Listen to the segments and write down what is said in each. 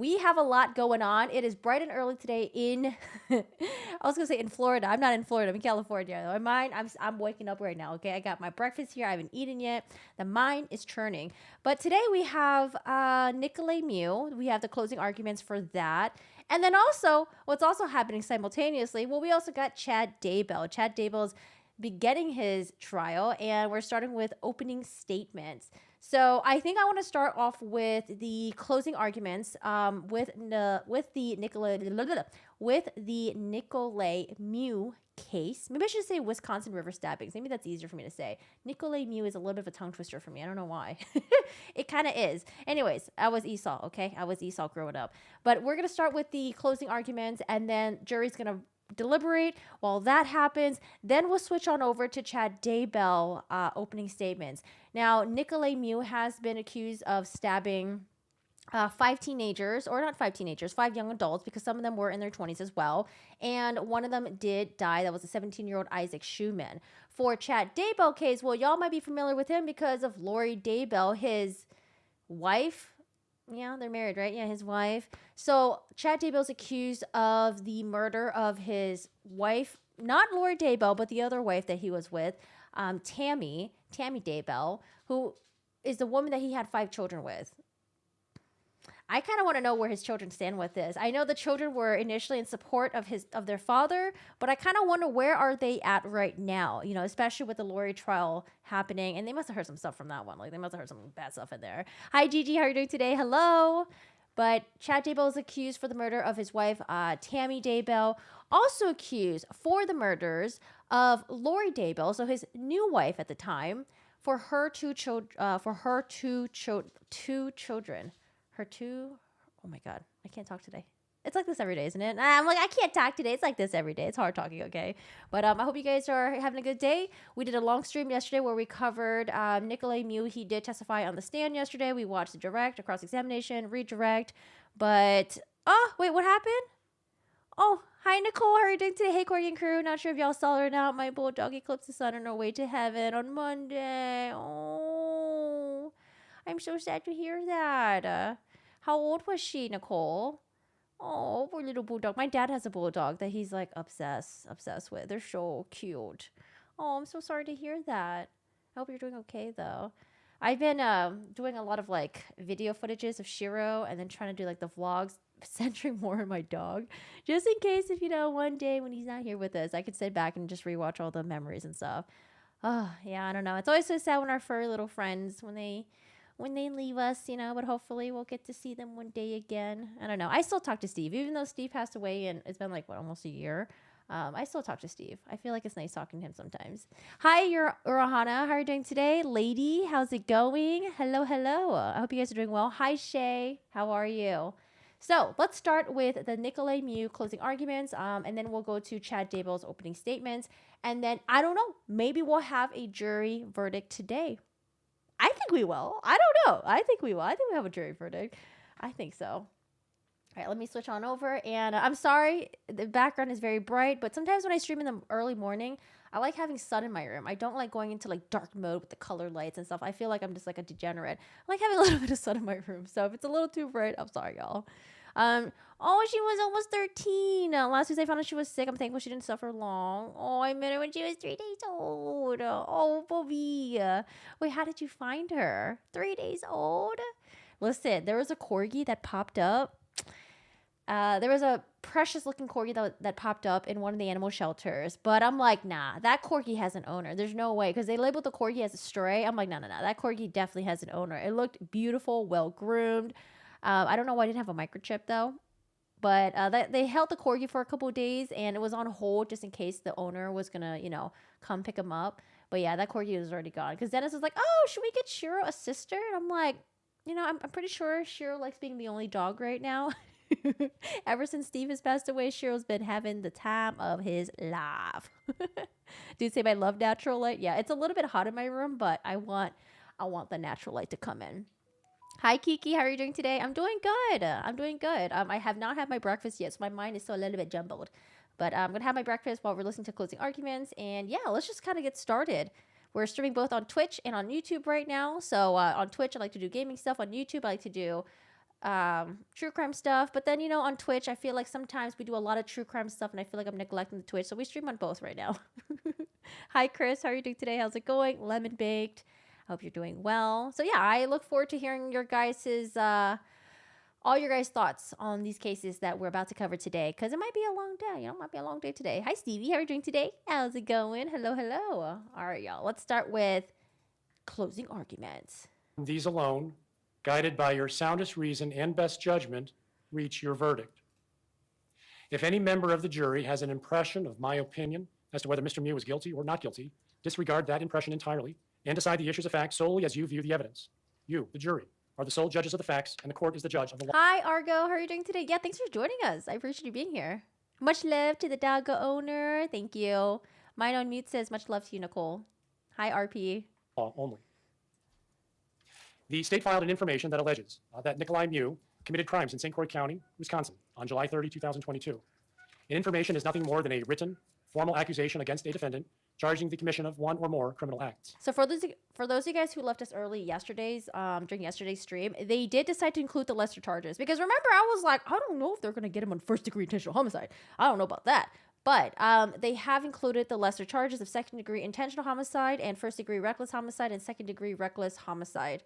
we have a lot going on. It is bright and early today in, I was going to say in Florida. I'm not in Florida. I'm in California. My mind, I'm waking up right now, okay? I got my breakfast here. I haven't eaten yet. The mind is churning. But today we have Nic Miu. We have the closing arguments for that. And then also, what's also happening simultaneously, well, we also got Chad Daybell. Chad Daybell's beginning his trial, and we're starting with opening statements. So I think I want to start off with the closing arguments with the Nicolay Miu case. Maybe I should say Wisconsin River stabbings. Maybe that's easier for me to say. Nicolay Miu is a little bit of a tongue twister for me. I don't know why. It kind of is. Anyways, I was Esau, okay? I was Esau growing up. But we're going to start with the closing arguments, and then jury's going to deliberate. While that happens, then we'll switch on over to Chad Daybell opening statements. Now, Nicolay Miu has been accused of stabbing five teenagers, or not five teenagers, five young adults, because some of them were in their 20s as well. And one of them did die. That was a 17-year-old Isaac Schumann. For Chad Daybell case, well, y'all might be familiar with him because of Lori Daybell, his wife. Yeah, they're married, right? Yeah, his wife. So Chad Daybell's accused of the murder of his wife, not Lori Daybell, but the other wife that he was with, Tammy Daybell, who is the woman that he had 5 children with. I kind of want to know where his children stand with this. I know the children were initially in support of their father, but I kind of wonder where are they at right now, you know, especially with the Lori trial happening. And they must have heard some stuff from that one. Like, they must have heard some bad stuff in there. Hi, Gigi. How are you doing today? Hello. But Chad Daybell is accused for the murder of his wife, Tammy Daybell, also accused for the murders of Lori Daybell, so his new wife at the time, for her two children. Oh my God, I can't talk today. It's like this every day, isn't it? I'm like, I can't talk today. It's like this every day. It's hard talking, okay? But I hope you guys are having a good day. We did a long stream yesterday where we covered Nicolay Miu. He did testify on the stand yesterday. We watched the direct, a cross-examination, redirect. But, oh, wait, what happened? Oh, hi, Nicole. How are you doing today? Hey, Corey and crew. Not sure if y'all saw it or not. My bulldog eclipsed the sun on her way to heaven on Monday. Oh, I'm so sad to hear that. How old was she, Nicole? Oh, poor little bulldog. My dad has a bulldog that he's like obsessed with. They're so cute. Oh, I'm so sorry to hear that. I hope you're doing okay though. I've been doing a lot of like video footages of Shiro and then trying to do like the vlogs centering more on my dog. Just in case if, you know, one day when he's not here with us, I could sit back and just rewatch all the memories and stuff. Oh, yeah, I don't know. It's always so sad when our furry little friends, when they leave us, you know, but hopefully we'll get to see them one day again. I don't know. I still talk to Steve, even though Steve passed away and it's been like, what, almost a year. I still talk to Steve. I feel like it's nice talking to him sometimes. Hi, Urahana. How are you doing today? Lady, how's it going? Hello. I hope you guys are doing well. Hi, Shay. How are you? So let's start with the Nicolay Miu closing arguments, and then we'll go to Chad Daybell's opening statements. And then, I don't know, maybe we'll have a jury verdict today. I think we will. I don't know. I think we will. I think we have a jury verdict. I think so. All right, let me switch on over. And I'm sorry, the background is very bright, but sometimes when I stream in the early morning, I like having sun in my room. I don't like going into like dark mode with the color lights and stuff. I feel like I'm just like a degenerate. I like having a little bit of sun in my room. So if it's a little too bright, I'm sorry, y'all. Oh, she was almost 13. Last week I found out she was sick. I'm thankful she didn't suffer long. Oh, I met her when she was 3 days old. Oh, Bobby. Wait, how did you find her? 3 days old? Listen, there was a corgi that popped up. There was a precious looking corgi that popped up in one of the animal shelters. But I'm like, nah, that corgi has an owner. There's no way. Because they labeled the corgi as a stray. I'm like, no. That corgi definitely has an owner. It looked beautiful, well groomed. I don't know why I didn't have a microchip though, but they held the corgi for a couple of days and it was on hold just in case the owner was gonna, you know, come pick him up. But yeah, that corgi was already gone because Dennis was like, oh, should we get Shiro a sister? And I'm like, you know, I'm pretty sure Shiro likes being the only dog right now. Ever since Steve has passed away, Shiro's been having the time of his life. Dude, say my love natural light. Yeah, it's a little bit hot in my room, but I want the natural light to come in. Hi, Kiki. How are you doing today? I'm doing good. I have not had my breakfast yet, so my mind is still a little bit jumbled. But I'm going to have my breakfast while we're listening to closing arguments. And yeah, let's just kind of get started. We're streaming both on Twitch and on YouTube right now. So on Twitch, I like to do gaming stuff. On YouTube, I like to do true crime stuff. But then, you know, on Twitch, I feel like sometimes we do a lot of true crime stuff and I feel like I'm neglecting the Twitch. So we stream on both right now. Hi, Chris. How are you doing today? How's it going? Lemon baked. I hope you're doing well. So yeah, I look forward to hearing your guys's, all your guys' thoughts on these cases that we're about to cover today, because it might be a long day. You know, it might be a long day today. Hi, Stevie. How are you doing today? How's it going? Hello, hello. All right, y'all. Let's start with closing arguments. These alone, guided by your soundest reason and best judgment, reach your verdict. If any member of the jury has an impression of my opinion as to whether Mr. Miu is guilty or not guilty, disregard that impression entirely and decide the issues of fact solely as you view the evidence. You, the jury, are the sole judges of the facts, and the court is the judge of the law. Hi, Argo. How are you doing today? Yeah, thanks for joining us. I appreciate you being here. Much love to the doggo owner. Thank you. Mine on mute says much love to you, Nicole. Hi, RP. Law only. The state filed an information that alleges that Nic Miu committed crimes in St. Croix County, Wisconsin, on July 30, 2022. An information is nothing more than a written, formal accusation against a defendant charging the commission of one or more criminal acts. So for those of you guys who left us early during yesterday's stream, they did decide to include the lesser charges. Because remember, I was like, I don't know if they're going to get him on first-degree intentional homicide. I don't know about that. But they have included the lesser charges of second-degree intentional homicide and first-degree reckless homicide and second-degree reckless homicide.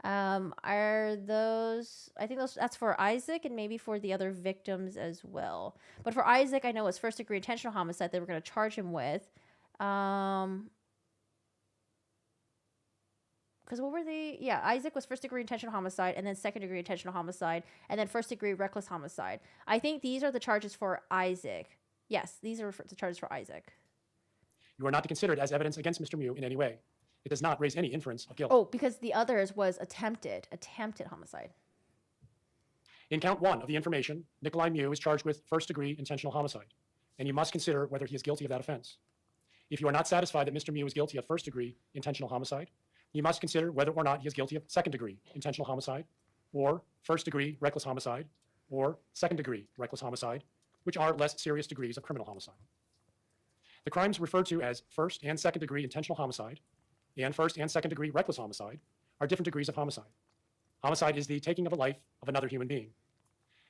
Are those, I think that's for Isaac and maybe for the other victims as well. But for Isaac, I know it's first degree intentional homicide they were going to charge him with. Because what were they? Yeah, Isaac was first degree intentional homicide and then second degree intentional homicide and then first degree reckless homicide. I think these are the charges for Isaac. Yes, these are the charges for Isaac. You are not to consider it as evidence against Mr. Miu in any way. It does not raise any inference of guilt. Oh, because the others was attempted homicide. In count one of the information, Nic Miu is charged with first-degree intentional homicide, and you must consider whether he is guilty of that offense. If you are not satisfied that Mr. Miu is guilty of first-degree intentional homicide, you must consider whether or not he is guilty of second-degree intentional homicide, or first-degree reckless homicide, or second-degree reckless homicide, which are less serious degrees of criminal homicide. The crimes referred to as first and second-degree intentional homicide and first and second degree reckless homicide are different degrees of homicide. Homicide is the taking of a life of another human being.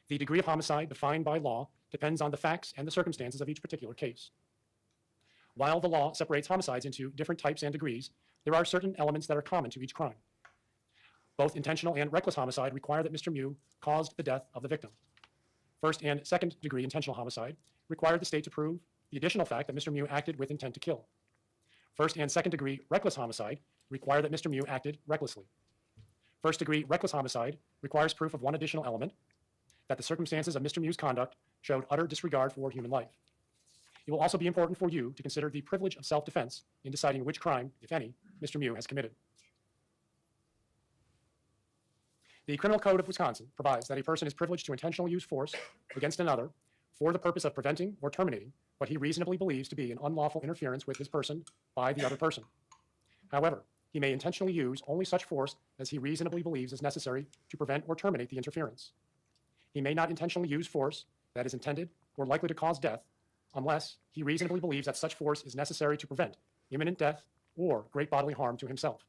The degree of homicide defined by law depends on the facts and the circumstances of each particular case. While the law separates homicides into different types and degrees, there are certain elements that are common to each crime. Both intentional and reckless homicide require that Mr. Miu caused the death of the victim. First and second degree intentional homicide require the state to prove the additional fact that Mr. Miu acted with intent to kill. First and second degree reckless homicide require that Mr. Miu acted recklessly. First degree reckless homicide requires proof of one additional element, that the circumstances of Mr. Miu's conduct showed utter disregard for human life. It will also be important for you to consider the privilege of self-defense in deciding which crime, if any, Mr. Miu has committed. The Criminal Code of Wisconsin provides that a person is privileged to intentionally use force against another for the purpose of preventing or terminating what he reasonably believes to be an unlawful interference with his person by the other person. However, he may intentionally use only such force as he reasonably believes is necessary to prevent or terminate the interference. He may not intentionally use force that is intended or likely to cause death unless he reasonably believes that such force is necessary to prevent imminent death or great bodily harm to himself.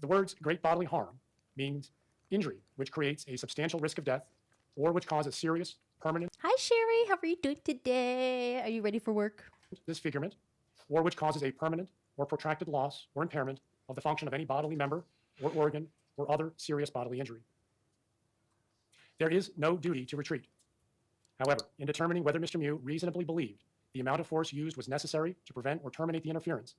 The words great bodily harm means injury which creates a substantial risk of death or which causes serious, permanent. Hi, Sherry. How are you doing today? Are you ready for work? Disfigurement, or which causes a permanent or protracted loss or impairment of the function of any bodily member or organ or other serious bodily injury. There is no duty to retreat. However, in determining whether Mr. Miu reasonably believed the amount of force used was necessary to prevent or terminate the interference,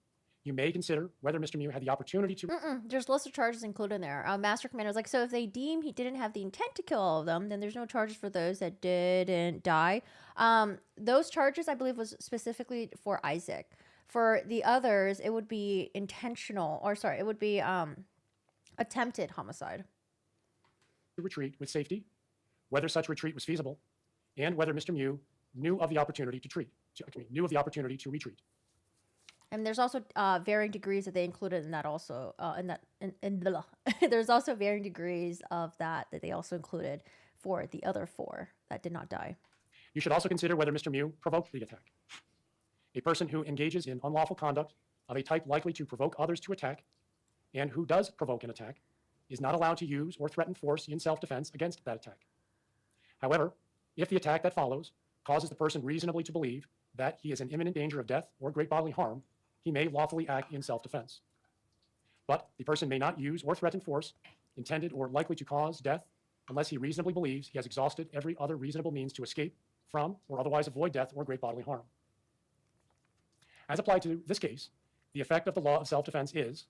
you may consider whether Mr. Miu had the opportunity to. There's lesser charges included in there. Master Commander was like, so if they deem he didn't have the intent to kill all of them, then there's no charges for those that didn't die. Those charges, I believe, was specifically for Isaac. For the others, it would be it would be attempted homicide. Retreat with safety, whether such retreat was feasible, and whether Mr. Miu knew of the opportunity to retreat. And there's also varying degrees that they included in that also. There's also varying degrees of that they also included for the other four that did not die. You should also consider whether Mr. Miu provoked the attack. A person who engages in unlawful conduct of a type likely to provoke others to attack, and who does provoke an attack, is not allowed to use or threaten force in self-defense against that attack. However, if the attack that follows causes the person reasonably to believe that he is in imminent danger of death or great bodily harm, he may lawfully act in self-defense. But the person may not use or threaten force intended or likely to cause death unless he reasonably believes he has exhausted every other reasonable means to escape from or otherwise avoid death or great bodily harm. As applied to this case, the effect of the law of self-defense is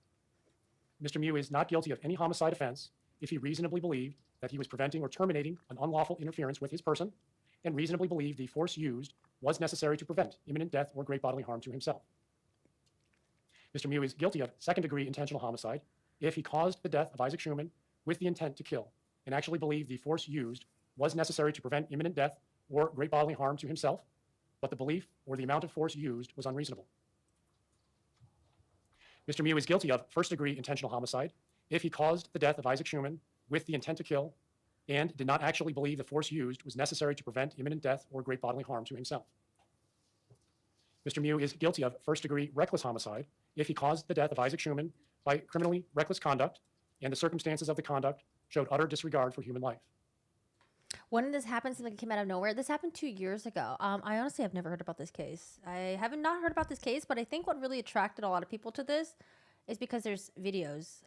Mr. Miu is not guilty of any homicide offense if he reasonably believed that he was preventing or terminating an unlawful interference with his person and reasonably believed the force used was necessary to prevent imminent death or great bodily harm to himself. Mr. Miu is guilty of second-degree intentional homicide if he caused the death of Isaac Schumann with the intent to kill and actually believed the force used was necessary to prevent imminent death or great bodily harm to himself, but the belief or the amount of force used was unreasonable. Mr. Miu is guilty of first-degree intentional homicide if he caused the death of Isaac Schumann with the intent to kill and did not actually believe the force used was necessary to prevent imminent death or great bodily harm to himself. Mr. Miu is guilty of first-degree reckless homicide if he caused the death of Isaac Schumann by criminally reckless conduct and the circumstances of the conduct showed utter disregard for human life. When did this happen? Something came out of nowhere. This happened 2 years ago. I honestly have never heard about this case. I haven't not heard about this case, but I think what really attracted a lot of people to this is because there's videos.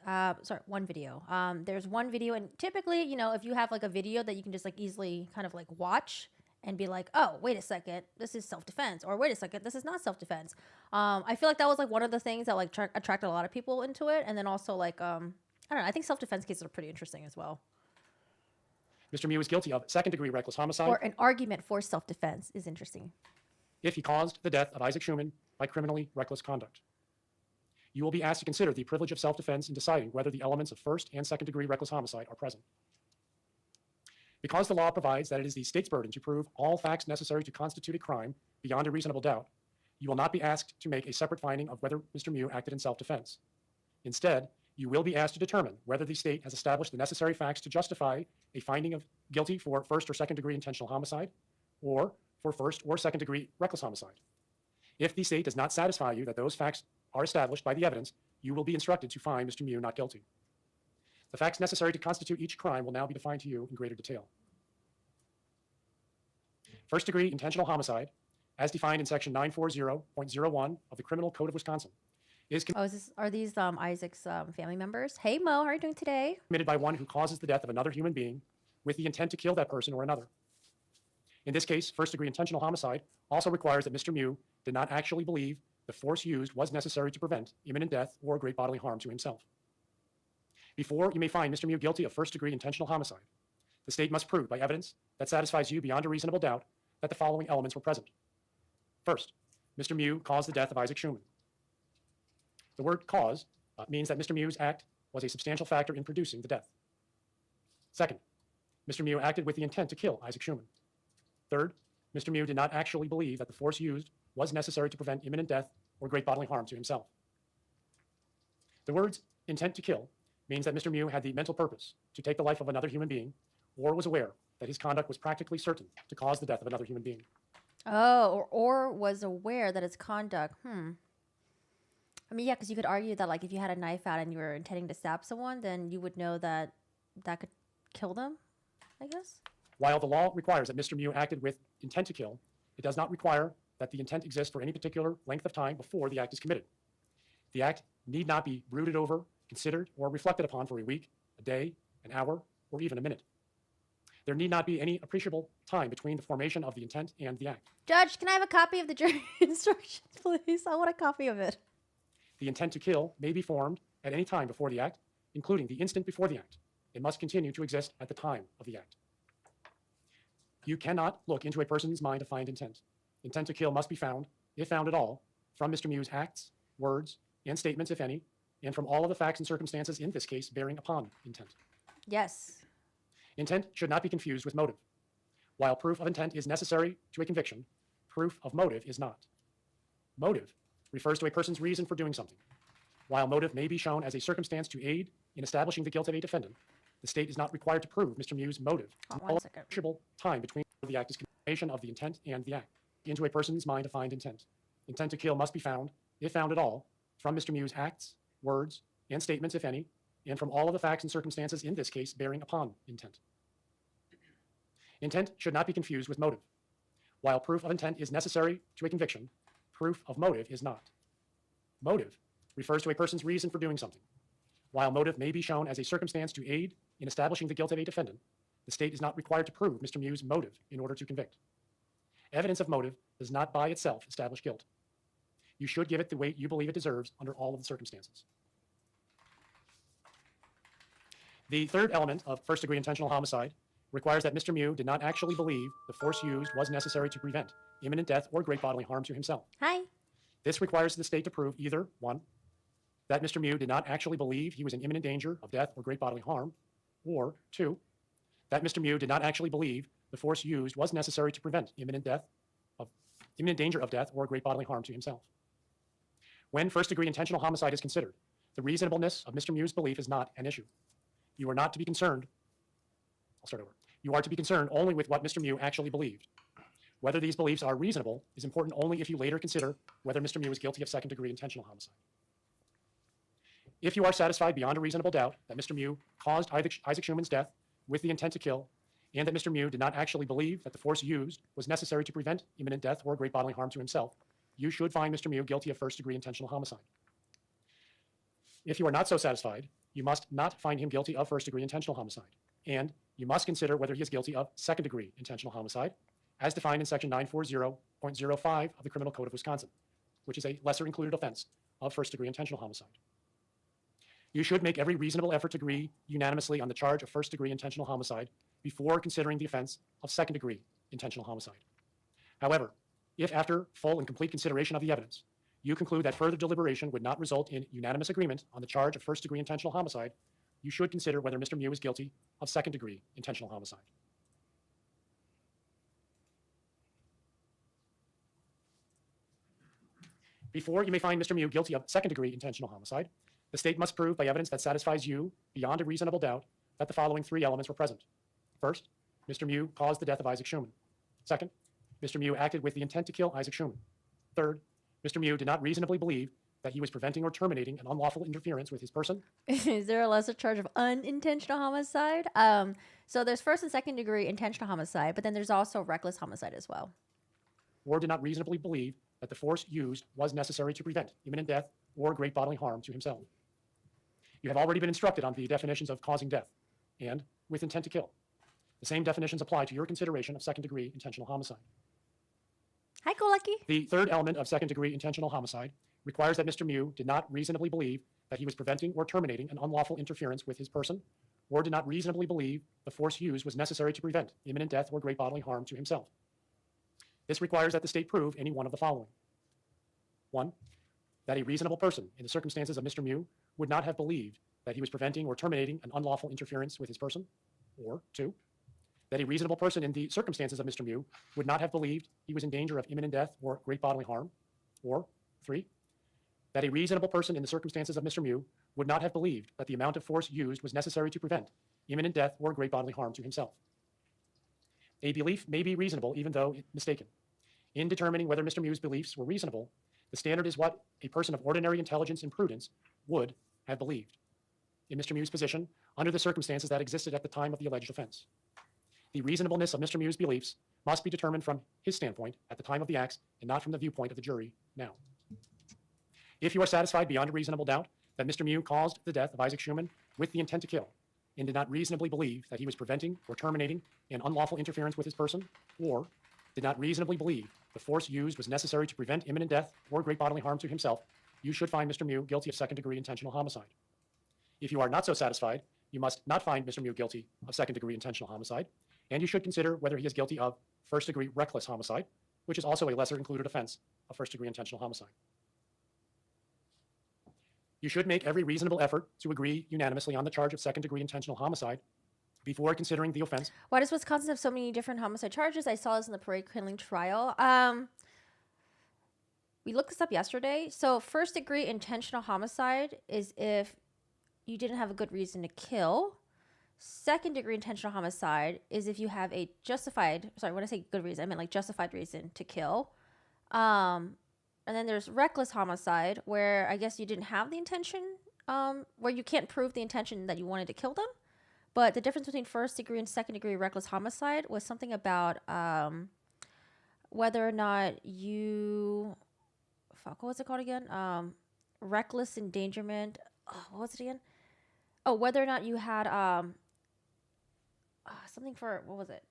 One video. There's one video, and typically, you know, if you have like a video that you can just like easily kind of like watch and be like, oh, wait a second, this is self-defense, or wait a second, this is not self-defense. I feel like that was like one of the things that like attracted a lot of people into it, and then also like I don't know. I think self-defense cases are pretty interesting as well. Mr. Miu is guilty of second-degree reckless homicide. Or an argument for self-defense is interesting. If he caused the death of Isaac Schumann by criminally reckless conduct. You will be asked to consider the privilege of self-defense in deciding whether the elements of first and second-degree reckless homicide are present. Because the law provides that it is the state's burden to prove all facts necessary to constitute a crime beyond a reasonable doubt, you will not be asked to make a separate finding of whether Mr. Miu acted in self-defense. Instead, you will be asked to determine whether the state has established the necessary facts to justify a finding of guilty for first or second-degree intentional homicide or for first or second-degree reckless homicide. If the state does not satisfy you that those facts are established by the evidence, you will be instructed to find Mr. Miu not guilty. The facts necessary to constitute each crime will now be defined to you in greater detail. First-degree intentional homicide, as defined in Section 940.01 of the Criminal Code of Wisconsin, is are these Isaac's family members? Hey Mo, how are you doing today? committed by one who causes the death of another human being with the intent to kill that person or another. In this case, first-degree intentional homicide also requires that Mr. Miu did not actually believe the force used was necessary to prevent imminent death or great bodily harm to himself. Before you may find Mr. Miu guilty of first-degree intentional homicide, the state must prove by evidence that satisfies you beyond a reasonable doubt that the following elements were present. First, Mr. Miu caused the death of Isaac Schumann. The word cause means that Mr. Miu's act was a substantial factor in producing the death. Second, Mr. Miu acted with the intent to kill Isaac Schumann. Third, Mr. Miu did not actually believe that the force used was necessary to prevent imminent death or great bodily harm to himself. The words intent to kill means that Mr. Miu had the mental purpose to take the life of another human being or was aware that his conduct was practically certain to cause the death of another human being. Oh, or was aware that his conduct, I mean, yeah, because you could argue that, like, if you had a knife out and you were intending to stab someone, then you would know that that could kill them, I guess. While the law requires that Mr. Miu acted with intent to kill, it does not require that the intent exists for any particular length of time before the act is committed. The act need not be brooded over, considered, or reflected upon for a week, a day, an hour, or even a minute. There need not be any appreciable time between the formation of the intent and the act. Judge, can I have a copy of the jury instructions, please? I want a copy of it. The intent to kill may be formed at any time before the act, including the instant before the act. It must continue to exist at the time of the act. You cannot look into a person's mind to find intent. Intent to kill must be found, if found at all, from Mr. Miu's acts, words, and statements, if any, and from all of the facts and circumstances in this case bearing upon intent. Yes. Intent should not be confused with motive. While proof of intent is necessary to a conviction, proof of motive is not. Motive refers to a person's reason for doing something. While motive may be shown as a circumstance to aid in establishing the guilt of a defendant, the state is not required to prove Mr. Miu's motive. One second. Appreciable time between the act is confirmation of the intent and the act. Into a person's mind to find intent. Intent to kill must be found, if found at all, from Mr. Miu's acts, words, and statements, if any, and from all of the facts and circumstances in this case bearing upon intent. Intent should not be confused with motive. While proof of intent is necessary to a conviction, proof of motive is not. Motive refers to a person's reason for doing something. While motive may be shown as a circumstance to aid in establishing the guilt of a defendant, the state is not required to prove Mr. Miu's motive in order to convict. Evidence of motive does not by itself establish guilt. You should give it the weight you believe it deserves under all of the circumstances. The third element of first-degree intentional homicide requires that Mr. Miu did not actually believe the force used was necessary to prevent imminent death or great bodily harm to himself. Hi. This requires the state to prove either, 1, that Mr. Miu did not actually believe he was in imminent danger of death or great bodily harm, or 2, that Mr. Miu did not actually believe the force used was necessary to prevent imminent danger of death or great bodily harm to himself. When first-degree intentional homicide is considered, the reasonableness of Mr. Miu's belief is not an issue. You are not to be concerned. I'll start over. You are to be concerned only with what Mr. Miu actually believed. Whether these beliefs are reasonable is important only if you later consider whether Mr. Miu is guilty of second-degree intentional homicide. If you are satisfied beyond a reasonable doubt that Mr. Miu caused Isaac Schuman's death with the intent to kill, and that Mr. Miu did not actually believe that the force used was necessary to prevent imminent death or great bodily harm to himself, you should find Mr. Miu guilty of first-degree intentional homicide. If you are not so satisfied, you must not find him guilty of first-degree intentional homicide, and you must consider whether he is guilty of second-degree intentional homicide, as defined in Section 940.05 of the Criminal Code of Wisconsin, which is a lesser-included offense of first-degree intentional homicide. You should make every reasonable effort to agree unanimously on the charge of first-degree intentional homicide before considering the offense of second-degree intentional homicide. However, if after full and complete consideration of the evidence, you conclude that further deliberation would not result in unanimous agreement on the charge of first-degree intentional homicide, you should consider whether Mr. Miu is guilty of second-degree intentional homicide. Before you may find Mr. Miu guilty of second-degree intentional homicide, the state must prove by evidence that satisfies you beyond a reasonable doubt that the following 3 elements were present. First, Mr. Miu caused the death of Isaac Schuman. Second, Mr. Miu acted with the intent to kill Isaac Schuman. Third, Mr. Miu did not reasonably believe that he was preventing or terminating an unlawful interference with his person. Is there a lesser charge of unintentional homicide? So there's first and second degree intentional homicide, but then there's also reckless homicide as well. Or did not reasonably believe that the force used was necessary to prevent imminent death or great bodily harm to himself. You have already been instructed on the definitions of causing death and with intent to kill. The same definitions apply to your consideration of second-degree intentional homicide. Hi, Kolaki. The third element of second-degree intentional homicide requires that Mr. Miu did not reasonably believe that he was preventing or terminating an unlawful interference with his person, or did not reasonably believe the force used was necessary to prevent imminent death or great bodily harm to himself. This requires that the state prove any one of the following. 1, that a reasonable person in the circumstances of Mr. Miu would not have believed that he was preventing or terminating an unlawful interference with his person, or 2, that a reasonable person in the circumstances of Mr. Miu would not have believed he was in danger of imminent death or great bodily harm, or 3, that a reasonable person in the circumstances of Mr. Miu would not have believed that the amount of force used was necessary to prevent imminent death or great bodily harm to himself. A belief may be reasonable even though mistaken. In determining whether Mr. Miu's beliefs were reasonable, the standard is what a person of ordinary intelligence and prudence would have believed in Mr. Miu's position under the circumstances that existed at the time of the alleged offense. The reasonableness of Mr. Miu's beliefs must be determined from his standpoint at the time of the acts and not from the viewpoint of the jury now. If you are satisfied beyond a reasonable doubt that Mr. Miu caused the death of Isaac Schuman with the intent to kill and did not reasonably believe that he was preventing or terminating an unlawful interference with his person, or did not reasonably believe the force used was necessary to prevent imminent death or great bodily harm to himself, you should find Mr. Miu guilty of second-degree intentional homicide. If you are not so satisfied, you must not find Mr. Miu guilty of second-degree intentional homicide, and you should consider whether he is guilty of first-degree reckless homicide, which is also a lesser-included offense of first-degree intentional homicide. You should make every reasonable effort to agree unanimously on the charge of second-degree intentional homicide before considering the offense. Why does Wisconsin have so many different homicide charges? I saw this in the parade killing trial. We looked this up yesterday. So first-degree intentional homicide is if you didn't have a good reason to kill. Second-degree intentional homicide is if you have a justified, sorry, when I say good reason, I meant like justified reason to kill. And then there's reckless homicide, where I guess you didn't have the intention where you can't prove the intention that you wanted to kill them. But the difference between first degree and second degree reckless homicide was something about whether or not you, fuck, what was it called again? Reckless endangerment. Oh, what was it again? Oh, whether or not you had something for, what was it?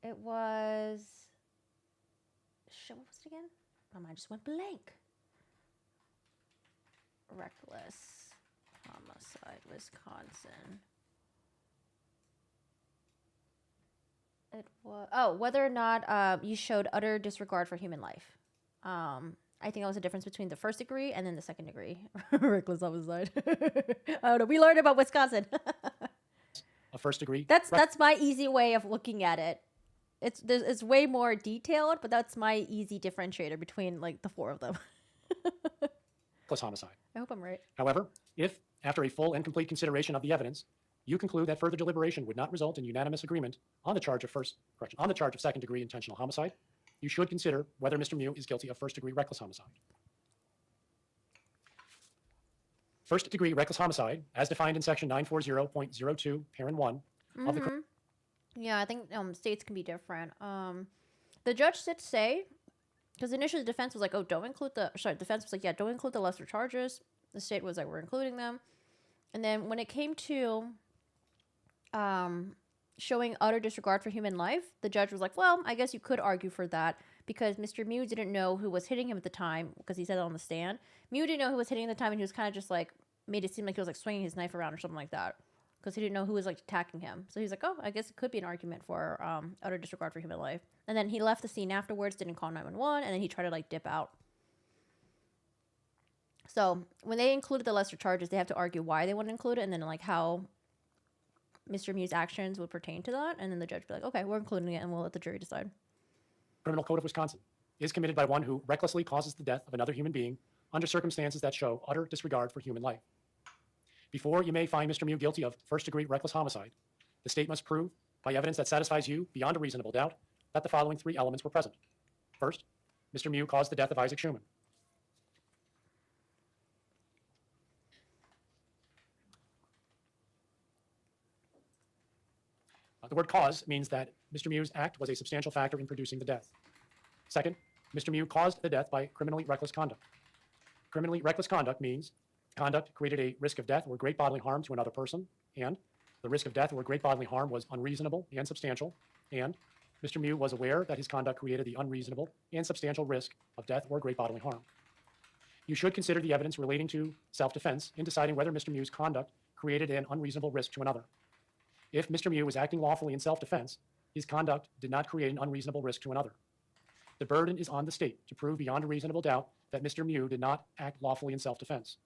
It was, shit, what was it again? My mind just went blank. Reckless homicide, Wisconsin. It was, whether or not you showed utter disregard for human life. I think that was the difference between the first degree and then the second degree reckless homicide. I don't know. We learned about Wisconsin. A first degree. That's my easy way of looking at it. It's way more detailed, but that's my easy differentiator between like the four of them. Reckless homicide. I hope I'm right. However, if, after a full and complete consideration of the evidence, you conclude that further deliberation would not result in unanimous agreement on the charge of second-degree intentional homicide, you should consider whether Mr. Miu is guilty of first-degree reckless homicide. First-degree reckless homicide, as defined in Section 940.02, Parent 1 of the... Yeah, I think states can be different. The judge did say, because initially the defense was like, oh, don't include the... Sorry, the defense was like, yeah, don't include the lesser charges. The state was like, we're including them. And then when it came to showing utter disregard for human life, the judge was like, well, I guess you could argue for that because Mr. Miu didn't know who was hitting him at the time because he said it on the stand. Miu didn't know who was hitting at the time, and he was kind of just like, made it seem like he was like swinging his knife around or something like that because he didn't know who was like attacking him. So he's like, oh, I guess it could be an argument for utter disregard for human life. And then he left the scene afterwards, didn't call 911, and then he tried to like dip out. So when they included the lesser charges, they have to argue why they want to include it and then like how Mr. Miu's actions would pertain to that. And then the judge would be like, okay, we're including it and we'll let the jury decide. Criminal Code of Wisconsin is committed by one who recklessly causes the death of another human being under circumstances that show utter disregard for human life. Before you may find Mr. Miu guilty of first-degree reckless homicide, the state must prove, by evidence that satisfies you beyond a reasonable doubt, that the following three elements were present. First, Mr. Miu caused the death of Isaac Schumann. The word cause means that Mr. Miu's act was a substantial factor in producing the death. Second, Mr. Miu caused the death by criminally reckless conduct. Criminally reckless conduct means conduct created a risk of death or great bodily harm to another person, and the risk of death or great bodily harm was unreasonable and substantial, and Mr. Miu was aware that his conduct created the unreasonable and substantial risk of death or great bodily harm. You should consider the evidence relating to self-defense in deciding whether Mr. Miu's conduct created an unreasonable risk to another. If Mr. Miu was acting lawfully in self-defense, his conduct did not create an unreasonable risk to another. The burden is on the state to prove beyond a reasonable doubt that Mr. Miu did not act lawfully in self-defense.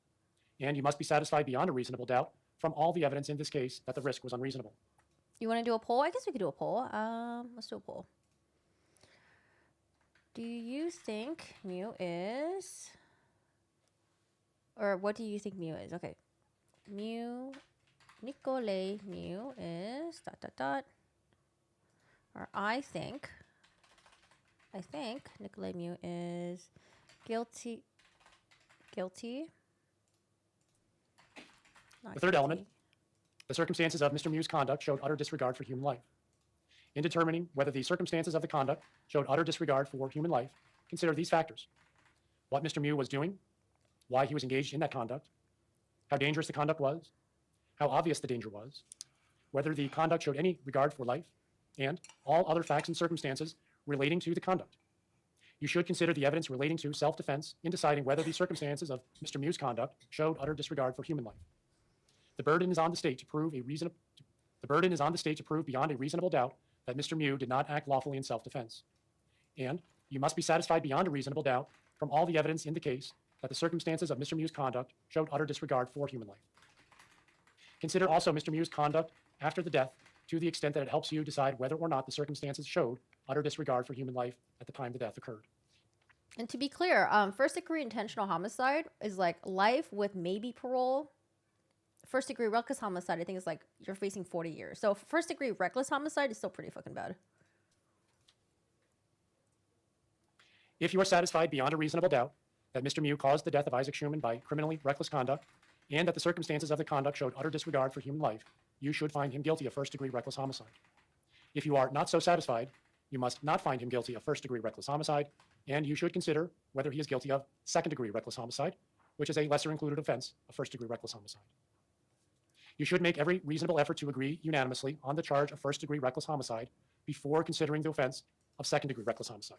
And you must be satisfied beyond a reasonable doubt from all the evidence in this case that the risk was unreasonable. You want to do a poll? I guess we could do a poll. Let's do a poll. Do you think Miu is... Or what do you think Miu is? Okay. Miu... Nicole Miu is... ... Or I think Nicole Miu is guilty. Not the third guilty. element, the circumstances of Mr. Miu's conduct showed utter disregard for human life. In determining whether the circumstances of the conduct showed utter disregard for human life, consider these factors: what Mr. Miu was doing, why he was engaged in that conduct, how dangerous the conduct was, how obvious the danger was, whether the conduct showed any regard for life, and all other facts and circumstances relating to the conduct. You should consider the evidence relating to self-defense in deciding whether the circumstances of Mr. Miu's conduct showed utter disregard for human life. The burden is on the state to prove beyond a reasonable doubt that Mr. Miu did not act lawfully in self-defense. And you must be satisfied beyond a reasonable doubt from all the evidence in the case that the circumstances of Mr. Miu's conduct showed utter disregard for human life. Consider also Mr. Miu's conduct after the death to the extent that it helps you decide whether or not the circumstances showed utter disregard for human life at the time the death occurred. And to be clear, first-degree intentional homicide is like life with maybe parole. First-degree reckless homicide, I think, is like you're facing 40 years. So first-degree reckless homicide is still pretty fucking bad. If you are satisfied beyond a reasonable doubt that Mr. Miu caused the death of Isaac Schumann by criminally reckless conduct and that the circumstances of the conduct showed utter disregard for human life, you should find him guilty of first-degree reckless homicide. If you are not so satisfied, you must not find him guilty of first-degree reckless homicide, and you should consider whether he is guilty of second-degree reckless homicide, which is a lesser-included offense of first-degree reckless homicide. You should make every reasonable effort to agree unanimously on the charge of first-degree reckless homicide before considering the offense of second-degree reckless homicide.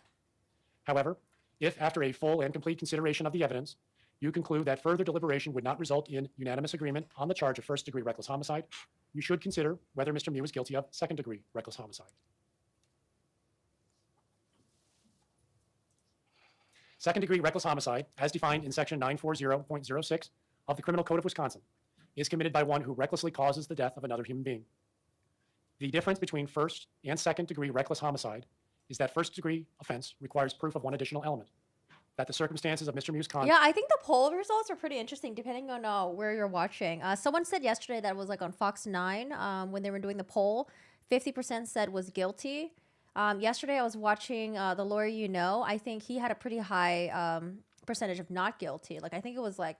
However, if after a full and complete consideration of the evidence, you conclude that further deliberation would not result in unanimous agreement on the charge of first-degree reckless homicide, you should consider whether Mr. Miu is guilty of second-degree reckless homicide. Second-degree reckless homicide, as defined in Section 940.06 of the Criminal Code of Wisconsin, is committed by one who recklessly causes the death of another human being. The difference between first and second-degree reckless homicide is that first-degree offense requires proof of one additional element, that the circumstances of Mr. Miu's conduct. Yeah, I think the poll results are pretty interesting depending on where you're watching. Someone said yesterday that it was like on Fox 9 when they were doing the poll, 50% said was guilty. Yesterday I was watching The Lawyer You Know. I think he had a pretty high percentage of not guilty. Like I think it was like,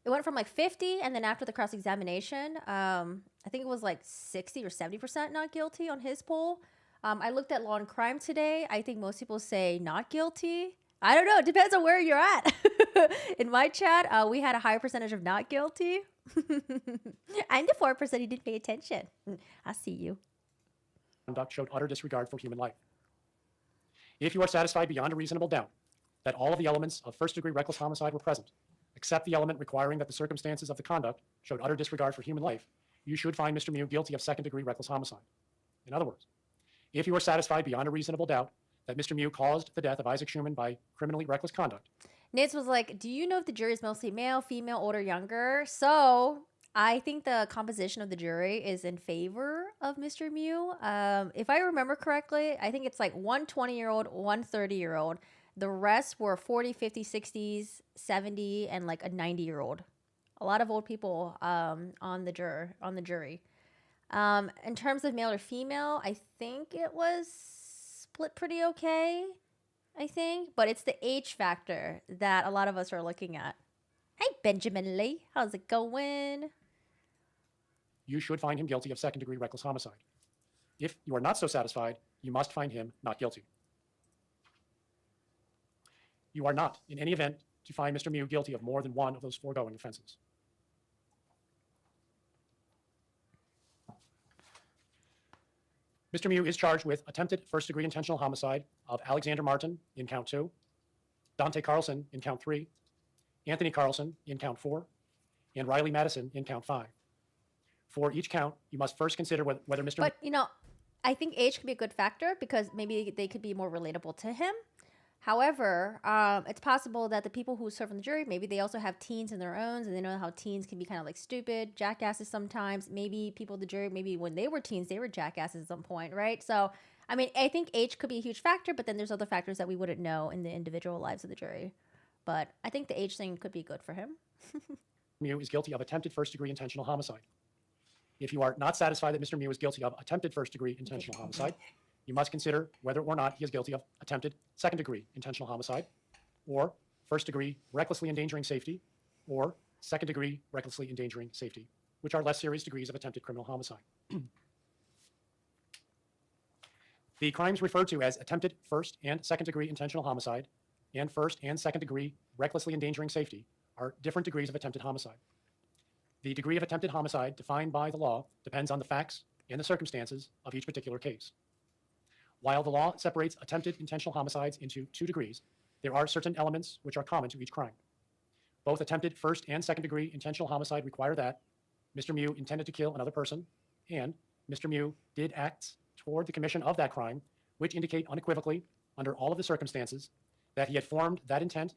it went from like 50 and then after the cross-examination, I think it was like 60 or 70% not guilty on his poll. I looked at Law and Crime today. I think most people say not guilty. I don't know. It depends on where you're at. In my chat, we had a higher percentage of not guilty. I'm the 4% who didn't pay attention. I see you. Conduct showed utter disregard for human life. If you are satisfied beyond a reasonable doubt that all of the elements of first-degree reckless homicide were present, except the element requiring that the circumstances of the conduct showed utter disregard for human life, you should find Mr. Miu guilty of second-degree reckless homicide. In other words, if you are satisfied beyond a reasonable doubt that Mr. Miu caused the death of Isaac Schumann by criminally reckless conduct. Nitz was like, do you know if the jury is mostly male, female, older, younger? So I think the composition of the jury is in favor of Mr. Miu. If I remember correctly, I think it's like one 20-year-old, one 30-year-old. The rest were 40, 50, 60s, 70, and like a 90-year-old. A lot of old people on the jury. In terms of male or female, I think it was split pretty okay, I think. But it's the age factor that a lot of us are looking at. Hey, Benjamin Lee. How's it going? You should find him guilty of second-degree reckless homicide. If you are not so satisfied, you must find him not guilty. You are not, in any event, to find Mr. Miu guilty of more than one of those foregoing offenses. Mr. Miu is charged with attempted first-degree intentional homicide of Alexander Martin in count 2, Dante Carlson in count 3, Anthony Carlson in count 4, and Riley Madison in count 5. For each count, you must first consider whether Mr. But, I think age could be a good factor because maybe they could be more relatable to him. However, it's possible that the people who serve on the jury, maybe they also have teens in their own, and they know how teens can be kind of like stupid, jackasses sometimes. Maybe people in the jury, maybe when they were teens, they were jackasses at some point, right? So, I mean, I think age could be a huge factor, but then there's other factors that we wouldn't know in the individual lives of the jury. But I think the age thing could be good for him. Miu is guilty of attempted first-degree intentional homicide. If you are not satisfied that Mr. Miu is guilty of attempted first-degree intentional homicide, you must consider whether or not he is guilty of attempted second-degree intentional homicide, or first-degree recklessly endangering safety, or second-degree recklessly endangering safety, which are less serious degrees of attempted criminal homicide. The crimes referred to as attempted first and second-degree intentional homicide and first and second-degree recklessly endangering safety are different degrees of attempted homicide. The degree of attempted homicide defined by the law depends on the facts and the circumstances of each particular case. While the law separates attempted intentional homicides into 2 degrees, there are certain elements which are common to each crime. Both attempted first and second-degree intentional homicide require that Mr. Miu intended to kill another person, and Mr. Miu did acts toward the commission of that crime, which indicate unequivocally, under all of the circumstances, that he had formed that intent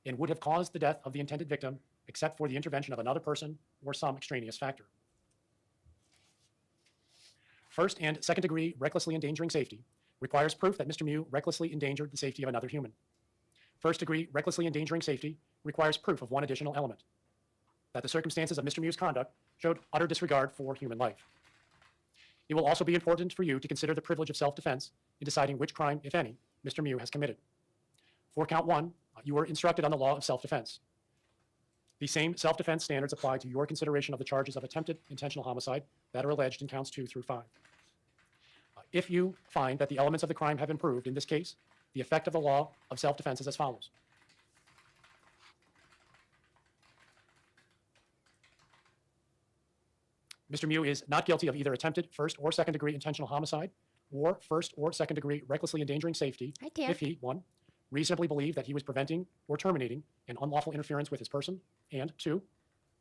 and would have caused the death of the intended victim except for the intervention of another person or some extraneous factor. First and second-degree recklessly endangering safety requires proof that Mr. Miu recklessly endangered the safety of another human. First-degree recklessly endangering safety requires proof of one additional element, that the circumstances of Mr. Miu's conduct showed utter disregard for human life. It will also be important for you to consider the privilege of self-defense in deciding which crime, if any, Mr. Miu has committed. For count one, you were instructed on the law of self-defense. The same self-defense standards apply to your consideration of the charges of attempted intentional homicide that are alleged in counts 2 through 5. If you find that the elements of the crime have been proved in this case, the effect of the law of self-defense is as follows. Mr. Miu is not guilty of either attempted first or second degree intentional homicide or first or second degree recklessly endangering safety Hi, Tam. if he, 1, reasonably believed that he was preventing or terminating an unlawful interference with his person, and 2,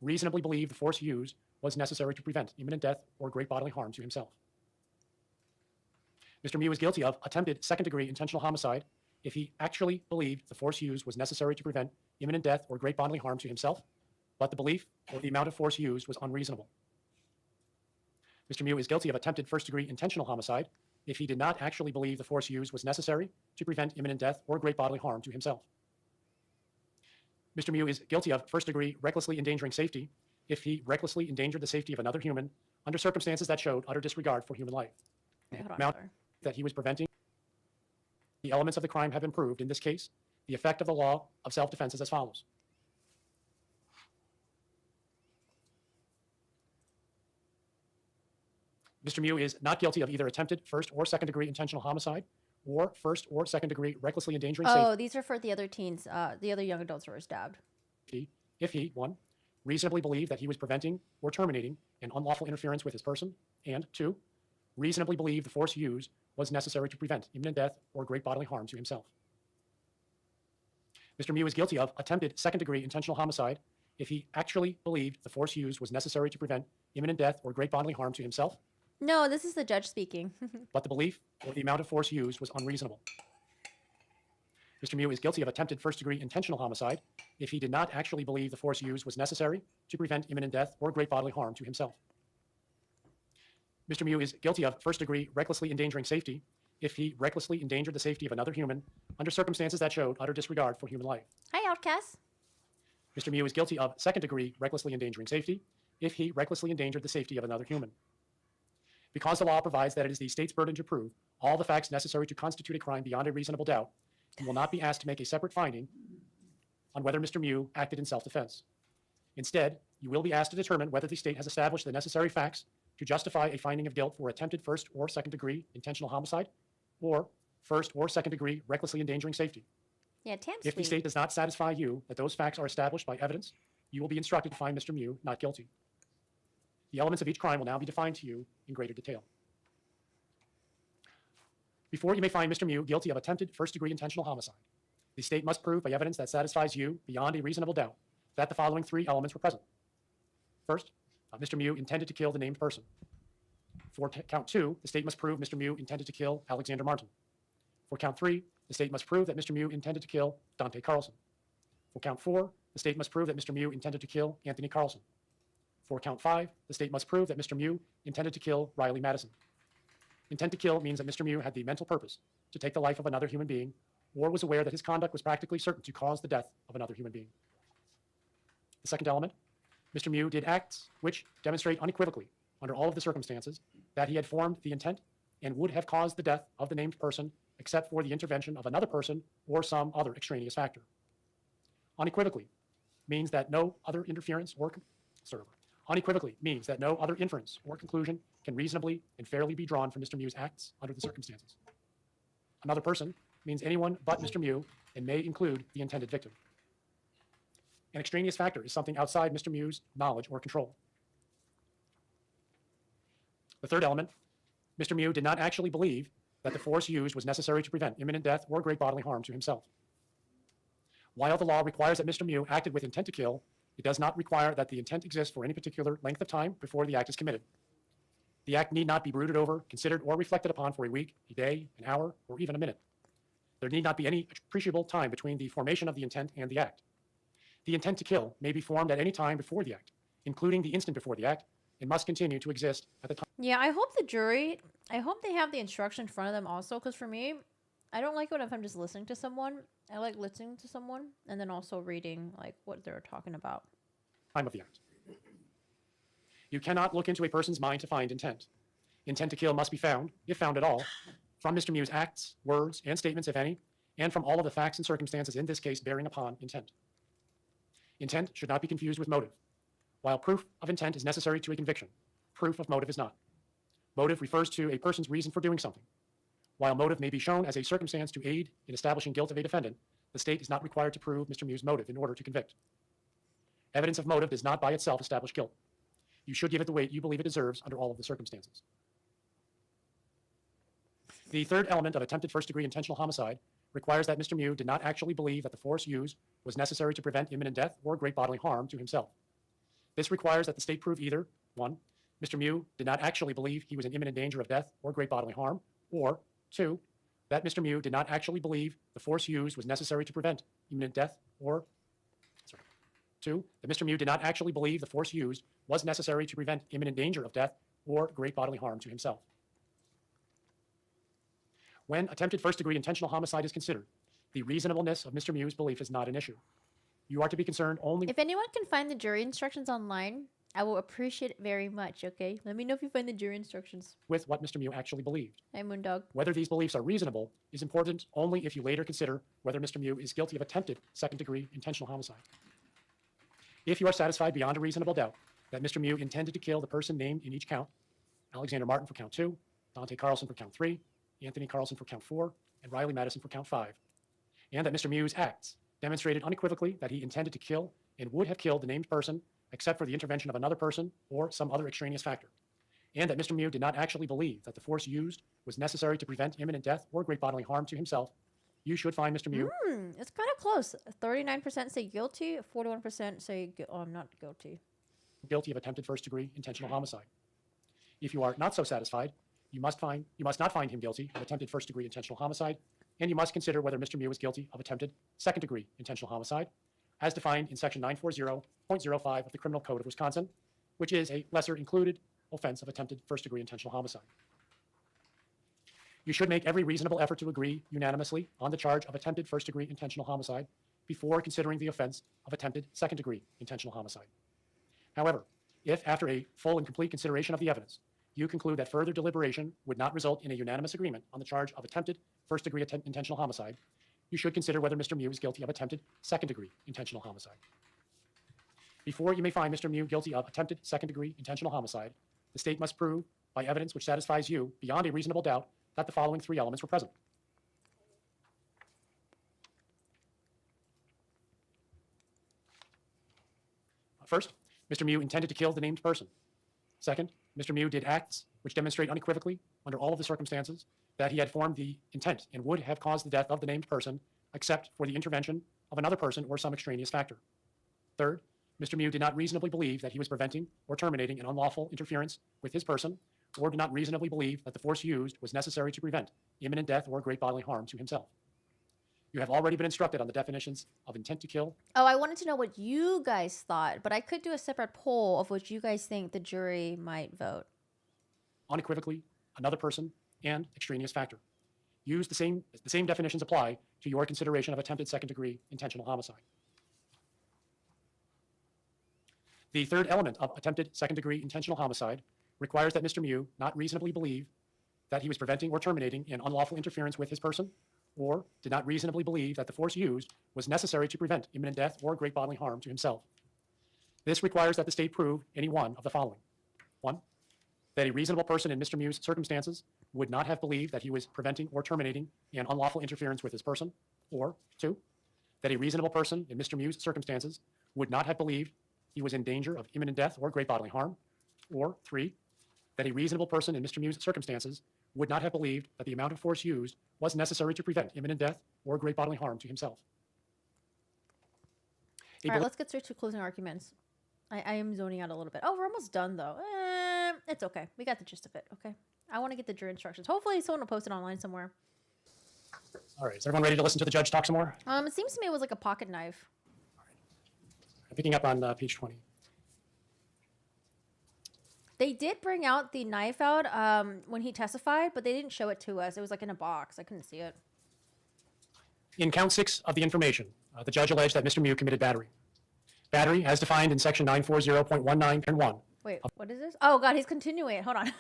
reasonably believed the force used was necessary to prevent imminent death or great bodily harm to himself. Mr. Miu is guilty of attempted second degree intentional homicide if he actually believed the force used was necessary to prevent imminent death or great bodily harm to himself, but the belief or the amount of force used was unreasonable. Mr. Miu is guilty of attempted first degree intentional homicide if he did not actually believe the force used was necessary to prevent imminent death or great bodily harm to himself. Mr. Miu is guilty of first degree recklessly endangering safety if he recklessly endangered the safety of another human under circumstances that showed utter disregard for human life. Wait, hold on, Amount sorry. that he was preventing. The elements of the crime have been proved in this case. The effect of the law of self-defense is as follows. Mr. Miu is not guilty of either attempted first or second degree intentional homicide or first or second degree recklessly endangering Oh, these are for the other teens, the other young adults who were stabbed. safety if he, 1, reasonably believed that he was preventing or terminating an unlawful interference with his person, and 2, reasonably believed the force used was necessary to prevent imminent death or great bodily harm to himself. Mr. Miu is guilty of attempted second degree intentional homicide if he actually believed the force used was necessary to prevent imminent death or great bodily harm to himself, No, this is the judge speaking. but the belief or the amount of force used was unreasonable. Mr. Miu is guilty of attempted first degree intentional homicide if he did not actually believe the force used was necessary to prevent imminent death or great bodily harm to himself. Mr. Miu is guilty of first degree recklessly endangering safety if he recklessly endangered the safety of another human under circumstances that showed utter disregard for human life. Hi, Outcast. Mr. Miu is guilty of second degree recklessly endangering safety if he recklessly endangered the safety of another human. Because the law provides that it is the state's burden to prove all the facts necessary to constitute a crime beyond a reasonable doubt, you will not be asked to make a separate finding on whether Mr. Miu acted in self-defense. Instead, you will be asked to determine whether the state has established the necessary facts to justify a finding of guilt for attempted first or second degree intentional homicide or first or second degree recklessly endangering safety. Yeah, Tam's If the sweet. state does not satisfy you that those facts are established by evidence, you will be instructed to find Mr. Miu not guilty. The elements of each crime will now be defined to you in greater detail. Before you may find Mr. Miu guilty of attempted first-degree intentional homicide, the state must prove by evidence that satisfies you beyond a reasonable doubt that the following 3 elements were present. First, Mr. Miu intended to kill the named person. For count 2, the state must prove Mr. Miu intended to kill Alexander Martin. For count 3, the state must prove that Mr. Miu intended to kill Dante Carlson. For count 4, the state must prove that Mr. Miu intended to kill Anthony Carlson. For count 5, the state must prove that Mr. Miu intended to kill Riley Madison. Intent to kill means that Mr. Miu had the mental purpose to take the life of another human being or was aware that his conduct was practically certain to cause the death of another human being. The second element, Mr. Miu did acts which demonstrate unequivocally, under all of the circumstances, that he had formed the intent and would have caused the death of the named person except for the intervention of another person or some other extraneous factor. Unequivocally means that no other interference or unequivocally means that no other inference or conclusion can reasonably and fairly be drawn from Mr. Miu's acts under the circumstances. Another person means anyone but Mr. Miu and may include the intended victim. An extraneous factor is something outside Mr. Miu's knowledge or control. The third element, Mr. Miu did not actually believe that the force used was necessary to prevent imminent death or great bodily harm to himself. While the law requires that Mr. Miu acted with intent to kill, it does not require that the intent exists for any particular length of time before the act is committed. The act need not be brooded over, considered, or reflected upon for a week, a day, an hour, or even a minute. There need not be any appreciable time between the formation of the intent and the act. The intent to kill may be formed at any time before the act, including the instant before the act, and must continue to exist at the time. Yeah, I hope the jury, I hope they have the instruction in front of them also, because for me, I don't like it if I'm just listening to someone. I like listening to someone and then also reading like what they're talking about. Time of the act. You cannot look into a person's mind to find intent. Intent to kill must be found, if found at all, from Mr. Miu's acts, words, and statements, if any, and from all of the facts and circumstances in this case bearing upon intent. Intent should not be confused with motive. While proof of intent is necessary to a conviction, proof of motive is not. Motive refers to a person's reason for doing something. While motive may be shown as a circumstance to aid in establishing guilt of a defendant, the state is not required to prove Mr. Miu's motive in order to convict. Evidence of motive does not by itself establish guilt. You should give it the weight you believe it deserves under all of the circumstances. The third element of attempted first-degree intentional homicide requires that Mr. Miu did not actually believe that the force used was necessary to prevent imminent death or great bodily harm to himself. This requires that the state prove either, 1, Mr. Miu did not actually believe he was in imminent danger of death or great bodily harm, or 2, that Mr. Miu did not actually believe the force used was necessary to prevent imminent death or 2, that Mr. Miu did not actually believe the force used was necessary to prevent imminent danger of death or great bodily harm to himself. When attempted first-degree intentional homicide is considered, the reasonableness of Mr. Miu's belief is not an issue. You are to be concerned only... If anyone can find the jury instructions online, I will appreciate it very much, okay? Let me know if you find the jury instructions. ...with what Mr. Miu actually believed. Hey, Moondog. Whether these beliefs are reasonable is important only if you later consider whether Mr. Miu is guilty of attempted second-degree intentional homicide. If you are satisfied beyond a reasonable doubt that Mr. Miu intended to kill the person named in each count, Alexander Martin for count 2, Dante Carlson for count 3, Anthony Carlson for count 4, and Riley Madison for count 5, and that Mr. Miu's acts demonstrated unequivocally that he intended to kill and would have killed the named person except for the intervention of another person or some other extraneous factor, and that Mr. Miu did not actually believe that the force used was necessary to prevent imminent death or great bodily harm to himself, you should find Mr. Miu... It's kind of close. 39% say guilty, 41% say not guilty. ...guilty of attempted first-degree intentional homicide. If you are not so satisfied, you must not find him guilty of attempted first-degree intentional homicide, and you must consider whether Mr. Miu is guilty of attempted second-degree intentional homicide, as defined in Section 940.05 of the Criminal Code of Wisconsin, which is a lesser-included offense of attempted first-degree intentional homicide. You should make every reasonable effort to agree unanimously on the charge of attempted first-degree intentional homicide before considering the offense of attempted second-degree intentional homicide. However, if after a full and complete consideration of the evidence, you conclude that further deliberation would not result in a unanimous agreement on the charge of attempted first-degree intentional homicide, you should consider whether Mr. Miu is guilty of attempted second-degree intentional homicide. Before you may find Mr. Miu guilty of attempted second-degree intentional homicide, the state must prove, by evidence which satisfies you beyond a reasonable doubt, that the following three elements were present. First, Mr. Miu intended to kill the named person. Second, Mr. Miu did acts which demonstrate unequivocally, under all of the circumstances, that he had formed the intent and would have caused the death of the named person, except for the intervention of another person or some extraneous factor. Third, Mr. Miu did not reasonably believe that he was preventing or terminating an unlawful interference with his person, or did not reasonably believe that the force used was necessary to prevent imminent death or great bodily harm to himself. You have already been instructed on the definitions of intent to kill. Oh, I wanted to know what you guys thought, but I could do a separate poll of what you guys think the jury might vote. Unequivocally, another person, and extraneous factor. The same definitions apply to your consideration of attempted second-degree intentional homicide. The third element of attempted second-degree intentional homicide requires that Mr. Miu not reasonably believe that he was preventing or terminating an unlawful interference with his person, or did not reasonably believe that the force used was necessary to prevent imminent death or great bodily harm to himself. This requires that the state prove any one of the following. 1, that a reasonable person in Mr. Miu's circumstances would not have believed that he was preventing or terminating an unlawful interference with his person, or 2, that a reasonable person in Mr. Miu's circumstances would not have believed he was in danger of imminent death or great bodily harm, or 3, that a reasonable person in Mr. Miu's circumstances would not have believed that the amount of force used was necessary to prevent imminent death or great bodily harm to himself. All right, let's get straight to closing arguments. I am zoning out a little bit. Oh, we're almost done, though. It's okay. We got the gist of it, okay? I want to get the jury instructions. Hopefully someone will post it online somewhere. All right, is everyone ready to listen to the judge talk some more? It seems to me it was like a pocket knife. I'm picking up on page 20. They did bring out the knife out when he testified, but they didn't show it to us. It was like in a box. I couldn't see it. In count 6 of the information, the judge alleged that Mr. Miu committed battery. Battery, as defined in section 940.19.1. Wait, what is this? Oh, God, he's continuing. Hold on.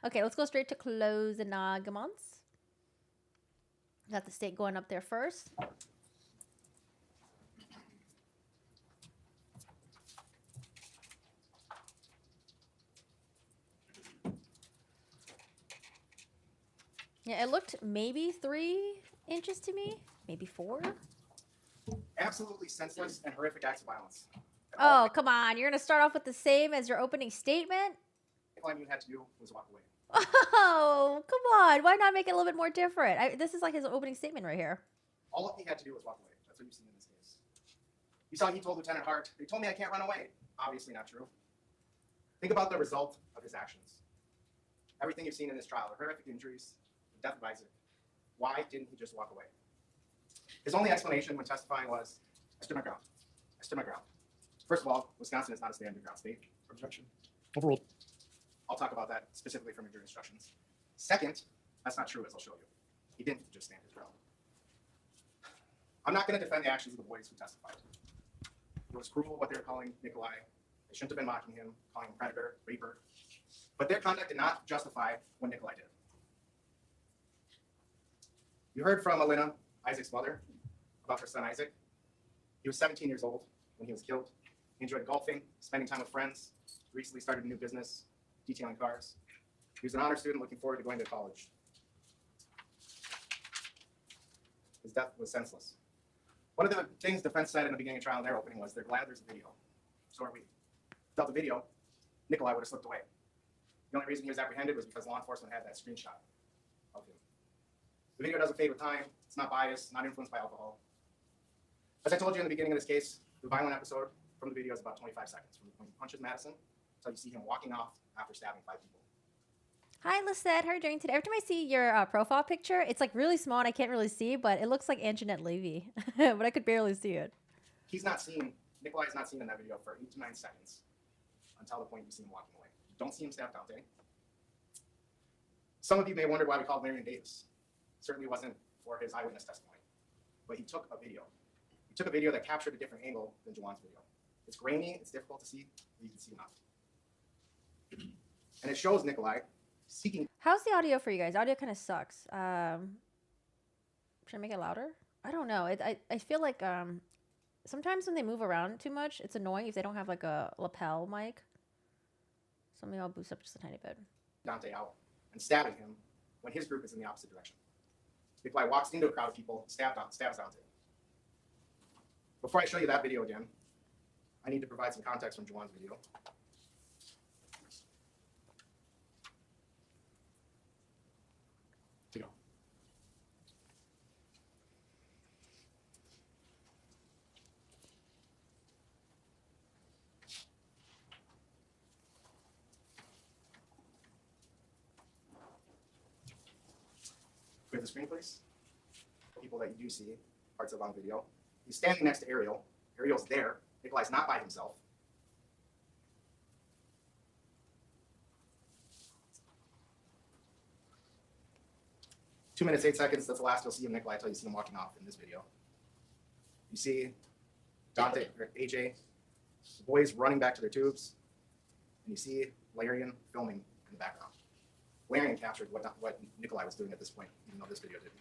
Okay, let's go straight to closing arguments. Got the state going up there first. Yeah, it looked maybe 3 inches to me, maybe 4. Absolutely senseless and horrific acts of violence. Oh, come on. You're going to start off with the same as your opening statement? All you had to do was walk away. Oh, come on. Why not make it a little bit more different? This is like his opening statement right here. All he had to do was walk away. That's what you've seen in this case. You saw he told Lieutenant Hart, they told me I can't run away. Obviously not true. Think about the result of his actions. Everything you've seen in this trial, the horrific injuries, the death of Isaac. Why didn't he just walk away? His only explanation when testifying was, I stood my ground. I stood my ground. First of all, Wisconsin is not a stand your ground state. Objection. Overruled. I'll talk about that specifically from your jury instructions. Second, that's not true, as I'll show you. He didn't just stand his ground. I'm not going to defend the actions of the boys who testified. It was cruel what they were calling Nikolai. They shouldn't have been mocking him, calling him predator, raper. But their conduct did not justify what Nikolai did. You heard from Alina, Isaac's mother, about her son Isaac. He was 17 years old when he was killed. He enjoyed golfing, spending time with friends. He recently started a new business, detailing cars. He was an honor student looking forward to going to college. His death was senseless. One of the things defense said in the beginning of trial in their opening was they're glad there's a video. So are we. Without the video, Nikolai would have slipped away. The only reason he was apprehended was because law enforcement had that screenshot of him. The video doesn't fade with time. It's not biased, not influenced by alcohol. As I told you in the beginning of this case, the violent episode from the video is about 25 seconds, from when he punches Madison until you see him walking off after stabbing 5 people. Hi, Lisette. How are you doing today? Every time I see your profile picture, it's like really small and I can't really see, but it looks like Anjanette Levy, but I could barely see it. Nikolai is not seen in that video for 8 to 9 seconds until the point you see him walking away. You don't see him stab Dante. Some of you may wonder why we called Marion Davis. It certainly wasn't for his eyewitness testimony, but he took a video. He took a video that captured a different angle than Juwan's video. It's grainy, it's difficult to see, but you can see enough. And it shows Nikolai seeking. How's the audio for you guys? Audio kind of sucks. Should I make it louder? I don't know. I feel like sometimes when they move around too much, it's annoying if they don't have like a lapel mic. So maybe I'll boost up just a tiny bit. Dante out and stabbing him when his group is in the opposite direction. Nikolai walks into a crowd of people, stabs Dante. Before I show you that video again, I need to provide some context from Juwan's video. To go. Clear the screen, please. People that you do see, parts of on video. He's standing next to Ariel. Ariel's there. Nikolai's not by himself. Two minutes, 8 seconds. That's the last you'll see of Nikolai until you see him walking off in this video. You see Dante, or AJ, the boys running back to their tubes, and you see Larian filming in the background. Larian captured what Nikolai was doing at this point, even though this video didn't.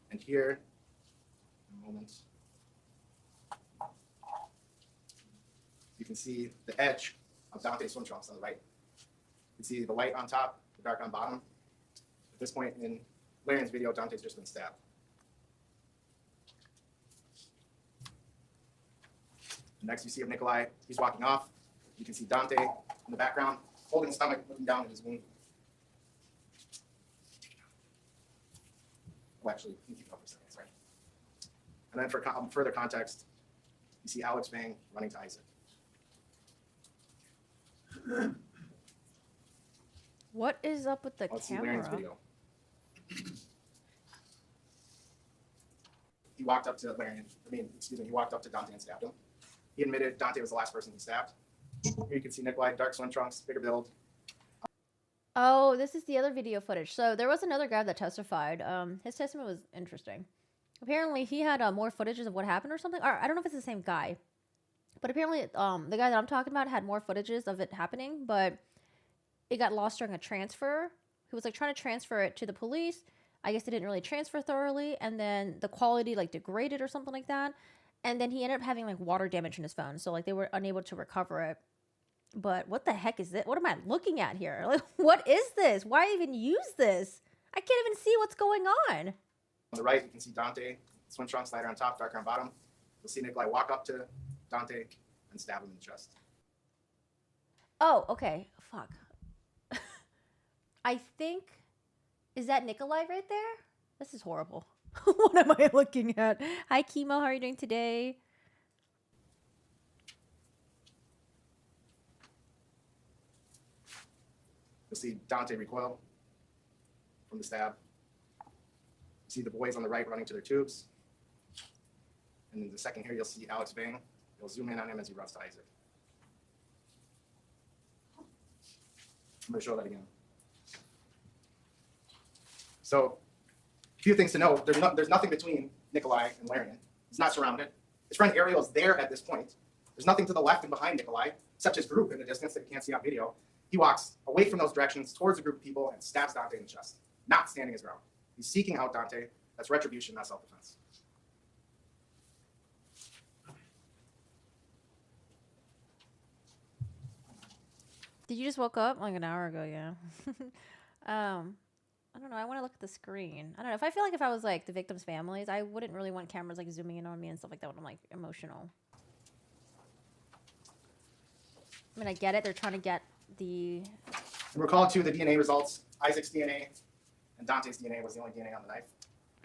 And here, in a moment, you can see the edge of Dante's swim trunks on the right. You can see the light on top, the dark on bottom. At this point in Larian's video, Dante's just been stabbed. Next, you see of Nikolai, he's walking off. You can see Dante in the background, holding his stomach, looking down at his wound. Well, actually, you can keep it up for a second, sorry. And then for further context, you see Alex Vang running to Isaac. What is up with the Let's camera? see Larian's video. He walked up to he walked up to Dante and stabbed him. He admitted Dante was the last person he stabbed. Here you can see Nikolai, dark swim trunks, bigger build. Oh, this is the other video footage. So there was another guy that testified. His testimony was interesting. Apparently, he had more footages of what happened or something. Or I don't know if it's the same guy. But apparently, the guy that I'm talking about had more footages of it happening. But it got lost during a transfer. He was like trying to transfer it to the police. I guess it didn't really transfer thoroughly, and then the quality like degraded or something like that. And then he ended up having like water damage in his phone, so like they were unable to recover it. But what the heck is it? What am I looking at here? Like, what is this? Why even use this? I can't even see what's going on. On the right, you can see Dante, swim trunks, lighter on top, darker on bottom. You'll see Nikolai walk up to Dante and stab him in the chest. Oh, okay. Fuck. I think, is that Nikolai right there? This is horrible. What am I looking at? Hi, Chemo. How are you doing today? You'll see Dante recoil from the stab. You see the boys on the right running to their tubes. And in the second here, you'll see Alex Bang. You'll zoom in on him as he runs to Isaac. I'm going to show that again. So, a few things to know. There's nothing between Nikolai and Larian. He's not surrounded. His friend Ariel is there at this point. There's nothing to the left and behind Nikolai, except his group in the distance that you can't see on video. He walks away from those directions towards a group of people and stabs Dante in the chest, not standing his ground. He's seeking out Dante. That's retribution, not self-defense. Did you just woke up? Like an hour ago, yeah. I don't know. I want to look at the screen. I don't know. If I feel like if I was like the victims' families, I wouldn't really want cameras like zooming in on me and stuff like that when I'm like emotional. I mean, I get it. They're trying to get the... And recall too the DNA results. Isaac's DNA and Dante's DNA was the only DNA on the knife.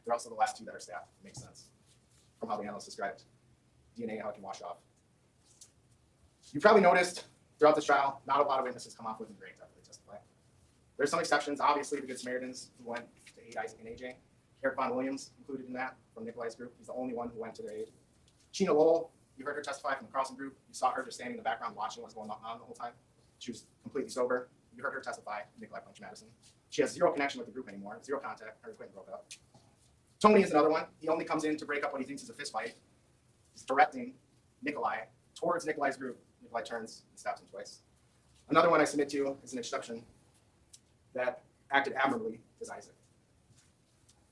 They're also the last two that are stabbed. It makes sense from how the analyst described DNA, how it can wash off. You probably noticed throughout this trial, not a lot of witnesses come off looking great after they testify. There's some exceptions. Obviously, the Good Samaritans who went to aid Isaac and AJ. Eric Von Williams included in that from Nikolai's group. He's the only one who went to their aid. Sheena Lowell, you heard her testify from the Carlson group. You saw her just standing in the background watching what's going on the whole time. She was completely sober. You heard her testify, Nikolai Punch Madison. She has zero connection with the group anymore, zero contact. Her equipment broke up. Tony is another one. He only comes in to break up what he thinks is a fist fight. He's directing Nikolai towards Nikolai's group. Nikolai turns and stabs him twice. Another one I submit to you is an exception that acted admirably is Isaac.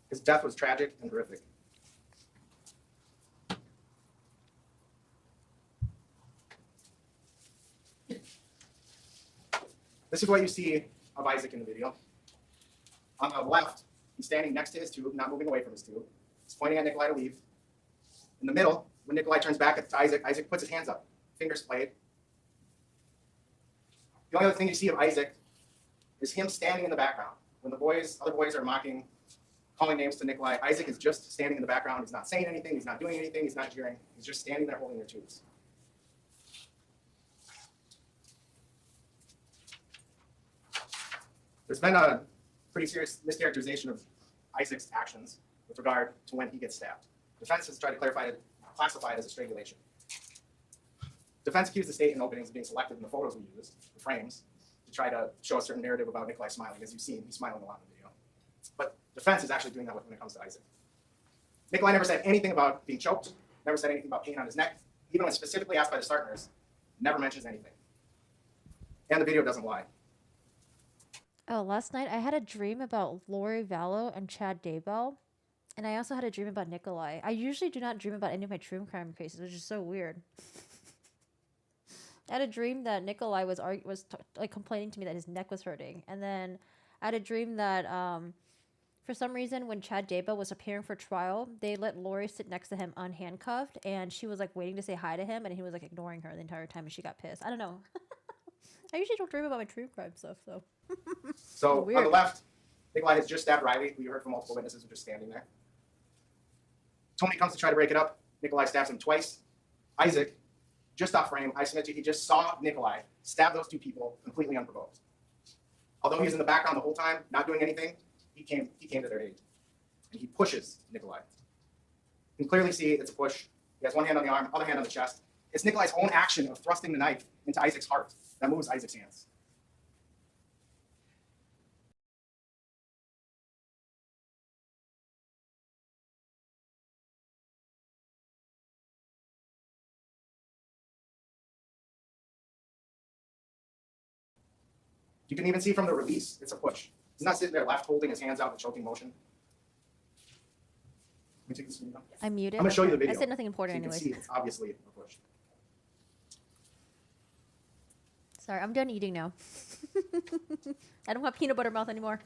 His death was tragic and horrific. This is what you see of Isaac in the video. On the left, he's standing next to his tube, not moving away from his tube. He's pointing at Nikolai to leave. In the middle, when Nikolai turns back to Isaac, Isaac puts his hands up, fingers splayed. The only other thing you see of Isaac is him standing in the background. When the other boys are mocking, calling names to Nikolai, Isaac is just standing in the background. He's not saying anything. He's not doing anything. He's not jeering. He's just standing there holding their tubes. There's been a pretty serious mischaracterization of Isaac's actions with regard to when he gets stabbed. Defense has tried to classify it as a strangulation. Defense accused the state in openings of being selective in the photos we used, the frames, to try to show a certain narrative about Nikolai smiling. As you've seen, he's smiling a lot in the video. But defense is actually doing that when it comes to Isaac. Nikolai never said anything about being choked, never said anything about pain on his neck. Even when specifically asked by the start nurse, never mentions anything. And the video doesn't lie. Oh, last night I had a dream about Lori Vallow and Chad Daybell. And I also had a dream about Nikolai. I usually do not dream about any of my true crime cases, which is so weird. I had a dream that Nikolai was complaining to me that his neck was hurting. And then I had a dream that for some reason when Chad Daybell was appearing for trial, they let Lori sit next to him unhandcuffed. And she was like waiting to say hi to him. And he was like ignoring her the entire time and she got pissed. I don't know. I usually don't dream about my true crime stuff, so. So on the left, Nikolai has just stabbed Riley, who you heard from multiple witnesses who are just standing there. Tony comes to try to break it up. Nikolai stabs him twice. Isaac, just off frame, I submit to you, he just saw Nikolai stab those two people completely unprovoked. Although he was in the background the whole time, not doing anything, he came to their aid. And he pushes Nikolai. You can clearly see it's a push. He has one hand on the arm, other hand on the chest. It's Nikolai's own action of thrusting the knife into Isaac's heart that moves Isaac's hands. You can even see from the release, it's a push. He's not sitting there left holding his hands out in a choking motion. Let me take this video. I'm muted. I'm going to show you the video. I said nothing important so you anyways. can see it's obviously a push. Sorry, I'm done eating now. I don't have peanut butter mouth anymore.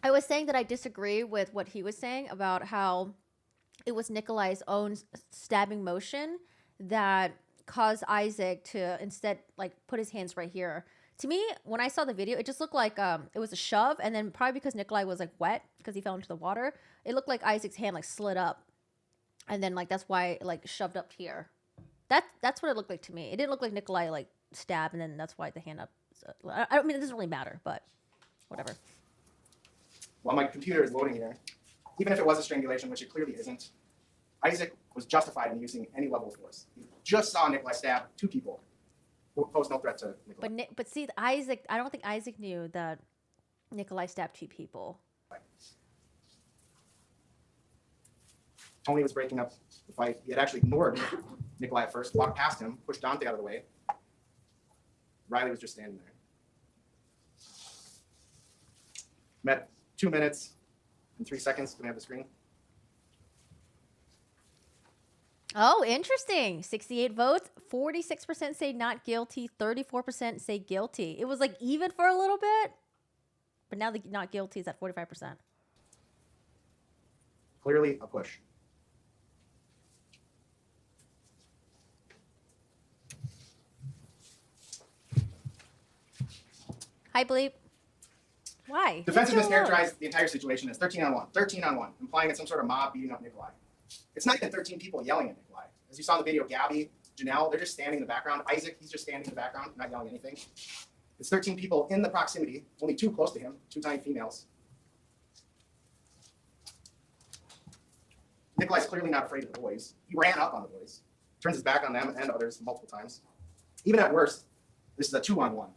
I was saying that I disagree with what he was saying about how it was Nikolai's own stabbing motion that caused Isaac to instead like put his hands right here. To me, when I saw the video, it just looked like it was a shove, and then probably because Nikolai was like wet because he fell into the water, it looked like Isaac's hand like slid up, and then like that's why it, like shoved up here. That's what it looked like to me. It didn't look like Nikolai like stabbed, and then that's why the hand up. I mean, it doesn't really matter, but whatever. While my computer is loading here, even if it was a strangulation, which it clearly isn't, Isaac was justified in using any level of force. He just saw Nikolai stab 2 people who posed no threat to Nikolai. But see, Isaac, I don't think Isaac knew that Nikolai stabbed 2 people. Tony was breaking up the fight. He had actually ignored Nikolai at first, walked past him, pushed Dante out of the way. Riley was just standing there. Met 2 minutes and 3 seconds. Can we have the screen? Oh, interesting. 68 votes, 46% say not guilty, 34% say guilty. It was like even for a little bit, but now the not guilty is at 45%. Clearly a push. Hi, Bleep. Why? Defense has Leave me alone. mischaracterized the entire situation as 13 on 1, 13 on 1, implying it's some sort of mob beating up Nikolai. It's not even 13 people yelling at Nikolai. As you saw in the video, Gabby, Janelle, they're just standing in the background. Isaac, he's just standing in the background, not yelling anything. It's 13 people in the proximity, only 2 close to him, 2 tiny females. Nikolai's clearly not afraid of the boys. He ran up on the boys, turns his back on them and others multiple times. Even at worst, this is a 2-on-1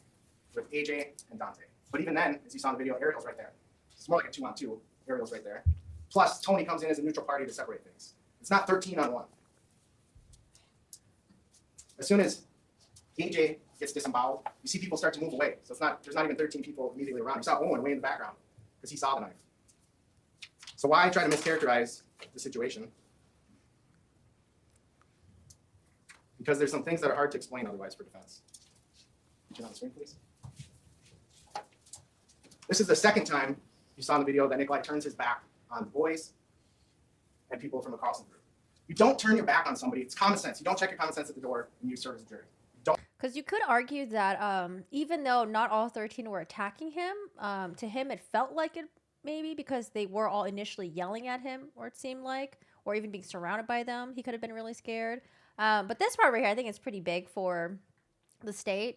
with AJ and Dante. But even then, as you saw in the video, Ariel's right there. It's more like a 2-on-2. Ariel's right there. Plus, Tony comes in as a neutral party to separate things. It's not 13 on 1. As soon as AJ gets disemboweled, you see people start to move away. So there's not even 13 people immediately around. You saw Owen way in the background because he saw the knife. So why try to mischaracterize the situation? Because there's some things that are hard to explain otherwise for defense. Can you on the screen, please? This is the second time you saw in the video that Nikolai turns his back on the boys and people from the Carlson group. You don't turn your back on somebody. It's common sense. You don't check your common sense at the door and you serve as a jury. Because you could argue that even though not all 13 were attacking him, to him it felt like it maybe because they were all initially yelling at him, or it seemed like, or even being surrounded by them. He could have been really scared. But this part right here, I think it's pretty big for the state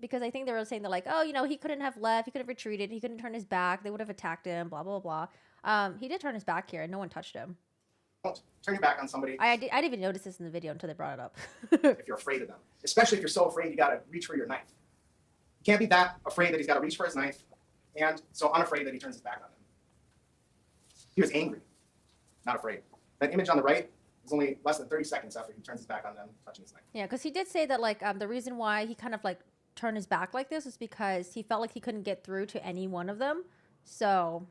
because I think they were saying that like, oh, you know, he couldn't have left, he could have retreated, he couldn't turn his back, they would have attacked him, blah, blah, blah. He did turn his back here and no one touched him. Don't turn your back on somebody I didn't even notice this in the video until they brought it up. if you're afraid of them, especially if you're so afraid you got to reach for your knife. You can't be that afraid that he's got to reach for his knife and so unafraid that he turns his back on them. He was angry, not afraid. That image on the right is only less than 30 seconds after he turns his back on them, touching his knife. Yeah, because he did say that like the reason why he kind of like turned his back like this is because he felt like he couldn't get through to any one of them. So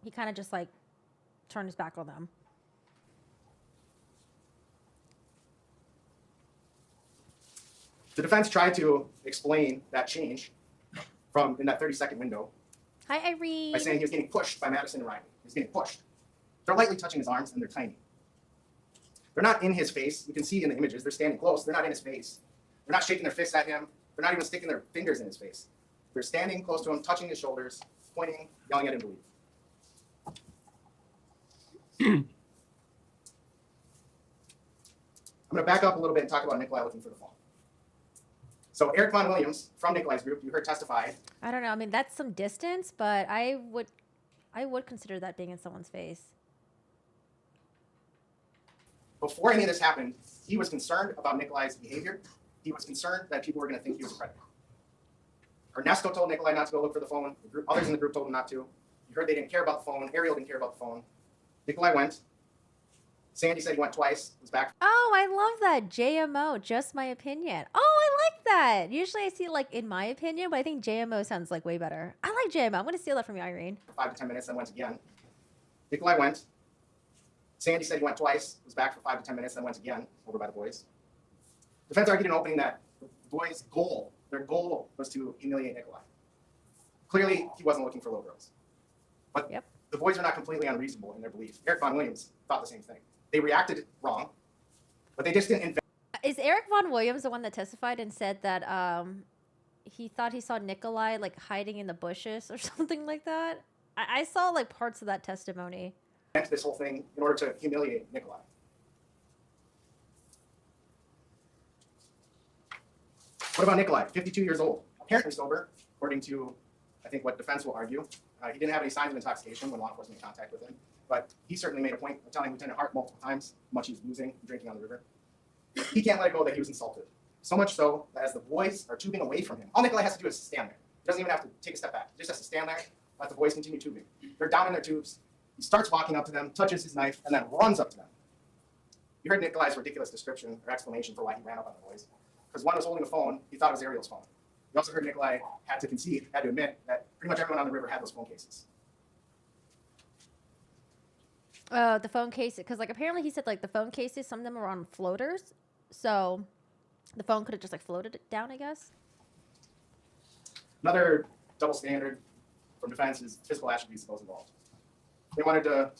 he kind of just like turned his back on them. The defense tried to explain that change from in that 30-second window Hi, Irene. by saying he was getting pushed by Madison and Riley. He was getting pushed. They're lightly touching his arms and they're tiny. They're not in his face. You can see in the images, they're standing close. They're not in his face. They're not shaking their fists at him. They're not even sticking their fingers in his face. They're standing close to him, touching his shoulders, pointing, yelling at him to leave. I'm going to back up a little bit and talk about Nikolai looking for the phone. So Eric Von Williams from Nikolai's group, you heard testify. I don't know. I mean, that's some distance, but I would consider that being in someone's face. Before any of this happened, he was concerned about Nikolai's behavior. He was concerned that people were going to think he was a predator. Ernesto told Nikolai not to go look for the phone. Others in the group told him not to. You heard they didn't care about the phone. Ariel didn't care about the phone. Nikolai went, Sandy said he went twice, was back. Oh, I love that. JMO, just my opinion. Oh, I like that. Usually I see like in my opinion, but I think JMO sounds like way better. I like JMO. I'm going to steal that from you, Irene. For 5 to 10 minutes, then went again. Nikolai went. Sandy said he went twice, was back for 5 to 10 minutes, then went again, over by the boys. Defense argued in opening that the boys' goal, their goal was to humiliate Nikolai. Clearly, he wasn't looking for little girls. But Yep. the boys were not completely unreasonable in their belief. Eric Von Williams thought the same thing. They reacted wrong, but they just didn't invent. Is Eric Von Williams the one that testified and said that he thought he saw Nikolai like hiding in the bushes or something like that? I saw like parts of that testimony. This whole thing in order to humiliate Nikolai. What about Nikolai? 52 years old, apparently sober, according to, I think, what defense will argue. He didn't have any signs of intoxication when law enforcement made contact with him, but he certainly made a point of telling Lieutenant Hart multiple times how much he was boozing and drinking on the river. He can't let it go that he was insulted. So much so that as the boys are tubing away from him, all Nikolai has to do is stand there. He doesn't even have to take a step back. He just has to stand there, let the boys continue tubing. They're down in their tubes. He starts walking up to them, touches his knife, and then runs up to them. You heard Nikolai's ridiculous description or explanation for why he ran up on the boys. Because one was holding a phone, he thought it was Ariel's phone. You also heard Nikolai had to concede, had to admit that pretty much everyone on the river had those phone cases. The phone cases, because like apparently he said like the phone cases, some of them were on floaters, so the phone could have just like floated down, I guess. Another double standard from defense is physical attributes of those involved. They wanted to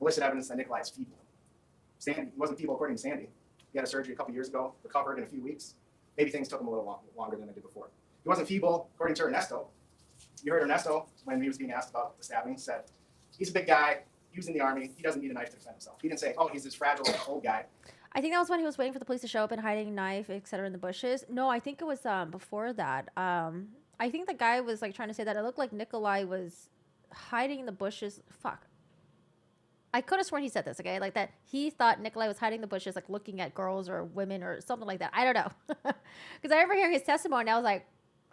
elicit evidence that Nikolai is feeble. Sandy, he wasn't feeble according to Sandy. He had a surgery a couple years ago, recovered in a few weeks. Maybe things took him a little longer than they did before. He wasn't feeble according to Ernesto. You heard Ernesto, when he was being asked about the stabbing, said, he's a big guy, he was in the army, he doesn't need a knife to defend himself. He didn't say, oh, he's this fragile old guy. I think that was when he was waiting for the police to show up and hiding a knife, etc., in the bushes. No, I think it was before that. I think the guy was like trying to say that it looked like Nikolai was hiding in the bushes. Fuck. I could have sworn he said this, okay? Like that he thought Nikolai was hiding in the bushes, like looking at girls or women or something like that. I don't know. Because I remember hearing his testimony and I was like,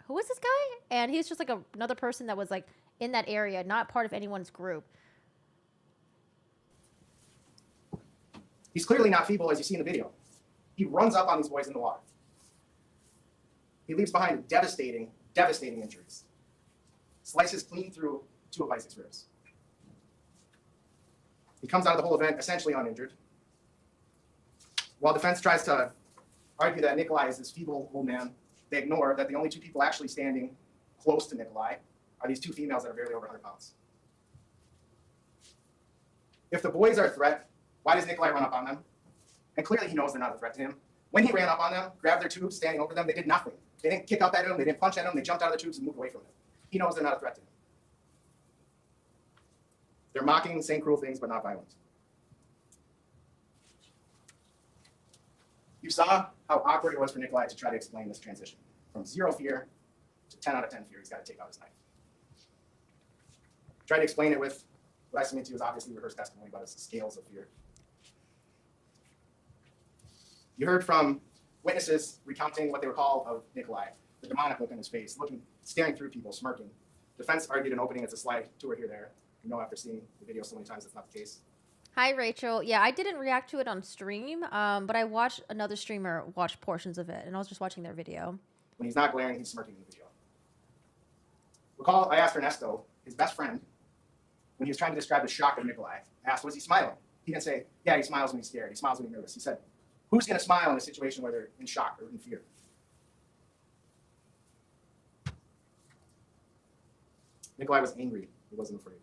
who is this guy? And he's just like another person that was like in that area, not part of anyone's group. He's clearly not feeble, as you see in the video. He runs up on these boys in the water. He leaves behind devastating injuries. Slices clean through 2 of Isaac's ribs. He comes out of the whole event essentially uninjured. While defense tries to argue that Nikolai is this feeble old man, they ignore that the only 2 people actually standing close to Nikolai are these 2 females that are barely over 100 pounds. If the boys are a threat, why does Nikolai run up on them? And clearly he knows they're not a threat to him. When he ran up on them, grabbed their tubes, standing over them, they did nothing. They didn't kick up at him, they didn't punch at him, they jumped out of the tubes and moved away from him. He knows they're not a threat to him. They're mocking, saying cruel things, but not violent. You saw how awkward it was for Nikolai to try to explain this transition. From 0 fear to 10 out of 10 fear, he's got to take out his knife. Try to explain it with what I submit to you is obviously rehearsed testimony about his scales of fear. You heard from witnesses recounting what they recall of Nikolai, the demonic look on his face, staring through people, smirking. Defense argued in opening it's a slide tour here there. You know, after seeing the video so many times, that's not the case. Hi, Rachel. Yeah, I didn't react to it on stream, but I watched another streamer watch portions of it, and I was just watching their video. When he's not glaring, he's smirking in the video. Recall, I asked Ernesto, his best friend, when he was trying to describe the shock of Nikolai, I asked, was he smiling? He didn't say, yeah, he smiles when he's scared. He smiles when he's nervous. He said, who's going to smile in a situation where they're in shock or in fear? Nikolai was angry. He wasn't afraid.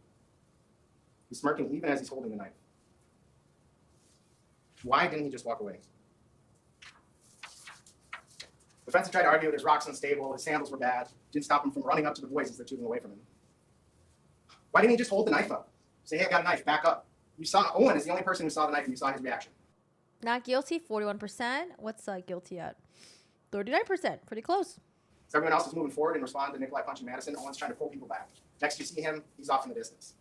He's smirking even as he's holding the knife. Why didn't he just walk away? The defense tried to argue there's rocks unstable, his sandals were bad, didn't stop him from running up to the boys as they're tubing away from him. Why didn't he just hold the knife up? Say, hey, I got a knife, back up. You saw Owen is the only person who saw the knife and you saw his reaction. Not guilty, 41%. What's guilty at? 39%. Pretty close. So everyone else was moving forward and responded to Nikolai punching Madison. Owen's trying to pull people back. Next you see him, he's off in the distance.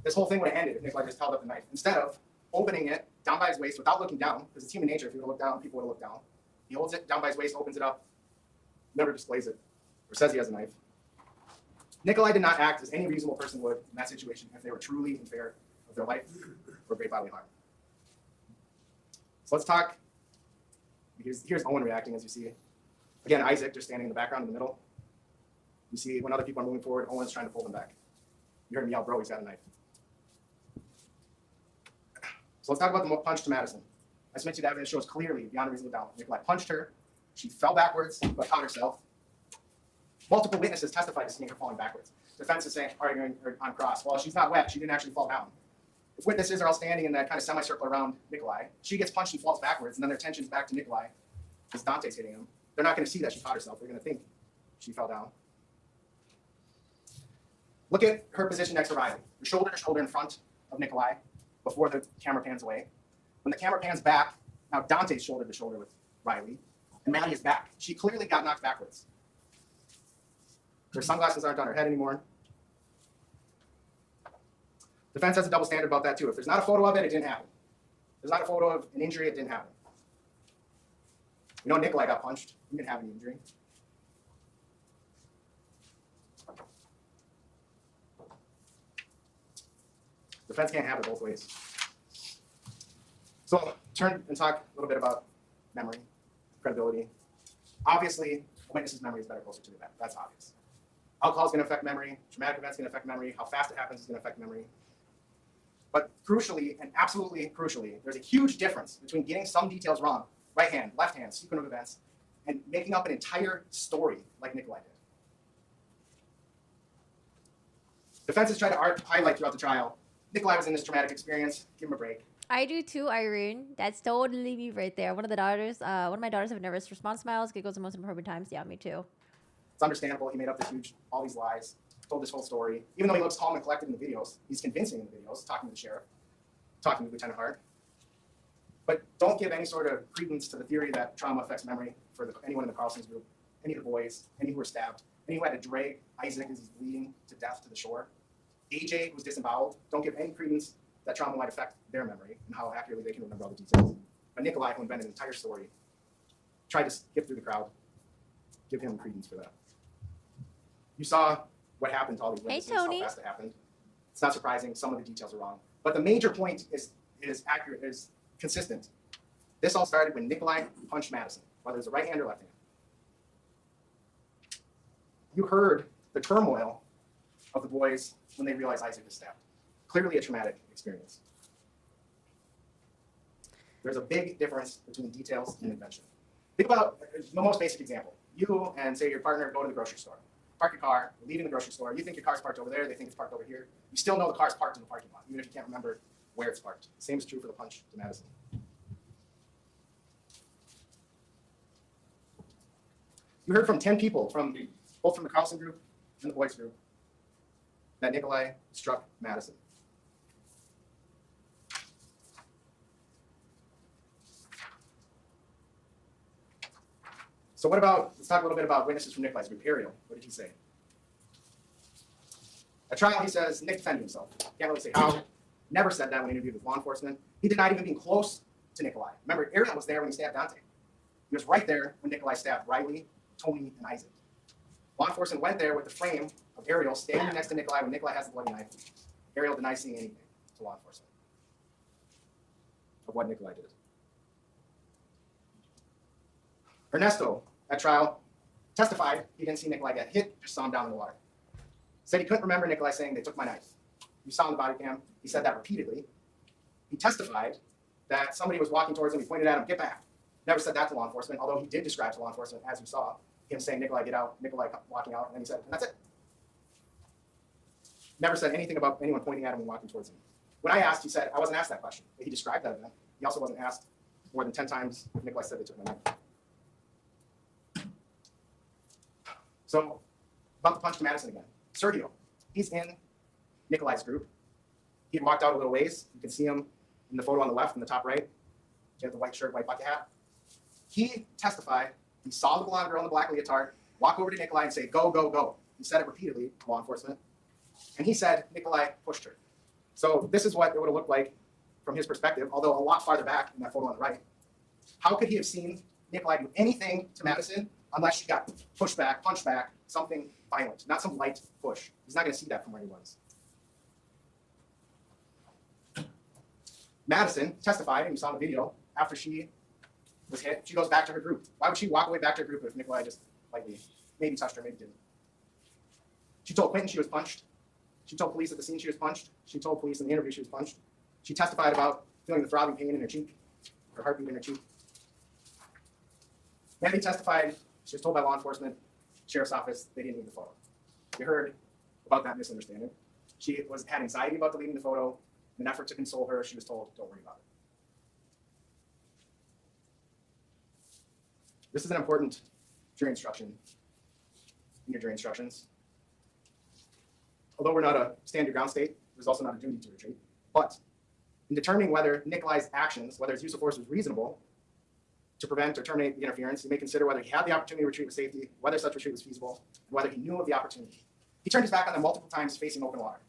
This whole thing would have ended if Nikolai just held up the knife. Instead of opening it down by his waist without looking down, because it's human nature, if he would have looked down, people would have looked down. He holds it down by his waist, opens it up, never displays it, or says he has a knife. Nikolai did not act as any reasonable person would in that situation if they were truly in fear of their life or great bodily harm. So let's talk. Here's Owen reacting, as you see. Again, Isaac just standing in the background in the middle. You see when other people are moving forward, Owen's trying to pull them back. You heard him yell, bro, he's got a knife. So let's talk about the punch to Madison. As mentioned, evidence shows clearly, beyond a reasonable doubt, Nikolai punched her. She fell backwards, but caught herself. Multiple witnesses testified to seeing her falling backwards. Defense is saying, arguing on cross, well, she's not wet, she didn't actually fall down. If witnesses are all standing in that kind of semicircle around Nikolai, she gets punched and falls backwards, and then their attention's back to Nikolai because Dante's hitting him. They're not going to see that she caught herself. They're going to think she fell down. Look at her position next to Riley. Her shoulder to shoulder in front of Nikolai before the camera pans away. When the camera pans back, now Dante's shoulder to shoulder with Riley, and Maddie is back. She clearly got knocked backwards. Her sunglasses aren't on her head anymore. Defense has a double standard about that too. If there's not a photo of it, it didn't happen. If there's not a photo of an injury, it didn't happen. We know Nikolai got punched. He didn't have any injury. Defense can't have it both ways. So turn and talk a little bit about memory, credibility. Obviously, a witness's memory is better closer to the event. That's obvious. Alcohol is going to affect memory. Traumatic events going to affect memory. How fast it happens is going to affect memory. But crucially, and absolutely crucially, there's a huge difference between getting some details wrong, right hand, left hand, sequence of events, and making up an entire story like Nikolai did. Defense has tried to highlight throughout the trial, Nikolai was in this traumatic experience, give him a break. I do too, Irene. That's totally me right there. One of my daughters have nervous response smiles, giggles in most appropriate times. Yeah, me too. It's understandable. He made up all these lies, told this whole story. Even though he looks calm and collected in the videos, he's convincing in the videos, talking to the sheriff, talking to Lieutenant Hart. But don't give any sort of credence to the theory that trauma affects memory for anyone in the Carlson's group, any of the boys, any who were stabbed, any who had to drag Isaac as he's bleeding to death to the shore. AJ was disemboweled. Don't give any credence that trauma might affect their memory and how accurately they can remember all the details. But Nikolai, who invented an entire story, tried to skip through the crowd. Give him credence for that. You saw what happened to all these witnesses, how fast it happened. It's not surprising. Some of the details are wrong. But the major point is accurate, is consistent. This all started when Nikolai punched Madison, whether it was the right hand or left hand. You heard the turmoil of the boys when they realized Isaac was stabbed. Clearly a traumatic experience. There's a big difference between details and invention. Think about the most basic example. You and, say, your partner go to the grocery store. Park your car, you're leaving the grocery store. You think your car's parked over there. They think it's parked over here. You still know the car's parked in the parking lot, even if you can't remember where it's parked. The same is true for the punch to Madison. You heard from 10 people, both from the Carlson group and the boys group, that Nikolai struck Madison. So let's talk a little bit about witnesses from Nikolai's group. Ariel, what did he say? At trial, he says Nick defended himself. Can't really say how. Never said that when interviewed with law enforcement. He denied even being close to Nikolai. Remember, Ariel was there when he stabbed Dante. He was right there when Nikolai stabbed Riley, Tony, and Isaac. Law enforcement went there with the frame of Ariel standing next to Nikolai when Nikolai has the bloody knife. Ariel denies seeing anything to law enforcement of what Nikolai did. Ernesto, at trial, testified he didn't see Nikolai get hit, just saw him down in the water. Said he couldn't remember Nikolai saying, "They took my knife." You saw in the body cam, he said that repeatedly. He testified that somebody was walking towards him, he pointed at him, "Get back." Never said that to law enforcement, although he did describe to law enforcement, as you saw, him saying, "Nikolai, get out," Nikolai walking out, and then he said, and that's it. Never said anything about anyone pointing at him and walking towards him. When I asked, he said, "I wasn't asked that question." But he described that event. He also wasn't asked more than 10 times if Nikolai said they took my knife. So, about the punch to Madison again. Sergio, he's in Nikolai's group. He had walked out a little ways. You can see him in the photo on the left in the top right. He had the white shirt, white bucket hat. He testified, he saw the blonde girl in the black leotard walk over to Nikolai and say, "Go, go, go." He said it repeatedly to law enforcement. And he said Nikolai pushed her. So this is what it would have looked like from his perspective, although a lot farther back in that photo on the right. How could he have seen Nikolai do anything to Madison unless she got pushed back, punched back, something violent, not some light push? He's not going to see that from where he was. Madison testified, and you saw in the video, after she was hit, she goes back to her group. Why would she walk away back to her group if Nikolai just lightly maybe touched her, maybe didn't? She told Quentin she was punched. She told police at the scene she was punched. She told police in the interview she was punched. She testified about feeling the throbbing pain in her cheek, her heartbeat in her cheek. Mandy testified she was told by law enforcement, sheriff's office, they didn't need the photo. You heard about that misunderstanding. She had anxiety about deleting the photo. In an effort to console her, she was told, don't worry about it. This is an important jury instruction in your jury instructions. Although we're not a stand your ground state, there's also not a duty to retreat. But in determining whether Nikolai's actions, whether his use of force was reasonable to prevent or terminate the interference, you may consider whether he had the opportunity to retreat with safety, whether such retreat was feasible, and whether he knew of the opportunity. He turned his back on them multiple times facing open water.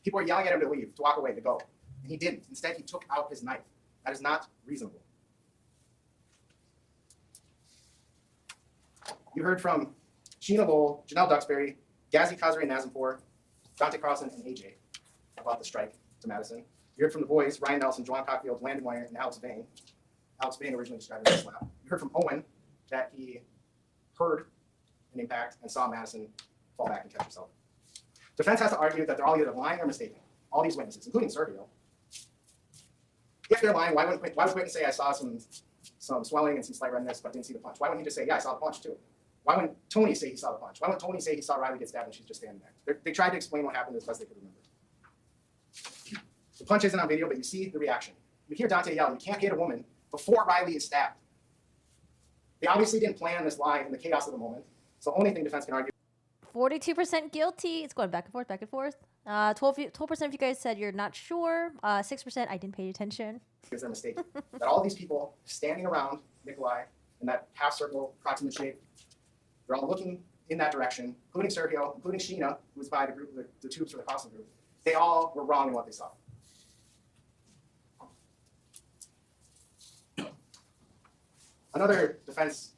People were yelling at him to leave, to walk away, to go. And he didn't. Instead, he took out his knife. That is not reasonable. You heard from Sheena Lowell, Janelle Duxbury, Ghazi Khazri and Nazimpour, Dante Carlson, and AJ about the strike to Madison. You heard from the boys, Ryan Nelson, Juwan Cockfield, Landon Wire, and Alex Bain. Alex Bain originally described it as a slap. You heard from Owen that he heard an impact and saw Madison fall back and catch herself. Defense has to argue that they're all either lying or mistaken. All these witnesses, including Sergio. If they're lying, why would Quentin say, I saw some swelling and some slight redness, but didn't see the punch? Why wouldn't he just say, yeah, I saw the punch too? Why wouldn't Tony say he saw the punch? Why wouldn't Tony say he saw Riley get stabbed and she's just standing there? They tried to explain what happened as best they could remember. The punch isn't on video, but you see the reaction. You hear Dante yell, you can't hit a woman before Riley is stabbed. They obviously didn't plan this lie in the chaos of the moment. So the only thing defense can argue. 42% guilty. It's going back and forth, back and forth. 12% of you guys said you're not sure. 6% I didn't pay attention. Because they're mistaken. That all these people standing around Nikolai in that half circle, approximate shape, they're all looking in that direction, including Sergio, including Sheena, who was by the group, the tubes for the Costin group. They all were wrong in what they saw. Another defense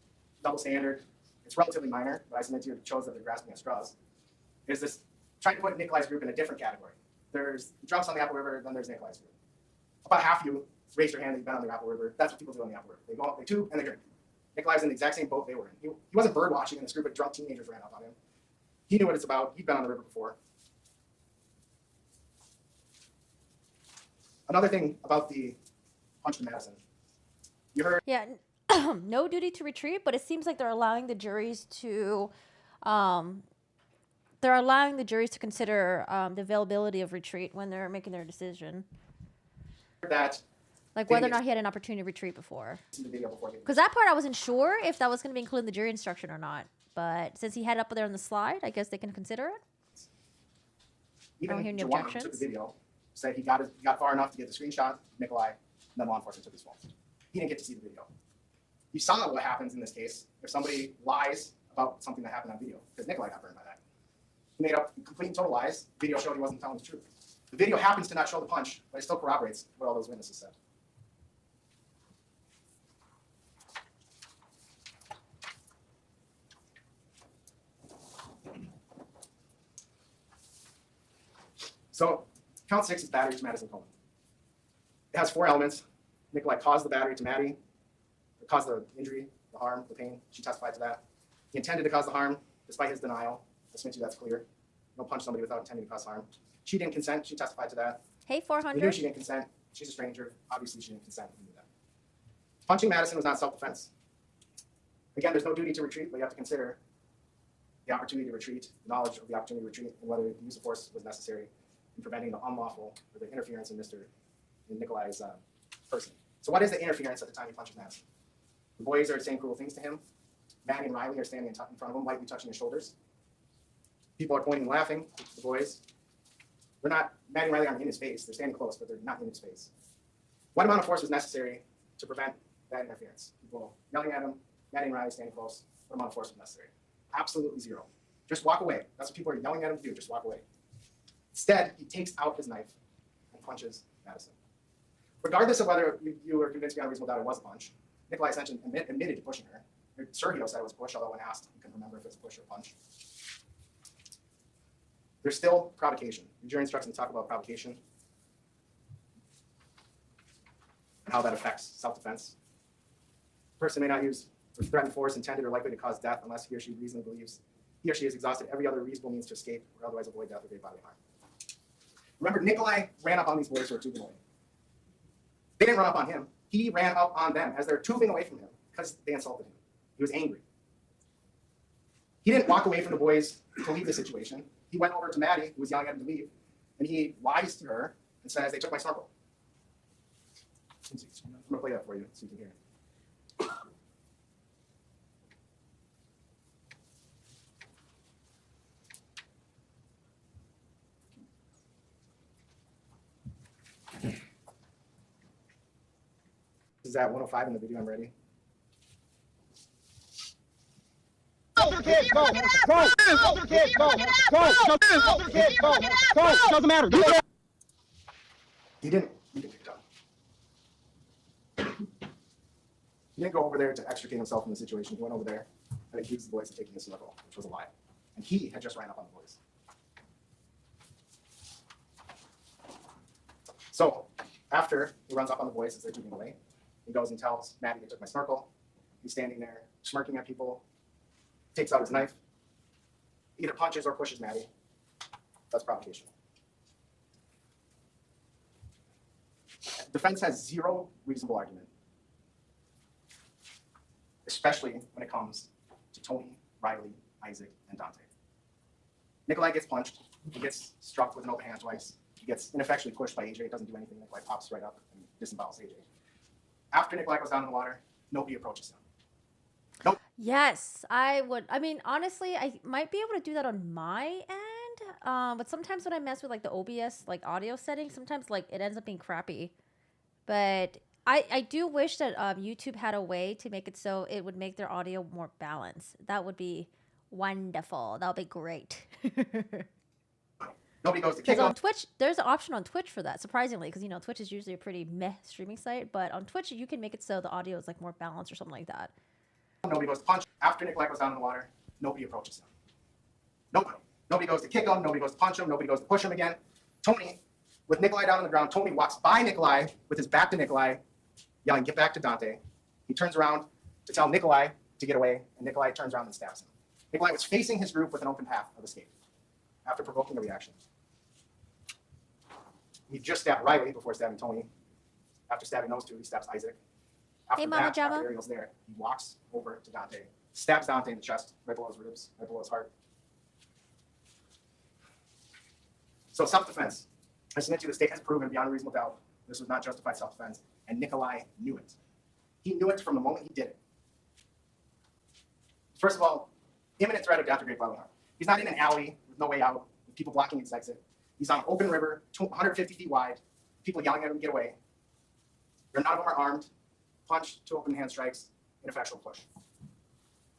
double standard, it's relatively minor, but I submit to you it shows that they're grasping at straws, is this trying to put Nikolai's group in a different category. There's drunks on the Apple River, then there's Nikolai's group. About half of you raise your hand that you've been on the Apple River. That's what people do on the Apple River. They go up, they tube, and they drink. Nikolai's in the exact same boat they were in. He wasn't bird watching and this group of drunk teenagers ran up on him. He knew what it's about. He'd been on the river before. Another thing about the punch to Madison. You heard. Yeah, no duty to retreat, but it seems like they're allowing the juries to, consider the availability of retreat when they're making their decision. That. Like whether or not he had an opportunity to retreat before. The video before. Because that part I wasn't sure if that was going to be included in the jury instruction or not. But since he had it up there on the slide, I guess they can consider it. Even I don't hear any Jawan, who objections. took the video, said he got far enough to get the screenshot, Nikolai, and then law enforcement took his phone. He didn't get to see the video. You saw what happens in this case if somebody lies about something that happened on video, because Nikolai got burned by that. He made up complete and total lies. Video showed he wasn't telling the truth. The video happens to not show the punch, but it still corroborates what all those witnesses said. So, count 6 is battery to Madison Coleman. It has 4 elements. Nikolai caused the battery to Maddie, caused the injury, the harm, the pain. She testified to that. He intended to cause the harm, despite his denial. I submit to you that's clear. Don't punch somebody without intending to cause harm. She didn't consent. She testified to that. Hey, He 400. knew she didn't consent. She's a stranger. Obviously, she didn't consent. He knew that. Punching Madison was not self-defense. Again, there's no duty to retreat, but you have to consider the opportunity to retreat, the knowledge of the opportunity to retreat, and whether the use of force was necessary in preventing the unlawful or the interference in Nikolai's person. So what is the interference at the time he punches Madison? The boys are saying cruel things to him. Manny and Riley are standing in front of him, lightly touching his shoulders. People are pointing and laughing at the boys. Manny and Riley aren't in his face. They're standing close, but they're not in his face. What amount of force was necessary to prevent that interference? People yelling at him, Manny and Riley standing close. What amount of force was necessary? Absolutely zero. Just walk away. That's what people are yelling at him to do. Just walk away. Instead, he takes out his knife and punches Madison. Regardless of whether you were convinced beyond reasonable doubt it was a punch, Nikolai essentially admitted to pushing her. Sergio said it was a push, although when asked, he couldn't remember if it was a push or a punch. There's still provocation. The jury instructions talk about provocation. and how that affects self-defense. A person may not use or threaten force intended or likely to cause death unless he or she reasonably believes he or she has exhausted every other reasonable means to escape or otherwise avoid death or great bodily harm. Remember, Nikolai ran up on these boys who were tubing away. They didn't run up on him. He ran up on them as they're tubing away from him because they insulted him. He was angry. He didn't walk away from the boys to leave the situation. He went over to Maddie, who was yelling at him to leave, and he lies to her and says, "They took my snorkel." I'm going to play that for you so you can hear it. This is at 105 in the video. I'm ready. Go, kid, go, go, go, kid, go, go, kid, go, go, doesn't matter. He didn't get picked up. He didn't go over there to extricate himself from the situation. He went over there and accused the boys of taking the snorkel, which was a lie. And he had just ran up on the boys. So after he runs up on the boys as they're tubing away, he goes and tells Maddie, "They took my snorkel." He's standing there smirking at people, takes out his knife, either punches or pushes Maddie. That's provocation. Defense has zero reasonable argument, especially when it comes to Tony, Riley, Isaac, and Dante. Nikolai gets punched. He gets struck with an open hand twice. He gets ineffectually pushed by AJ. It doesn't do anything. Nikolai pops right up and disembowels AJ. After Nikolai goes down in the water, nobody approaches him. Nope. Yes, I would. I mean, honestly, I might be able to do that on my end. But sometimes when I mess with like the OBS like audio settings, sometimes like it ends up being crappy. But I do wish that YouTube had a way to make it so it would make their audio more balanced. That would be wonderful. That would be great. Nobody goes to Because kick on him. Twitch, there's an option on Twitch for that, surprisingly, because, you know, Twitch is usually a pretty meh streaming site. But on Twitch, you can make it so the audio is like more balanced or something like that. Nobody goes to punch. After Nikolai goes down in the water, nobody approaches him. Nobody. Nobody goes to kick him. Nobody goes to punch him. Nobody goes to push him again. Tony, with Nikolai down on the ground, Tony walks by Nikolai with his back to Nikolai, yelling, "Get back to Dante." He turns around to tell Nikolai to get away, and Nikolai turns around and stabs him. Nikolai was facing his group with an open path of escape after provoking a reaction. He just stabbed Riley before stabbing Tony. After stabbing those two, he stabs Isaac. After Hey, Mama that, Jama. after Ariel's there, he walks over to Dante, stabs Dante in the chest, right below his ribs, right below his heart. So self-defense. I submit to you, the state has proven beyond a reasonable doubt this was not justified self-defense, and Nikolai knew it. He knew it from the moment he did it. First of all, imminent threat of death or great bodily harm. He's not in an alley with no way out, with people blocking his exit. He's on an open river, 150 feet wide, people yelling at him to get away. None of them are armed. Punch, two open hand strikes, ineffectual push.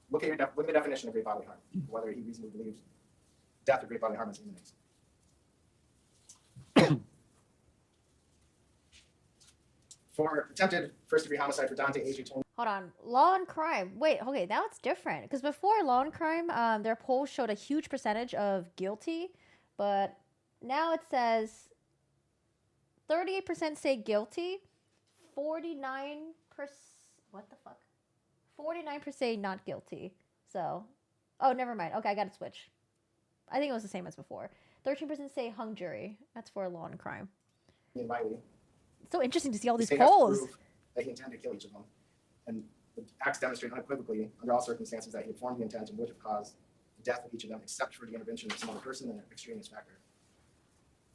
Look at the definition of great bodily harm, whether he reasonably believes death or great bodily harm is imminent. For attempted first-degree homicide for Dante, AJ, Tony. Hold on. Law and crime. Wait, okay, now it's different. Because before law and crime, their polls showed a huge percentage of guilty. But now it says 38% say guilty, 49%, what the fuck? 49% say not guilty. So, oh, never mind. Okay, I got to switch. I think it was the same as before. 13% say hung jury. That's for law and crime. And Riley. It's so interesting to see all The these state has to polls. prove that he intended to kill each of them. And the acts demonstrate unequivocally, under all circumstances, that he had formed the intent and would have caused the death of each of them, except for the intervention of some other person and an extraneous factor.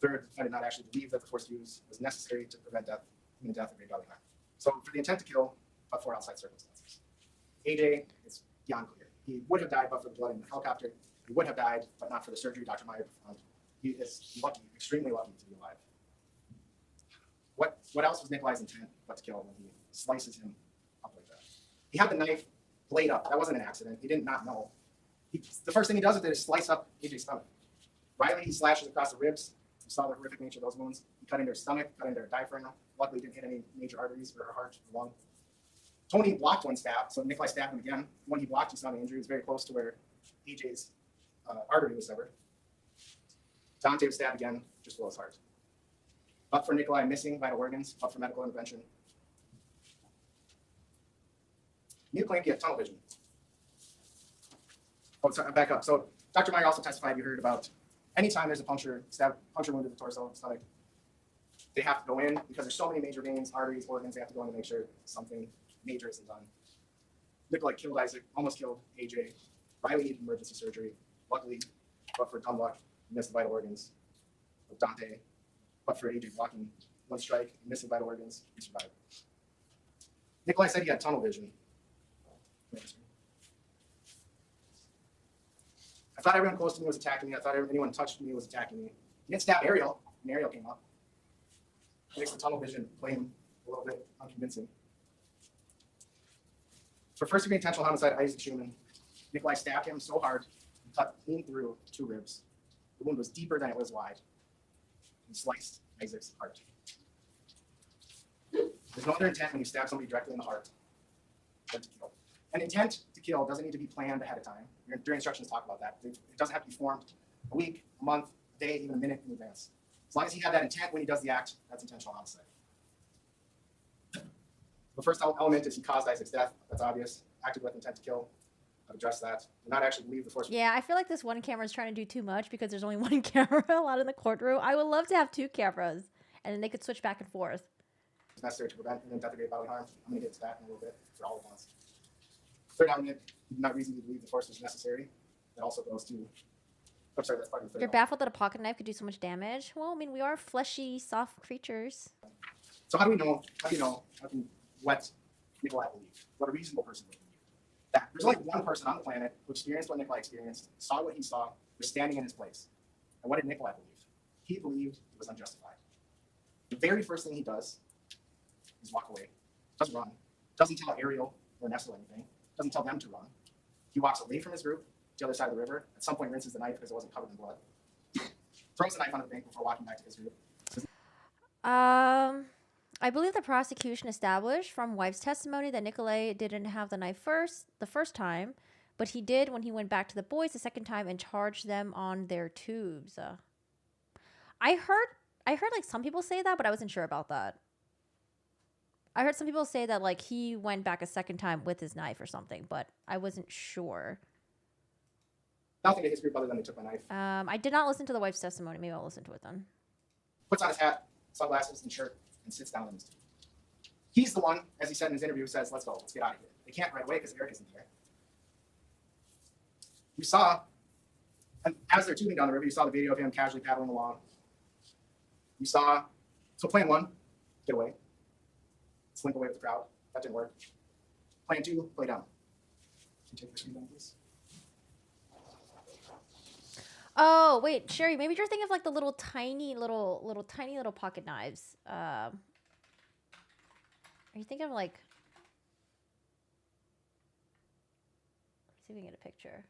Third, the defendant did not actually believe that the force used was necessary to prevent death, even death of great bodily harm. So for the intent to kill, but for outside circumstances. AJ is beyond clear. He would have died but for the blood in the helicopter. He would have died, but not for the surgery Dr. Meyer performed. He is lucky, extremely lucky to be alive. What else was Nikolai's intent but to kill when he slices him up like that? He had the knife blade up. That wasn't an accident. He did not know. The first thing he does with it is slice up AJ's stomach. Riley, he slashes across the ribs. You saw the horrific nature of those wounds. He cut into her stomach, cut into her diaphragm. Luckily, didn't hit any major arteries for her heart or lung. Tony blocked one stab, so Nikolai stabbed him again. When he blocked, you saw the injury. It was very close to where AJ's artery was severed. Dante was stabbed again, just below his heart. But for Nikolai missing vital organs, but for medical intervention, Miu claimed he had tunnel vision. Oh, sorry, back up. So Dr. Meyer also testified, you heard about anytime there's a puncture wound in the torso, stomach, they have to go in because there's so many major veins, arteries, organs, they have to go in to make sure something major isn't done. Nikolai killed Isaac, almost killed AJ. Riley needed emergency surgery. Luckily, but for dumb luck, he missed the vital organs of Dante. But for AJ blocking one strike, missing vital organs, he survived. Nikolai said he had tunnel vision. I thought everyone close to me was attacking me. I thought anyone touched me was attacking me. He didn't stab Ariel, and Ariel came up. It makes the tunnel vision claim a little bit unconvincing. For first-degree intentional homicide, Isaac Schumann, Nikolai stabbed him so hard, he cut clean through 2 ribs. The wound was deeper than it was wide. He sliced Isaac's heart. There's no other intent when you stab somebody directly in the heart than to kill. An intent to kill doesn't need to be planned ahead of time. Your instructions talk about that. It doesn't have to be formed a week, a month, a day, even a minute in advance. As long as he had that intent when he does the act, that's intentional homicide. The first element is he caused Isaac's death. That's obvious. Acted with intent to kill. I've addressed that. Did not actually believe the force. Yeah, I feel like this one camera is trying to do too much because there's only one camera allowed in the courtroom. I would love to have 2 cameras, and then they could switch back and forth. It's necessary to prevent imminent death or great bodily harm. I'm going to get to that in a little bit for all of us. Third element, he did not reasonably believe the force was necessary. That also goes to. I'm sorry, that's part of the third You're element. baffled that a pocket knife could do so much damage? Well, I mean, we are fleshy, soft creatures. So how do we know? How can what Nikolai believed? What a reasonable person would believe? That there's only one person on the planet who experienced what Nikolai experienced, saw what he saw, was standing in his place. And what did Nikolai believe? He believed it was unjustified. The very first thing he does is walk away. Doesn't run. Doesn't tell Ariel or Nestle anything. Doesn't tell them to run. He walks away from his group to the other side of the river. At some point, rinses the knife because it wasn't covered in blood. Throws the knife on the bank before walking back to his group. I believe the prosecution established from wife's testimony that Nikolai didn't have the knife the first time, but he did when he went back to the boys the second time and charged them on their tubes. I heard like some people say that, but I wasn't sure about that. I heard some people say that like he went back a second time with his knife or something, but I wasn't sure. Nothing to his group other than they took my knife. I did not listen to the wife's testimony. Maybe I'll listen to it then. Puts on his hat, sunglasses, and shirt, and sits down on his table. He's the one, as he said in his interview, who says, let's go, let's get out of here. They can't right away because Eric isn't there. You saw, and as they're tubing down the river, you saw the video of him casually paddling along. You saw, so plan 1, get away. Slink away with the crowd. That didn't work. Plan 2, play down. Can you take the screen down, please? Oh, wait, Sherry, maybe you're thinking of like the little tiny pocket knives. Are you thinking of like, let's see if we can get a picture.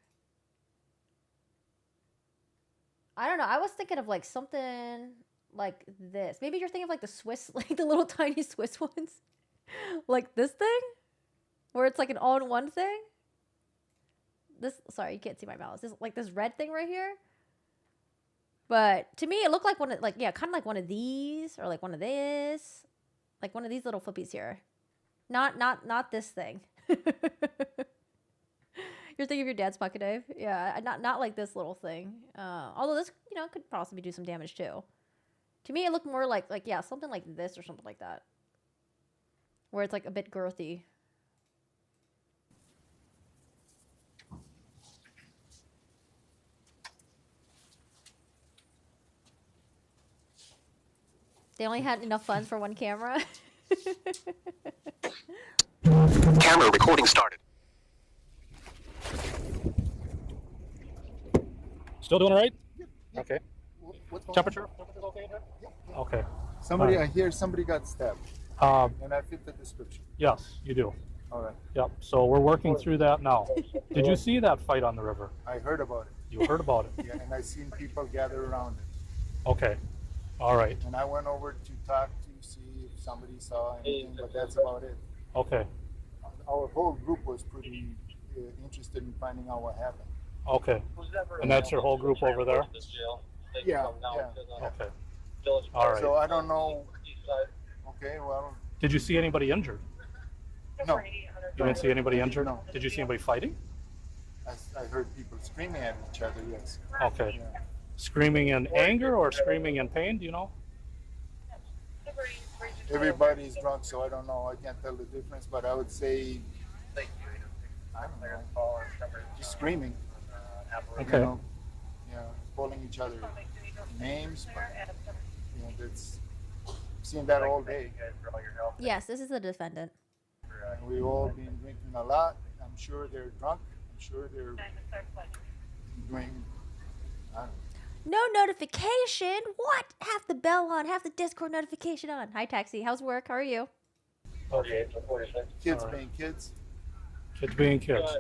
I don't know. I was thinking of like something like this. Maybe you're thinking of like the Swiss, like the little tiny Swiss ones. Like this thing? Where it's like an all-in-one thing? Sorry, you can't see my mouse. This like this red thing right here. But to me, it looked like kind of like one of these or like one of this, like one of these little flippies here. Not this thing. You're thinking of your dad's pocket knife, yeah. Not like this little thing. Although this, could possibly do some damage too. To me, it looked more like something like this or something like that, where it's like a bit girthy. They only had enough funds for one camera. Camera recording started. Still doing all right? Okay. What's going Temperature? Temperature's okay in here? Okay. Somebody, All right. I hear somebody got stabbed, Um, and I fit the description. yes, you do. All right. Yep. So we're working through that now. Did you see that fight on the river? I heard about it. You heard about it? Yeah, and I seen people gather around it. Okay. All right. And I went over to talk to see if somebody saw anything, but that's about it. Okay. Our whole group was pretty interested in finding out what happened. Okay. And that's your whole group over there? Yeah. Okay. All right. So I don't know. Okay, well, Did you see anybody injured? no. You didn't see anybody injured? No. Did you see anybody fighting? I heard people screaming at each other, yes. Okay. Yeah. Screaming in anger or screaming in pain? Do you know? Everybody's drunk, so I don't know. I can't tell the difference, but I would say, I don't know, just screaming. Okay. You know, yeah, calling each other names, but you know, that's I've seen that all day. Yes, this is the defendant. And we've all been drinking a lot. I'm sure they're drunk. I'm sure they're doing, I don't know. No notification. What? Half the bell on, half the Discord notification on. Hi, Taxi. How's work? How are you? Kids All right. being kids. Kids being kids.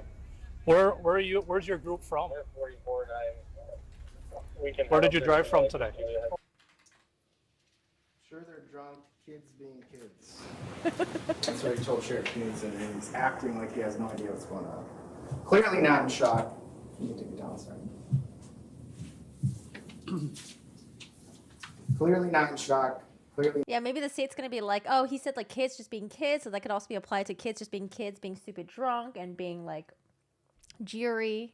Where are you? Where's your group from? Where did you drive from today? Sure, they're drunk, kids being kids. That's what he told Sheriff Coons, and he's acting like he has no idea what's going on. Clearly not in shock. You can take it down, sorry. Clearly not in shock. Clearly. Yeah, maybe the state's gonna be like, oh, he said like kids just being kids, so that could also be applied to kids just being kids, being stupid drunk, and being like jeery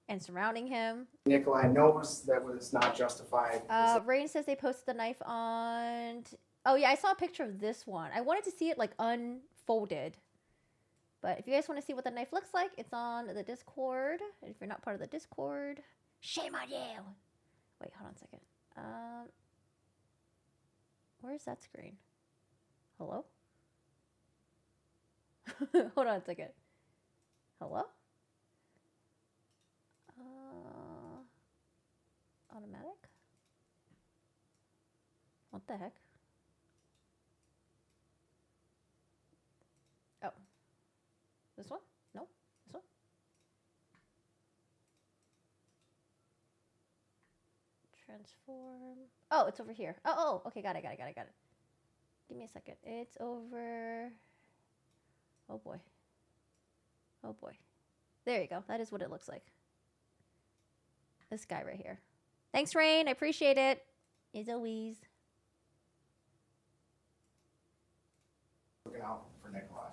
and surrounding him. Nikolai knows that was not justified. Rain says they posted the knife on. Oh yeah, I saw a picture of this one. I wanted to see it like unfolded. But if you guys want to see what the knife looks like, it's on the Discord. And if you're not part of the Discord, shame on you. Wait, hold on a second. Where's that screen? Hello? Hold on a second. Hello? Automatic? What the heck? Oh. This one? No? This one? Transform. Oh, it's over here. Oh, okay, got it. Give me a second. It's over. Oh boy. Oh boy. There you go. That is what it looks like. This guy right here. Thanks, Rain. I appreciate it. As always. Looking out for Nikolai.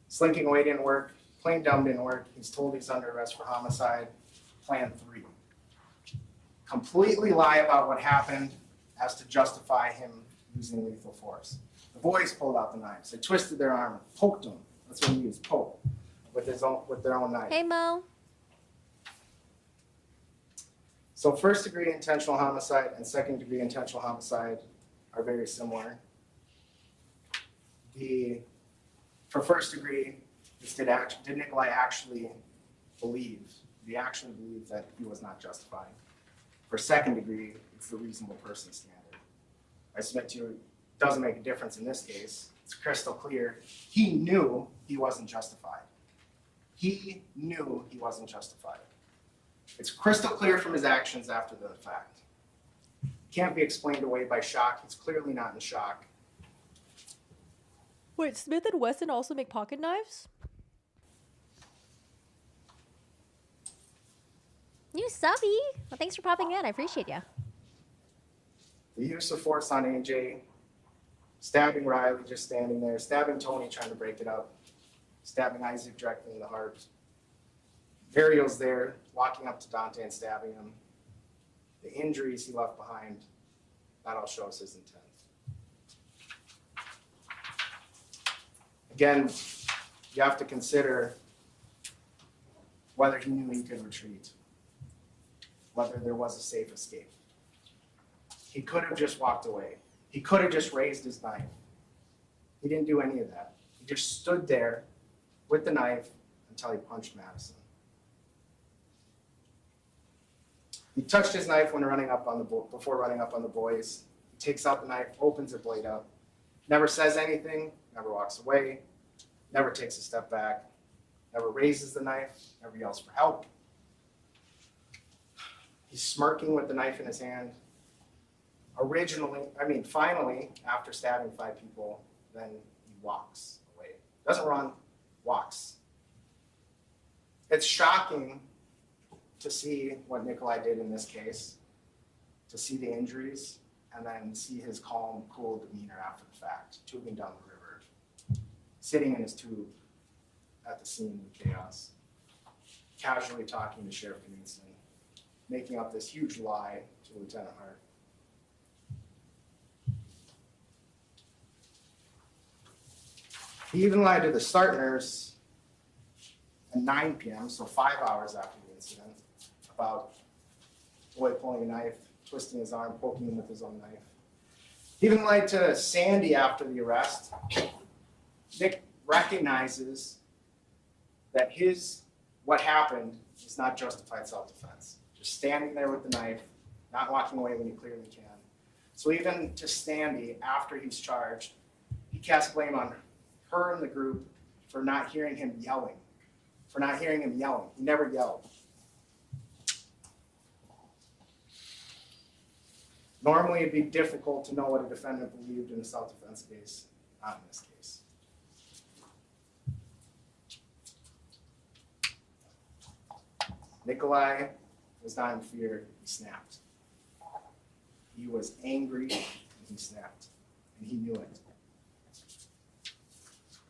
Slinking away didn't work. Plain dumb didn't work. He's told he's under arrest for homicide. Plan 3. Completely lie about what happened as to justify him using lethal force. The boys pulled out the knives. They twisted their arm, poked him. That's what he used, poke, with their own knife. Hey, Mo. So first-degree intentional homicide and second-degree intentional homicide are very similar. For first-degree, did Nikolai actually believe? Did he actually believe that he was not justified? For second-degree, it's the reasonable person standard. I submit to you, it doesn't make a difference in this case. It's crystal clear. He knew he wasn't justified. He knew he wasn't justified. It's crystal clear from his actions after the fact. Can't be explained away by shock. He's clearly not in shock. Wait, Smith & Wesson also make pocket knives? You subby. Well, thanks for popping in. I appreciate ya. The use of force on AJ, stabbing Riley just standing there, stabbing Tony trying to break it up, stabbing Isaac directly in the heart. Vario's there, walking up to Dante and stabbing him. The injuries he left behind, that all shows his intent. Again, you have to consider whether he knew he could retreat, whether there was a safe escape. He could have just walked away. He could have just raised his knife. He didn't do any of that. He just stood there with the knife until he punched Madison. He touched his knife before running up on the boys. He takes out the knife, opens the blade up, never says anything, never walks away, never takes a step back, never raises the knife, never yells for help. He's smirking with the knife in his hand. Finally, after stabbing 5 people, then he walks away. Doesn't run, walks. It's shocking to see what Nikolai did in this case, to see the injuries, and then see his calm, cool demeanor after the fact, tubing down the river. sitting in his tube at the scene of chaos, casually talking to Sheriff Knudsen, making up this huge lie to Lieutenant Hart. He even lied to the start nurse at 9 p.m., so 5 hours after the incident, about Boyd pulling a knife, twisting his arm, poking him with his own knife. He even lied to Sandy after the arrest. Nic recognizes that what happened is not justified self-defense. Just standing there with the knife, not walking away when you clearly can. So even to Sandy, after he's charged, he casts blame on her and the group for not hearing him yelling. He never yelled. Normally, it'd be difficult to know what a defendant believed in a self-defense case, not in this case. Nikolai was not in fear, he snapped. He was angry and he snapped, and he knew it.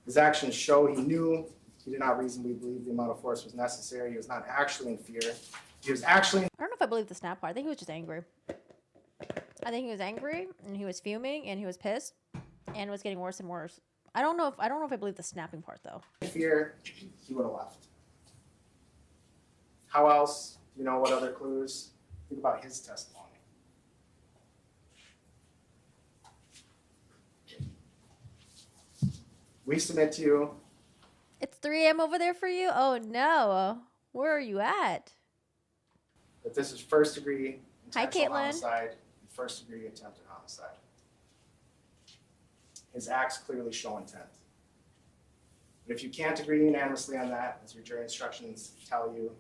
His actions show he knew he did not reasonably believe the amount of force was necessary. He was not actually in fear. He was actually. I don't know if I believe the snap part. I think he was just angry. I think he was angry and he was fuming and he was pissed and it was getting worse and worse. I don't know if I believe the snapping part though. In fear, he would have left. How else? You know, what other clues? Think about his testimony. We submit to you. It's 3 a.m. over there for you? Oh no. Where are you at? That this is first degree Hi, intentional Caitlin. homicide and first degree attempted homicide. His acts clearly show intent. But if you can't agree unanimously on that, as your jury instructions tell you,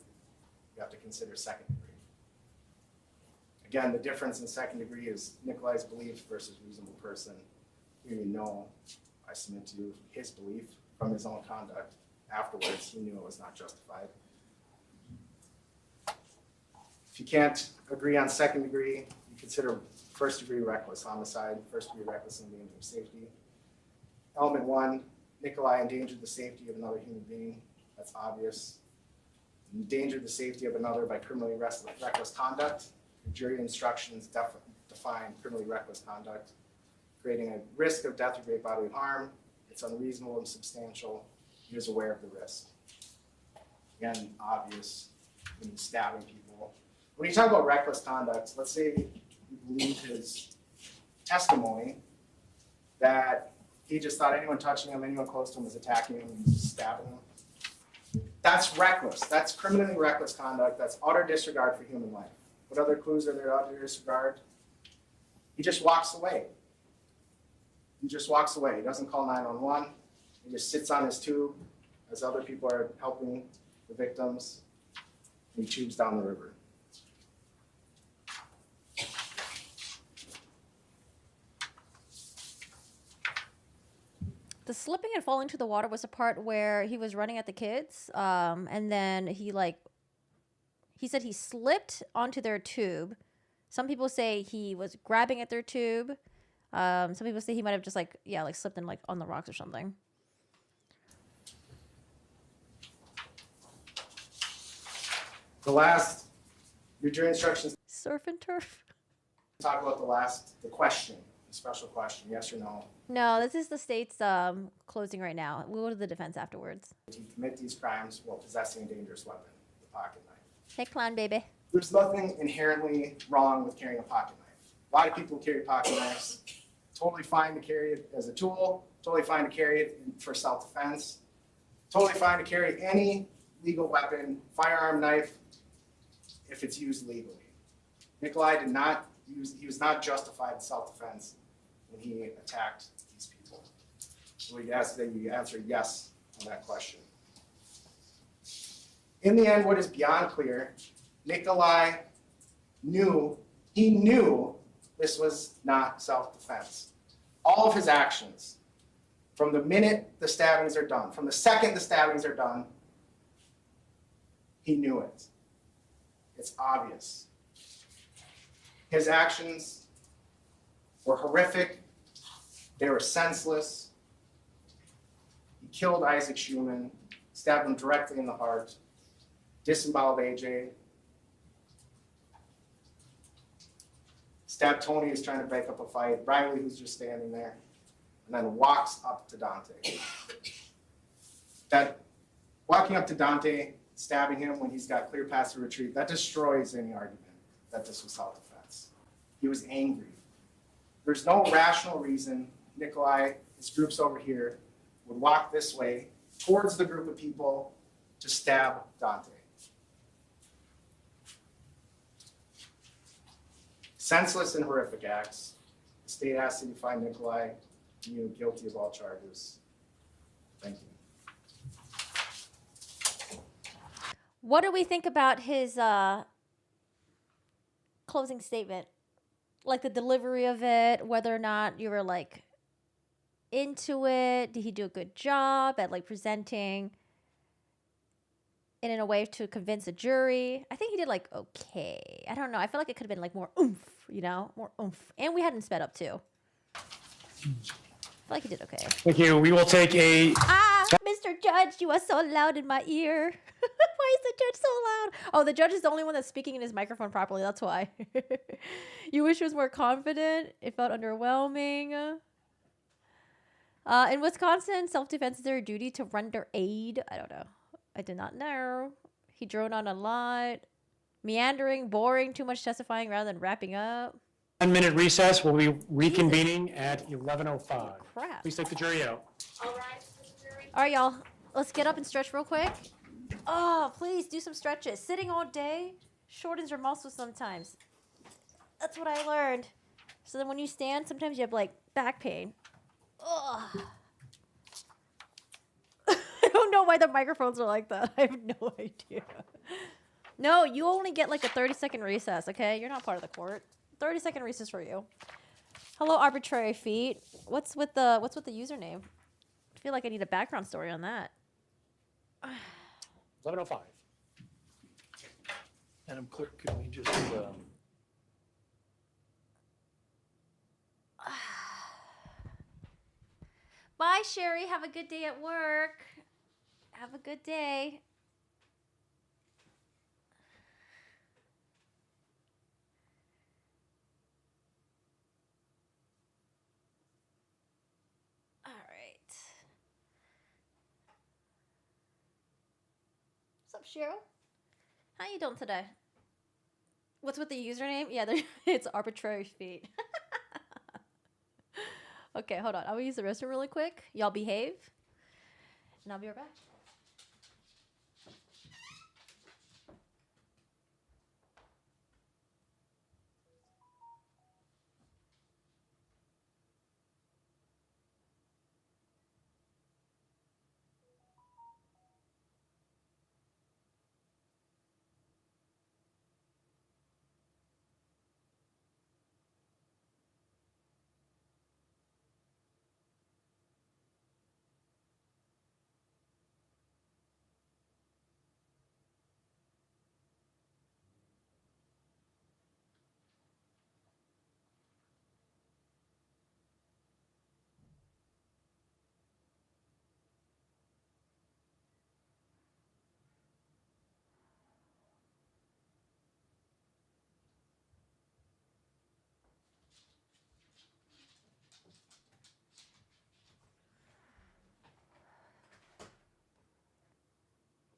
you have to consider second degree. Again, the difference in second degree is Nikolai's belief versus reasonable person. Here you know, I submit to you his belief from his own conduct. Afterwards, he knew it was not justified. If you can't agree on second degree, you consider first degree reckless homicide, first degree reckless endanger of safety. Element 1, Nikolai endangered the safety of another human being. That's obvious. Endangered the safety of another by criminally reckless conduct. The jury instructions define criminally reckless conduct, creating a risk of death or great bodily harm. It's unreasonable and substantial. He was aware of the risk. Again, obvious when he's stabbing people. When you talk about reckless conduct, let's say you believe his testimony that he just thought anyone touching him, anyone close to him was attacking him and he was just stabbing him. That's reckless. That's criminally reckless conduct. That's utter disregard for human life. What other clues are there to utter disregard? He just walks away. He just walks away. He doesn't call 911. He just sits on his tube as other people are helping the victims. And he tubes down the river. The slipping and falling to the water was a part where he was running at the kids, and then he said he slipped onto their tube. Some people say he was grabbing at their tube. Some people say he might have just slipped in on the rocks or something. Your jury instructions Surf and turf. talk about the question, the special question, yes or no. No, this is the state's closing right now. We'll go to the defense afterwards. To commit these crimes while possessing a dangerous weapon, the pocket knife. Hey, clown baby. There's nothing inherently wrong with carrying a pocket knife. A lot of people carry pocket knives. Totally fine to carry it as a tool. Totally fine to carry it for self-defense. Totally fine to carry any legal weapon, firearm, knife, if it's used legally. Nikolai he was not justified in self-defense when he attacked these people. So we ask that you answer yes on that question. In the end, what is beyond clear, Nikolai knew this was not self-defense. All of his actions, from the minute the stabbings are done, from the second the stabbings are done, he knew it. It's obvious. His actions were horrific. They were senseless. He killed Isaac Schumann, stabbed him directly in the heart, disemboweled AJ, stabbed Tony who's trying to break up a fight, Riley who's just standing there, and then walks up to Dante. That walking up to Dante, stabbing him when he's got clear path to retreat, that destroys any argument that this was self-defense. He was angry. There's no rational reason Nikolai, his group's over here, would walk this way towards the group of people to stab Dante. Senseless and horrific acts. The state has to find Nikolai Miu guilty of all charges. Thank you. What do we think about his closing statement? Like the delivery of it, whether or not you were like into it. Did he do a good job at like presenting it in a way to convince a jury? I think he did like okay. I don't know. I feel like it could have been like more oomph, you know, more oomph. And we hadn't sped up too. I feel like he did okay. Thank you. We will take a. Mr. Judge, you are so loud in my ear. Why is the judge so loud? Oh, the judge is the only one that's speaking in his microphone properly. That's why. You wish he was more confident. It felt underwhelming. In Wisconsin, self-defense is their duty to render aid. I don't know. I did not know. He droned on a lot. Meandering, boring, too much testifying rather than wrapping up. 10-minute recess. We'll be reconvening at 11:05. Crap. Please take the jury out. All right, y'all. Let's get up and stretch real quick. Oh, please do some stretches. Sitting all day shortens your muscles sometimes. That's what I learned. So then when you stand, sometimes you have like back pain. Ugh. I don't know why the microphones are like that. I have no idea. No, you only get like a 30-second recess, okay? You're not part of the court. 30-second recess for you. Hello, arbitrary feet. What's with the username? I feel like I need a background story on that. 11:05. Madam Clerk, could we just, Bye, Sherry. Have a good day at work. Have a good day. All right. What's up, Cheryl? How you doing today? What's with the username? Yeah, it's arbitrary feet. Okay, hold on. I'm gonna use the restroom really quick. Y'all behave. And I'll be right back.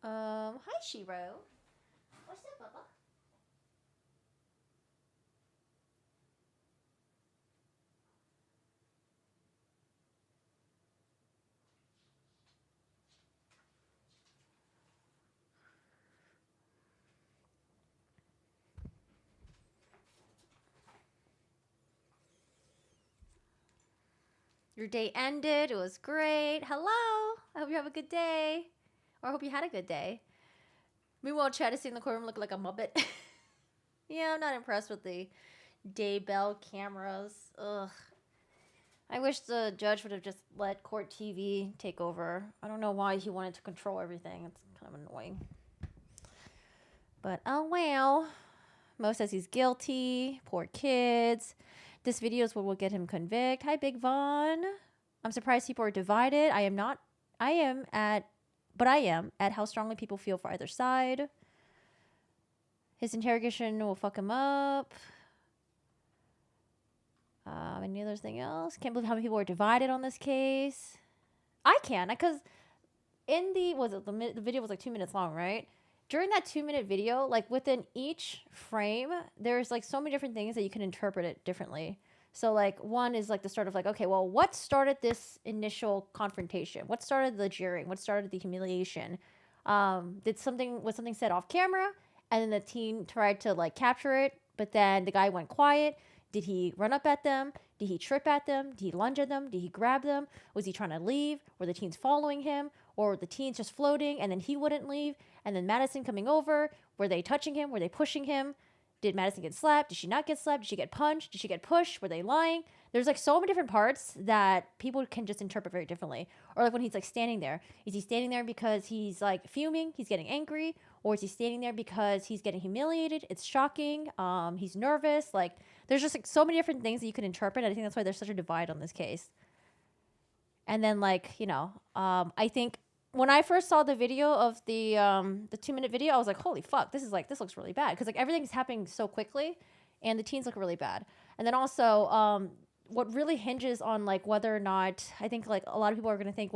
Hi, Shiro. What's up, Bubba? Your day ended. It was great. Hello. I hope you have a good day. Or I hope you had a good day. Meanwhile, Chad is sitting in the courtroom looking like a muppet. Yeah, I'm not impressed with the Daybell cameras. Ugh. I wish the judge would have just let court TV take over. I don't know why he wanted to control everything. It's kind of annoying. But oh well. Mo says he's guilty. Poor kids. This video is what will get him convicted. Hi, Big Von. I'm surprised people are divided. I am not I am at how strongly people feel for either side. His interrogation will fuck him up. Any other thing else? Can't believe how many people are divided on this case. I can, because in the video was like 2 minutes long, right? During that 2-minute video, like within each frame, there's like so many different things that you can interpret it differently. So like one is like the start of like, okay, well, what started this initial confrontation? What started the jeering? What started the humiliation? Was something said off camera? And then the teen tried to like capture it, but then the guy went quiet. Did he run up at them? Did he trip at them? Did he lunge at them? Did he grab them? Was he trying to leave? Were the teens following him? Or were the teens just floating and then he wouldn't leave? And then Madison coming over, were they touching him? Were they pushing him? Did Madison get slapped? Did she not get slapped? Did she get punched? Did she get pushed? Were they lying? There's like so many different parts that people can just interpret very differently. Or like when he's like standing there. Is he standing there because he's like fuming? He's getting angry? Or is he standing there because he's getting humiliated? It's shocking. He's nervous. Like there's just like so many different things that you can interpret. I think that's why there's such a divide on this case. And then like, I think when I first saw the video of the 2-minute video, I was like, holy fuck, this looks really bad. Because like everything's happening so quickly and the teens look really bad. And then also what really hinges on like whether or not, I think like a lot of people are going to think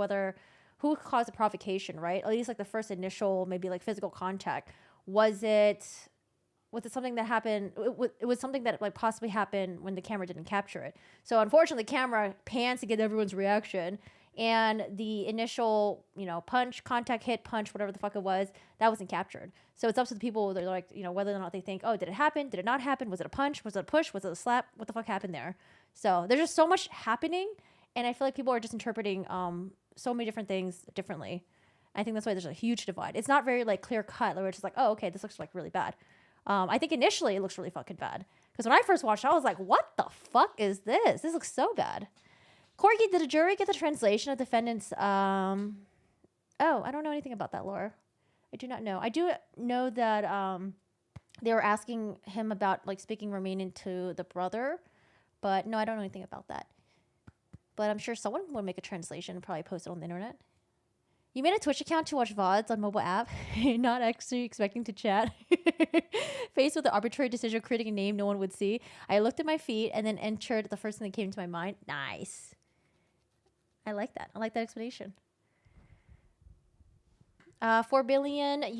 who caused the provocation, right? At least like the first initial maybe like physical contact. Was it something that happened? It was something that like possibly happened when the camera didn't capture it. So unfortunately, the camera pans to get everyone's reaction. And the initial, punch, contact, hit, punch, whatever the fuck it was, that wasn't captured. So it's up to the people. They're like, whether or not they think, oh, did it happen? Did it not happen? Was it a punch? Was it a push? Was it a slap? What the fuck happened there? So there's just so much happening. And I feel like people are just interpreting so many different things differently. I think that's why there's a huge divide. It's not very like clear cut where it's just like, oh, okay, this looks like really bad. I think initially it looks really fucking bad. Because when I first watched it, I was like, what the fuck is this? This looks so bad. Corgi, did a jury get the translation of defendant's, I don't know anything about that, Laura. I do not know. I do know that they were asking him about, like, speaking Romanian to the brother. But, no, I don't know anything about that. But I'm sure someone would make a translation and probably post it on the internet. You made a Twitch account to watch VODs on mobile app, not actually expecting to chat. Faced with the arbitrary decision of creating a name no one would see, I looked at my feet and then entered the first thing that came to my mind. Nice. I like that. I like that explanation. 400 billion. Should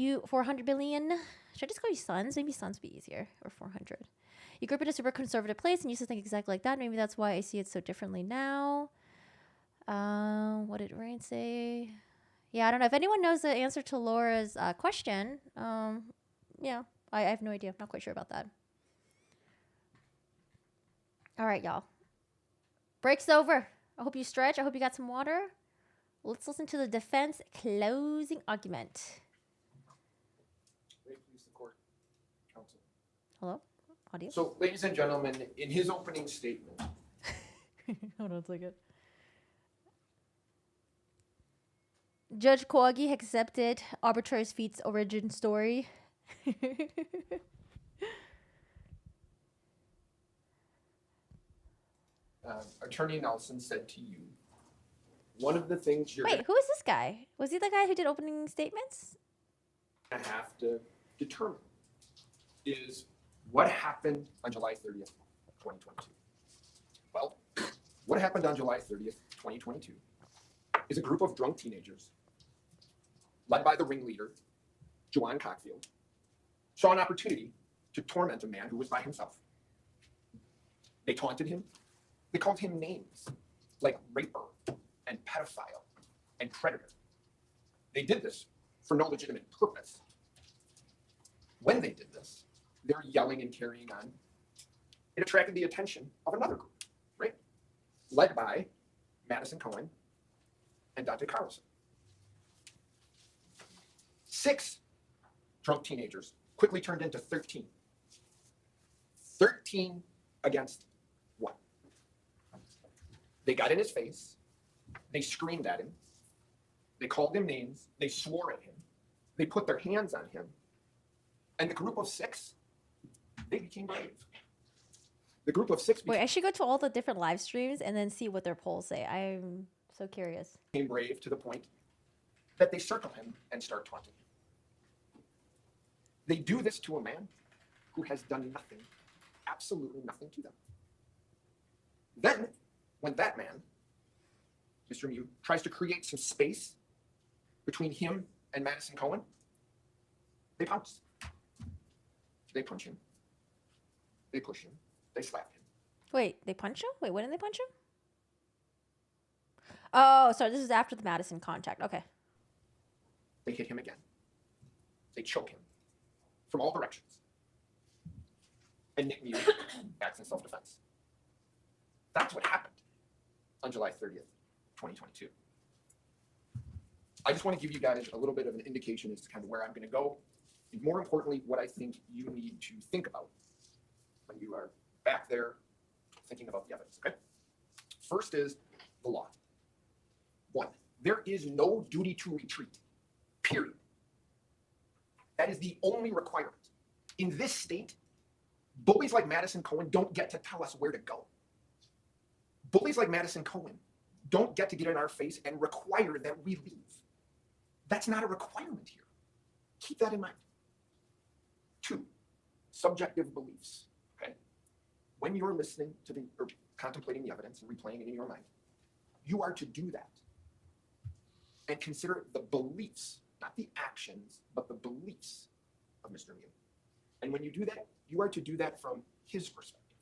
I just call you sons? Maybe sons would be easier. Or 400. You grew up in a super conservative place and used to think exactly like that. Maybe that's why I see it so differently now. What did Rain say? Yeah, I don't know. If anyone knows the answer to Laura's question, yeah, I have no idea. I'm not quite sure about that. All right, y'all. Break's over. I hope you stretch. I hope you got some water. Let's listen to the defense closing argument. May it please the court, counsel. Hello? Audio? So, ladies and gentlemen, in his opening statement, Hold on a second. Judge Koagi accepted arbitrary feat's origin story. Attorney Nelson said to you, one of the things you're Wait, who is this guy? Was he the guy who did opening statements? going to have to determine is what happened on July 30th, 2022. Well, what happened on July 30th, 2022 is a group of drunk teenagers led by the ringleader, Juwan Cockfield, saw an opportunity to torment a man who was by himself. They taunted him. They called him names like raper and pedophile and predator. They did this for no legitimate purpose. When they did this, they're yelling and carrying on. It attracted the attention of another group, right? Led by Madison Cohen and Dante Carlson. 6 drunk teenagers quickly turned into 13. 13 against 1. They got in his face. They screamed at him. They called him names. They swore at him. They put their hands on him. And the group of 6, they became brave. The group of 6 Wait, I should go to all the different live streams and then see what their polls say. I'm so curious. became brave to the point that they circle him and start taunting him. They do this to a man who has done nothing, absolutely nothing to them. Then, when that man, Mr. Miu, tries to create some space between him and Madison Cohen, they pounce. They punch him. They push him. They slap him. Wait, they punch him? Wait, when did they punch him? Oh, sorry, this is after the Madison contact. Okay. They hit him again. They choke him from all directions. And Nic Miu acts in self-defense. That's what happened on July 30th, 2022. I just want to give you guys a little bit of an indication as to kind of where I'm going to go, and more importantly, what I think you need to think about when you are back there thinking about the evidence, okay? First is the law. 1, there is no duty to retreat, period. That is the only requirement. In this state, bullies like Madison Cohen don't get to tell us where to go. Bullies like Madison Cohen don't get to get in our face and require that we leave. That's not a requirement here. Keep that in mind. 2, subjective beliefs, okay? When you're listening to or contemplating the evidence and replaying it in your mind, you are to do that and consider the beliefs, not the actions, but the beliefs of Mr. Miu. And when you do that, you are to do that from his perspective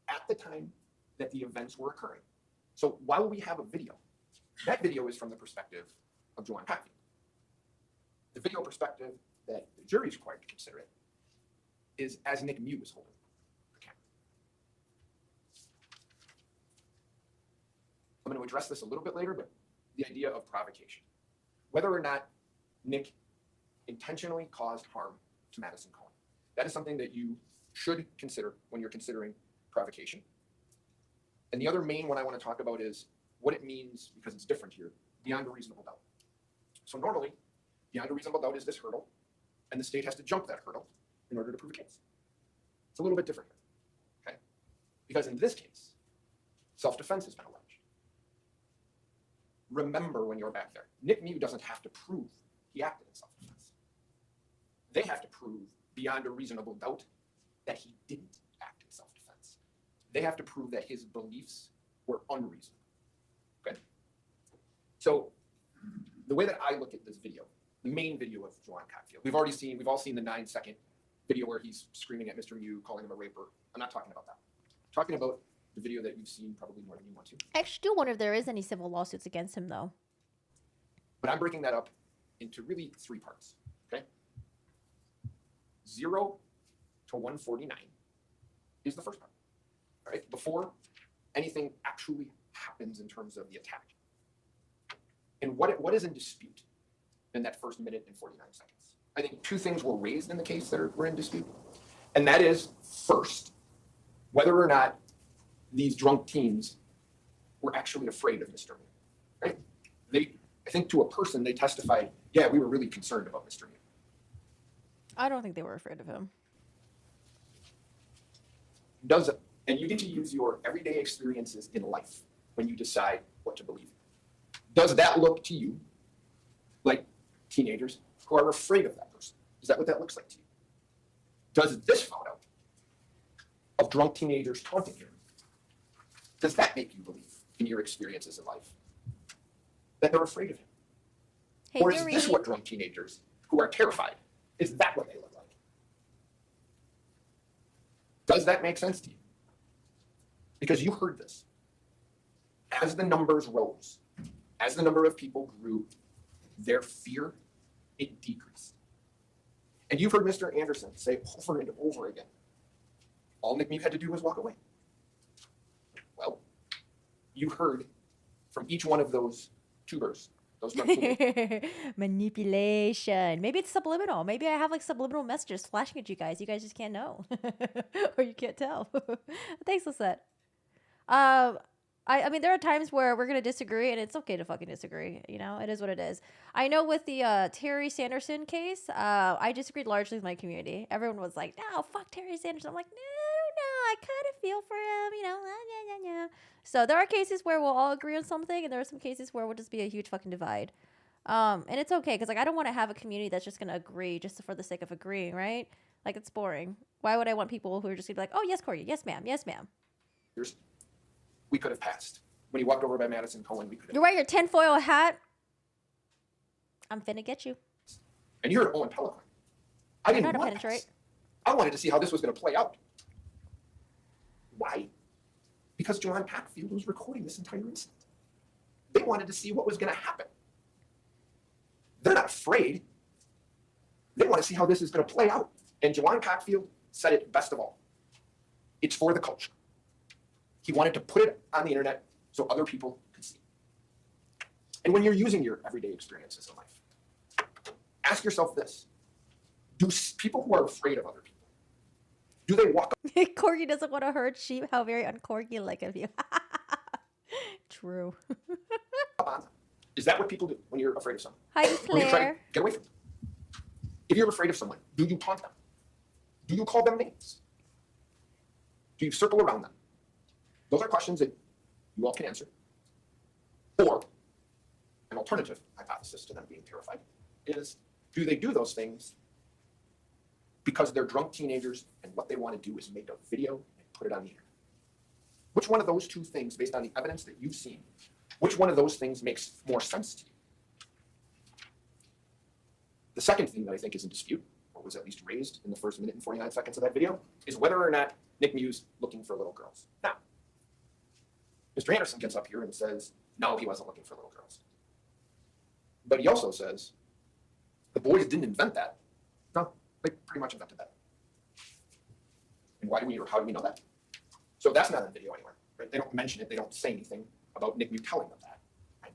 at the time that the events were occurring. So while we have a video, that video is from the perspective of Joanne Cockfield. The video perspective that the jury is required to consider it is as Nic Miu is holding the camera. I'm going to address this a little bit later, but the idea of provocation. Whether or not Nic intentionally caused harm to Madison Cohen. That is something that you should consider when you're considering provocation. And the other main one I want to talk about is what it means, because it's different here, beyond a reasonable doubt. So normally, beyond a reasonable doubt is this hurdle, and the state has to jump that hurdle in order to prove a case. It's a little bit different here, okay? Because in this case, self-defense has been alleged. Remember when you're back there, Nic Miu doesn't have to prove he acted in self-defense. They have to prove beyond a reasonable doubt that he didn't act in self-defense. They have to prove that his beliefs were unreasonable, okay? So the way that I look at this video, the main video of Joanne Cockfield, we've all seen the 9-second video where he's screaming at Mr. Miu, calling him a raper. I'm not talking about that. I'm talking about the video that you've seen probably more than you want to. I actually do wonder if there is any civil lawsuits against him, though. But I'm breaking that up into really 3 parts, okay? 0 to 149 is the first part, all right? Before anything actually happens in terms of the attack. And what is in dispute in that first minute and 49 seconds? I think 2 things were raised in the case that were in dispute. And that is, first, whether or not these drunk teens were actually afraid of Mr. Miu, right? I think to a person, they testified, yeah, we were really concerned about Mr. Miu. I don't think they were afraid of him. And you get to use your everyday experiences in life when you decide what to believe. Does that look to you like teenagers who are afraid of that person? Is that what that looks like to you? Does this photo of drunk teenagers taunting him, does that make you believe in your experiences in life that they're afraid of him? Hey, or is this what drunk teenagers who are terrified, is that what they look like? Does that make sense to you? Because you heard this. As the numbers rose, as the number of people grew, their fear, it decreased. And you've heard Mr. Anderson say over and over again, all Nic Miu had to do was walk away. Well, you heard from each one of those tubers, those manipulation. Maybe it's subliminal. Maybe I have like subliminal messages flashing at you guys. You guys just can't know, or you can't tell. Thanks, Lisette. I mean, there are times where we're gonna disagree, and it's okay to fucking disagree. You know, it is what it is. I know with the Terry Sanderson case, I disagreed largely with my community. Everyone was like, "No, fuck Terry Sanderson." I'm like, "No, I kind of feel for him." You know, yeah. So there are cases where we'll all agree on something, and there are some cases where we'll just be a huge fucking divide. And it's okay because like I don't want to have a community that's just gonna agree just for the sake of agreeing, right? Like it's boring. Why would I want people who are just gonna be like, oh yes, Corey, yes ma'am, yes ma'am. We could have passed. When he walked over by Madison Cohen, we could have. You're wearing your tinfoil hat. I'm finna get you. And you heard Owen Pelican. I You're didn't not a want to penetrate. pass. I wanted to see how this was going to play out. Why? Because John Packfield was recording this entire incident. They wanted to see what was going to happen. They're not afraid. They want to see how this is going to play out. And Jawan Packfield said it best of all. It's for the culture. He wanted to put it on the internet so other people could see. And when you're using your everyday experiences in life, ask yourself this. Do people who are afraid of other people, do they walk Corgi doesn't want to hurt sheep. How very uncorgi-like of you. True. up on them? Is that what people do when you're afraid of someone? Hi, Or you try to Claire. get away from them? If you're afraid of someone, do you taunt them? Do you call them names? Do you circle around them? Those are questions that you all can answer. Or an alternative hypothesis to them being terrified is, do they do those things because they're drunk teenagers and what they want to do is make a video and put it on the internet? Which one of those two things, based on the evidence that you've seen, which one of those things makes more sense to you? The second thing that I think is in dispute, or was at least raised in the first minute and 49 seconds of that video, is whether or not Nic Miu's looking for little girls. Now, Mr. Anderson gets up here and says, no, he wasn't looking for little girls. But he also says, the boys didn't invent that. No, they pretty much invented that. And why do we, or how do we know that? So that's not in the video anywhere, right? They don't mention it. They don't say anything about Nic Miu telling them that. Right?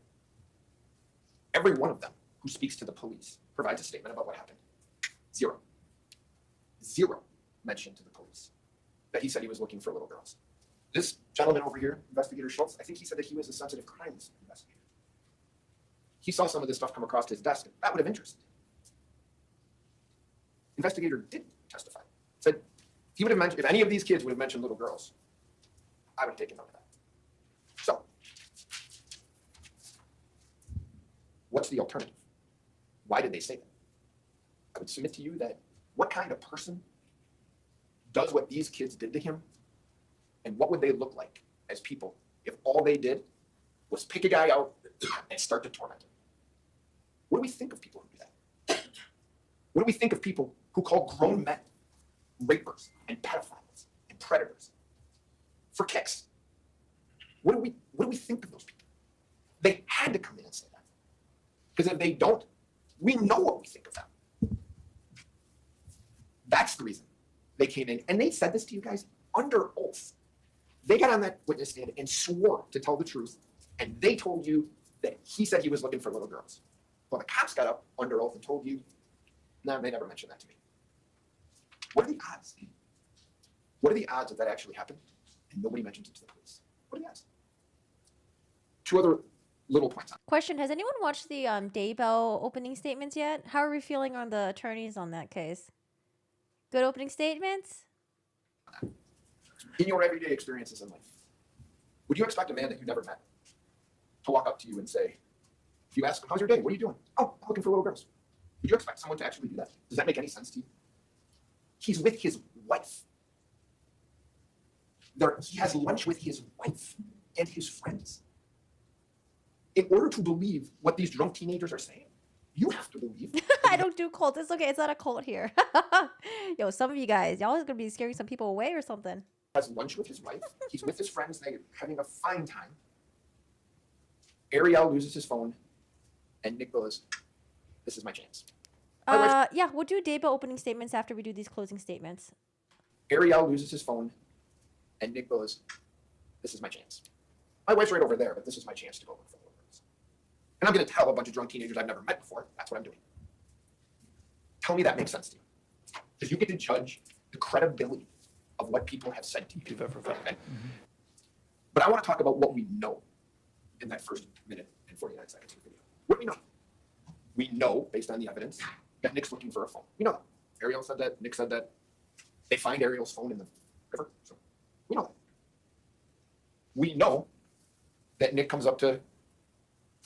Every one of them who speaks to the police provides a statement about what happened. Zero mention to the police that he said he was looking for little girls. This gentleman over here, Investigator Schultz, I think he said that he was a sensitive crimes investigator. He saw some of this stuff come across his desk, and that would have interested him. Investigator did testify. Said he would have mentioned, if any of these kids would have mentioned little girls, I would have taken note of that. So, what's the alternative? Why did they say that? I would submit to you that what kind of person does what these kids did to him, and what would they look like as people if all they did was pick a guy out and start to torment him? What do we think of people who do that? What do we think of people who call grown men rapers and pedophiles and predators for kicks? What do we think of those people? They had to come in and say that. Because if they don't, we know what we think of them. That's the reason they came in. And they said this to you guys under oath. They got on that witness stand and swore to tell the truth. And they told you that he said he was looking for little girls. Well, the cops got up under oath and told you, no, they never mentioned that to me. What are the odds? What are the odds of that actually happened and nobody mentions it to the police? What are the odds? Two other little points on it. Question: has anyone watched the Daybell opening statements yet? How are we feeling on the attorneys on that case? Good opening statements? In your everyday experiences in life, would you expect a man that you never met to walk up to you and say, if you ask him, how's your day? What are you doing? Oh, I'm looking for little girls. Would you expect someone to actually do that? Does that make any sense to you? He's with his wife. He has lunch with his wife and his friends. In order to believe what these drunk teenagers are saying, you have to believe. I don't do cults. It's okay. It's not a cult here. Yo, some of you guys, y'all is gonna be scaring some people away or something. Has lunch with his wife. He's with his friends. They're having a fine time. Ariel loses his phone, and Nick goes, "This is my chance." Yeah, we'll do Daybell opening statements after we do these closing statements. Ariel loses his phone, and Nick goes, "This is my chance." My wife's right over there, but this is my chance to go look for little girls. And I'm going to tell a bunch of drunk teenagers I've never met before. That's what I'm doing. Tell me that makes sense to you. Because you get to judge the credibility of what people have said to you. Okay? But I want to talk about what we know in that first minute and 49 seconds of the video. What do we know? We know, based on the evidence, that Nick's looking for a phone. We know that. Ariel said that. Nick said that. They find Ariel's phone in the river. So we know that. We know that Nick comes up to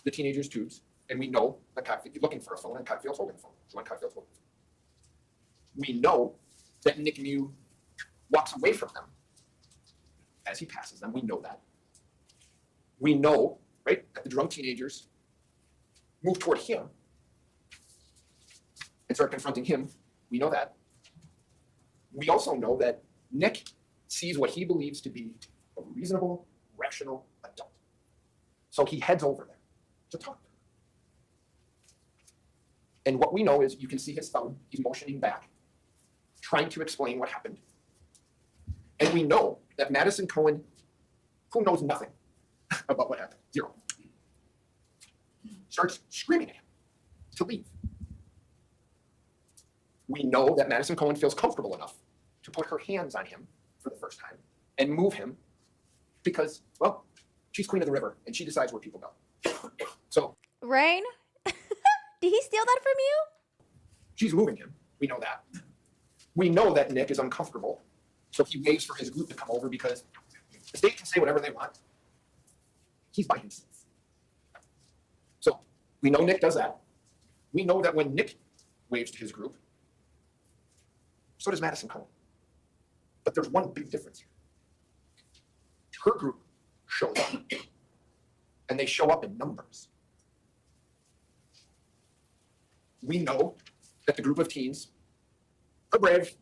the teenager's tubes And we know that Cockfield's looking for a phone, and Cockfield's holding the phone. Joanne Cockfield's holding the phone. We know that Nic Miu walks away from them as he passes them. We know that. We know, right, that the drunk teenagers move toward him and start confronting him. We know that. We also know that Nic sees what he believes to be a reasonable, rational adult. So he heads over there to talk to her. And what we know is you can see his thumb, he's motioning back, trying to explain what happened. And we know that Madison Cohen, who knows nothing about what happened, zero, starts screaming at him to leave. We know that Madison Cohen feels comfortable enough to put her hands on him for the first time and move him because, well, she's queen of the river and she decides where people go. So Rain, did he steal that from you? she's moving him. We know that. We know that Nic is uncomfortable, so he waits for his group to come over because the state can say whatever they want. He's by himself. So we know Nic does that. We know that when Nic waves to his group, so does Madison Cohen. But there's one big difference here. Her group shows up, and they show up in numbers. We know that the group of teens are brave,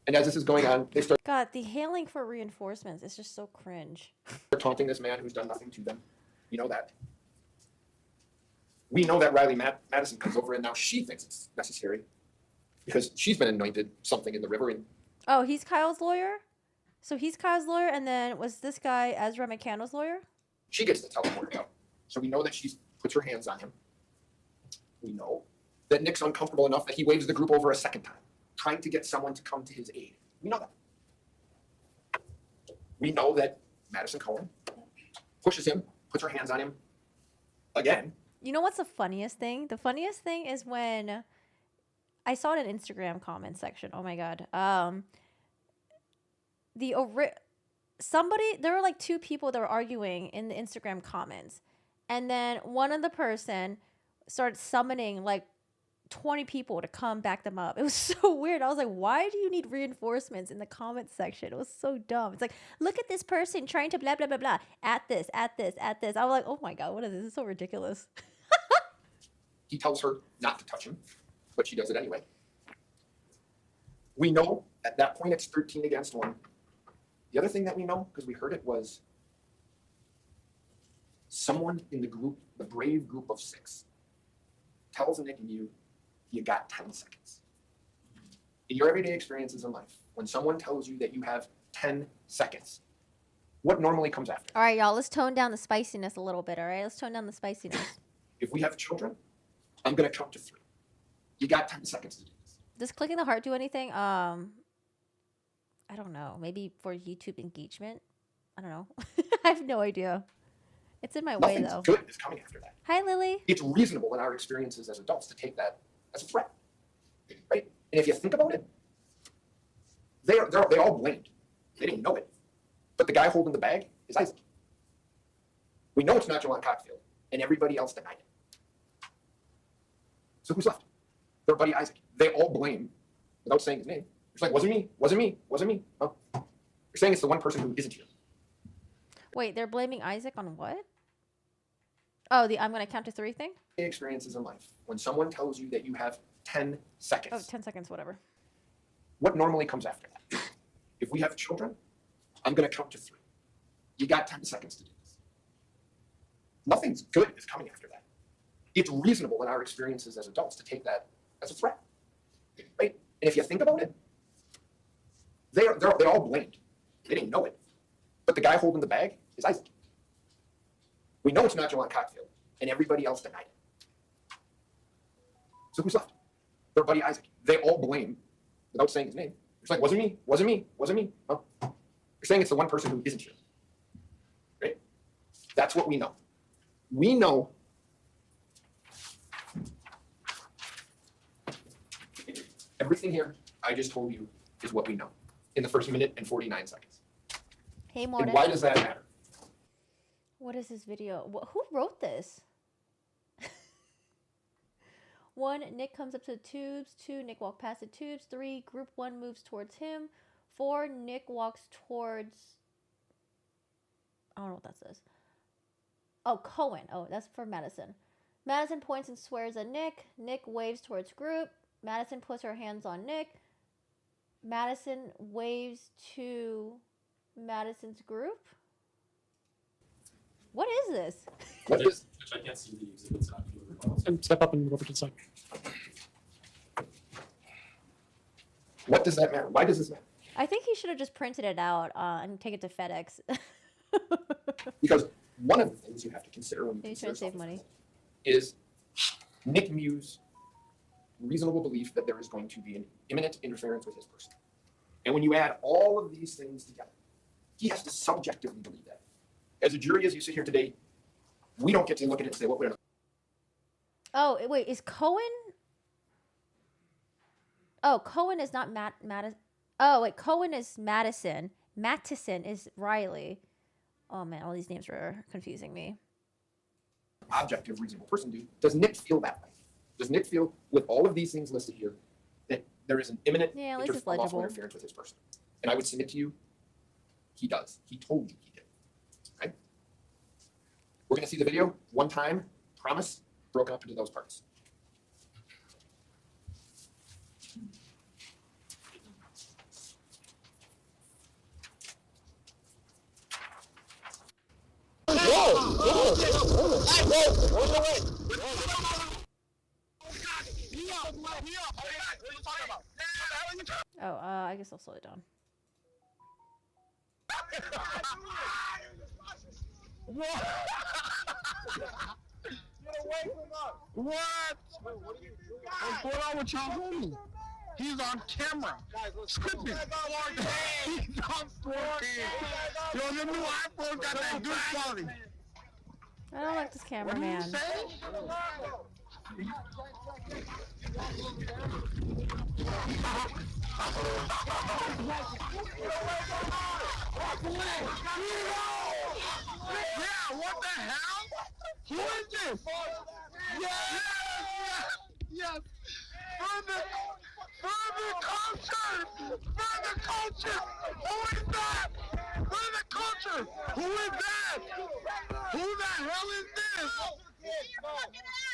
and as this is going on, they start God, the hailing for reinforcements is just so cringe. taunting this man who's done nothing to them. We know that. We know that Riley Madison comes over, and now she thinks it's necessary because she's been anointed something in the river. And Oh, he's Kyle's lawyer? So he's Kyle's lawyer, and then was this guy Ezra McCandless' lawyer? she gets to tell him where to go. So we know that she puts her hands on him. We know that Nic's uncomfortable enough that he waves the group over a second time, trying to get someone to come to his aid. We know that. We know that Madison Cohen pushes him, puts her hands on him again. You know what's the funniest thing? The funniest thing is when I saw it in Instagram comment section. Oh my God. There were like two people that were arguing in the Instagram comments. And then one of the person started summoning like 20 people to come back them up. It was so weird. I was like, why do you need reinforcements in the comment section? It was so dumb. It's like, look at this person trying to blah, blah, blah, blah, at this. I was like, oh my God, what is this? This is so ridiculous. He tells her not to touch him, but she does it anyway. We know at that point it's 13 against 1. The other thing that we know, because we heard it, was someone in the group, the brave group of 6, tells Nic Miu, you got 10 seconds. In your everyday experiences in life, when someone tells you that you have 10 seconds, what normally comes after? All right, y'all, let's tone down the spiciness a little bit, all right? Let's tone down the spiciness. If we have children, I'm going to count to 3. You got 10 seconds to do this. Does clicking the heart do anything? I don't know. Maybe for YouTube engagement? I don't know. I have no idea. It's in my way, Nothing though. good is coming after that. Hi, Lily. It's reasonable in our experiences as adults to take that as a threat, right? And if you think about it, they all blamed. They didn't know it. But the guy holding the bag is Isaac. We know it's not Joanne Cockfield, and everybody else denied it. So who's left? Their buddy Isaac. They all blame without saying his name. It's like, wasn't me. Huh? You're saying it's the one person who isn't here. Wait, they're blaming Isaac on what? Oh, the I'm going to count to 3 thing? Experiences in life. When someone tells you that you have 10 seconds. Oh, 10 seconds, whatever. What normally comes after that? If we have children, I'm going to count to 3. You got 10 seconds to do this. Nothing's good is coming after that. It's reasonable in our experiences as adults to take that as a threat, right? And if you think about it, they all blamed. They didn't know it. But the guy holding the bag is Isaac. We know it's not Joanne Cockfield, and everybody else denied it. So who's left? Their buddy Isaac. They all blame without saying his name. It's like, wasn't me. Huh? You're saying it's the one person who isn't here, right? That's what we know. We know everything here I just told you is what we know in the first minute and 49 seconds. Hey, And Morton. why does that matter? What is this video? Who wrote this? 1, Nick comes up to the tubes. 2, Nick walks past the tubes. 3, group 1 moves towards him. 4, Nick walks towards... I don't know what that says. Oh, Cohen. Oh, that's for Madison. Madison points and swears at Nick. Nick waves towards group. Madison puts her hands on Nick. Madison waves to Madison's group. What is this? What does I can't see the exhibits. And step up and move over to the side. what does that matter? Why does this matter? I think he should have just printed it out and take it to FedEx. Because one of the things you have to consider when you He's trying consider to save money. is Nic Miu's reasonable belief that there is going to be an imminent interference with his person. And when you add all of these things together, he has to subjectively believe that. As a jury, as you sit here today, we don't get to look at it and say, what we're... Oh, wait, is Cohen? Oh, Cohen is not Madison. Oh, wait, Cohen is Madison. Mattison is Riley. Oh, man, all these names are confusing me. objective, reasonable person do. Does Nick feel that way? Does Nick feel, with all of these things listed here, that there is an imminent Yeah, at least it's unlawful legible. interference with his person? And I would submit to you, he does. He told you he did. Right? We're going to see the video one time, promise, broken up into those parts. Oh, I guess I'll slow it down. What? What's going on with your homie? He's on camera. Scripted. He's on 14. Yo, the new iPhone got that good quality. I don't like this cameraman. Yeah, what the hell? Who is this? Yes! Yes! Further culture! Further culture! Who is that? Further culture! Who is that? Who the hell is this?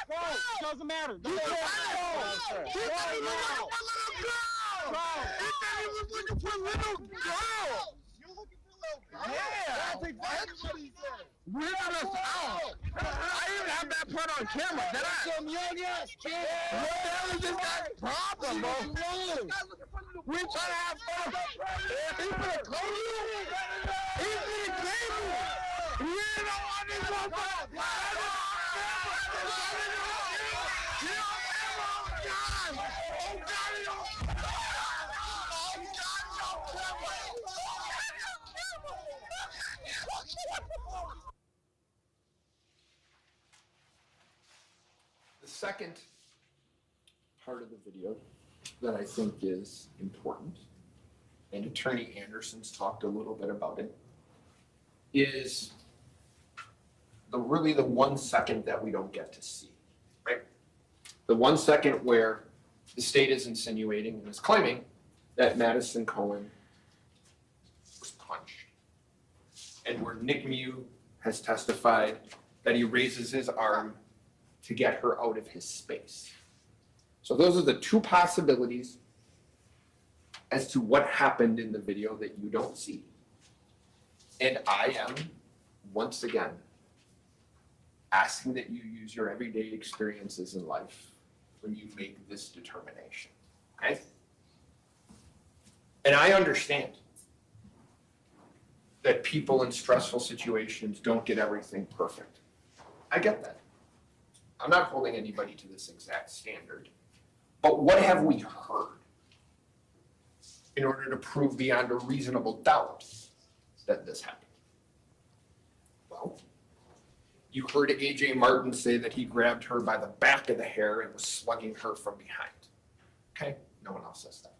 Bro, doesn't matter. He said he was looking for little girl! He said he was looking for little girl! Yeah! That's exactly what he said! Weird us out! I didn't have that part on camera, did I? Some young ass kid! What the hell is this guy's problem, bro? We're trying to have fun! He's gonna claim you! He's gonna claim you! We don't want this one back! The second part of the video that I think is important, and Attorney Anderson's talked a little bit about it, is really the 1 second that we don't get to see, right? The 1 second where the state is insinuating and is claiming that Madison Cohen was punched, and where Nic Miu has testified that he raises his arm to get her out of his space. So those are the two possibilities as to what happened in the video that you don't see. And I am, once again, asking that you use your everyday experiences in life when you make this determination, okay? And I understand that people in stressful situations don't get everything perfect. I get that. I'm not holding anybody to this exact standard. But what have we heard in order to prove beyond a reasonable doubt that this happened? Well, you heard A.J. Martin say that he grabbed her by the back of the hair and was slugging her from behind. Okay? No one else says that.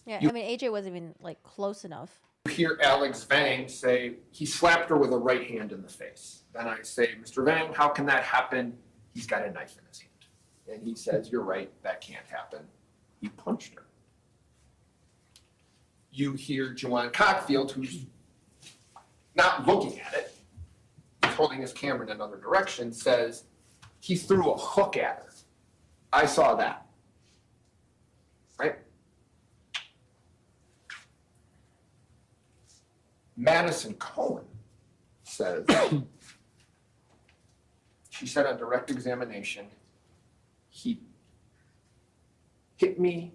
Yeah, You- I mean, AJ wasn't even, like, close enough. You hear Alex Vang say he slapped her with a right hand in the face. Then I say, Mr. Vang, how can that happen? he's got a knife in his hand. And he says, you're right, that can't happen. He punched her. You hear Juwan Cockfield, who's not looking at it, he's holding his camera in another direction, says, he threw a hook at her. I saw that. Right? Madison Cohen says, she said on direct examination, he hit me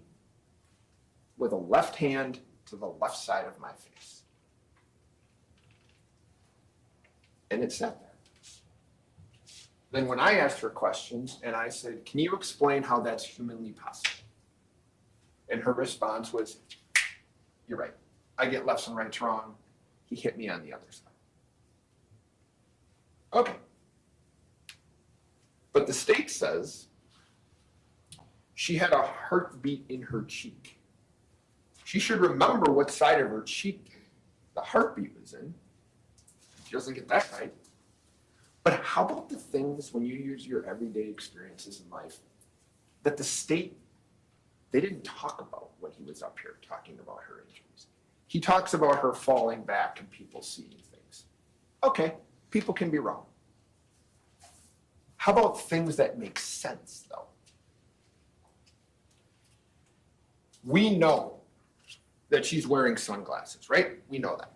with a left hand to the left side of my face. And it said that. Then when I asked her questions and I said, can you explain how that's humanly possible? And her response was, you're right. I get lefts and rights wrong. He hit me on the other side. Okay. But the state says she had a heartbeat in her cheek. She should remember what side of her cheek the heartbeat was in. She doesn't get that right. But how about the things when you use your everyday experiences in life that the state, they didn't talk about when he was up here talking about her injuries. He talks about her falling back and people seeing things. Okay, people can be wrong. How about things that make sense, though? We know that she's wearing sunglasses, right? We know that.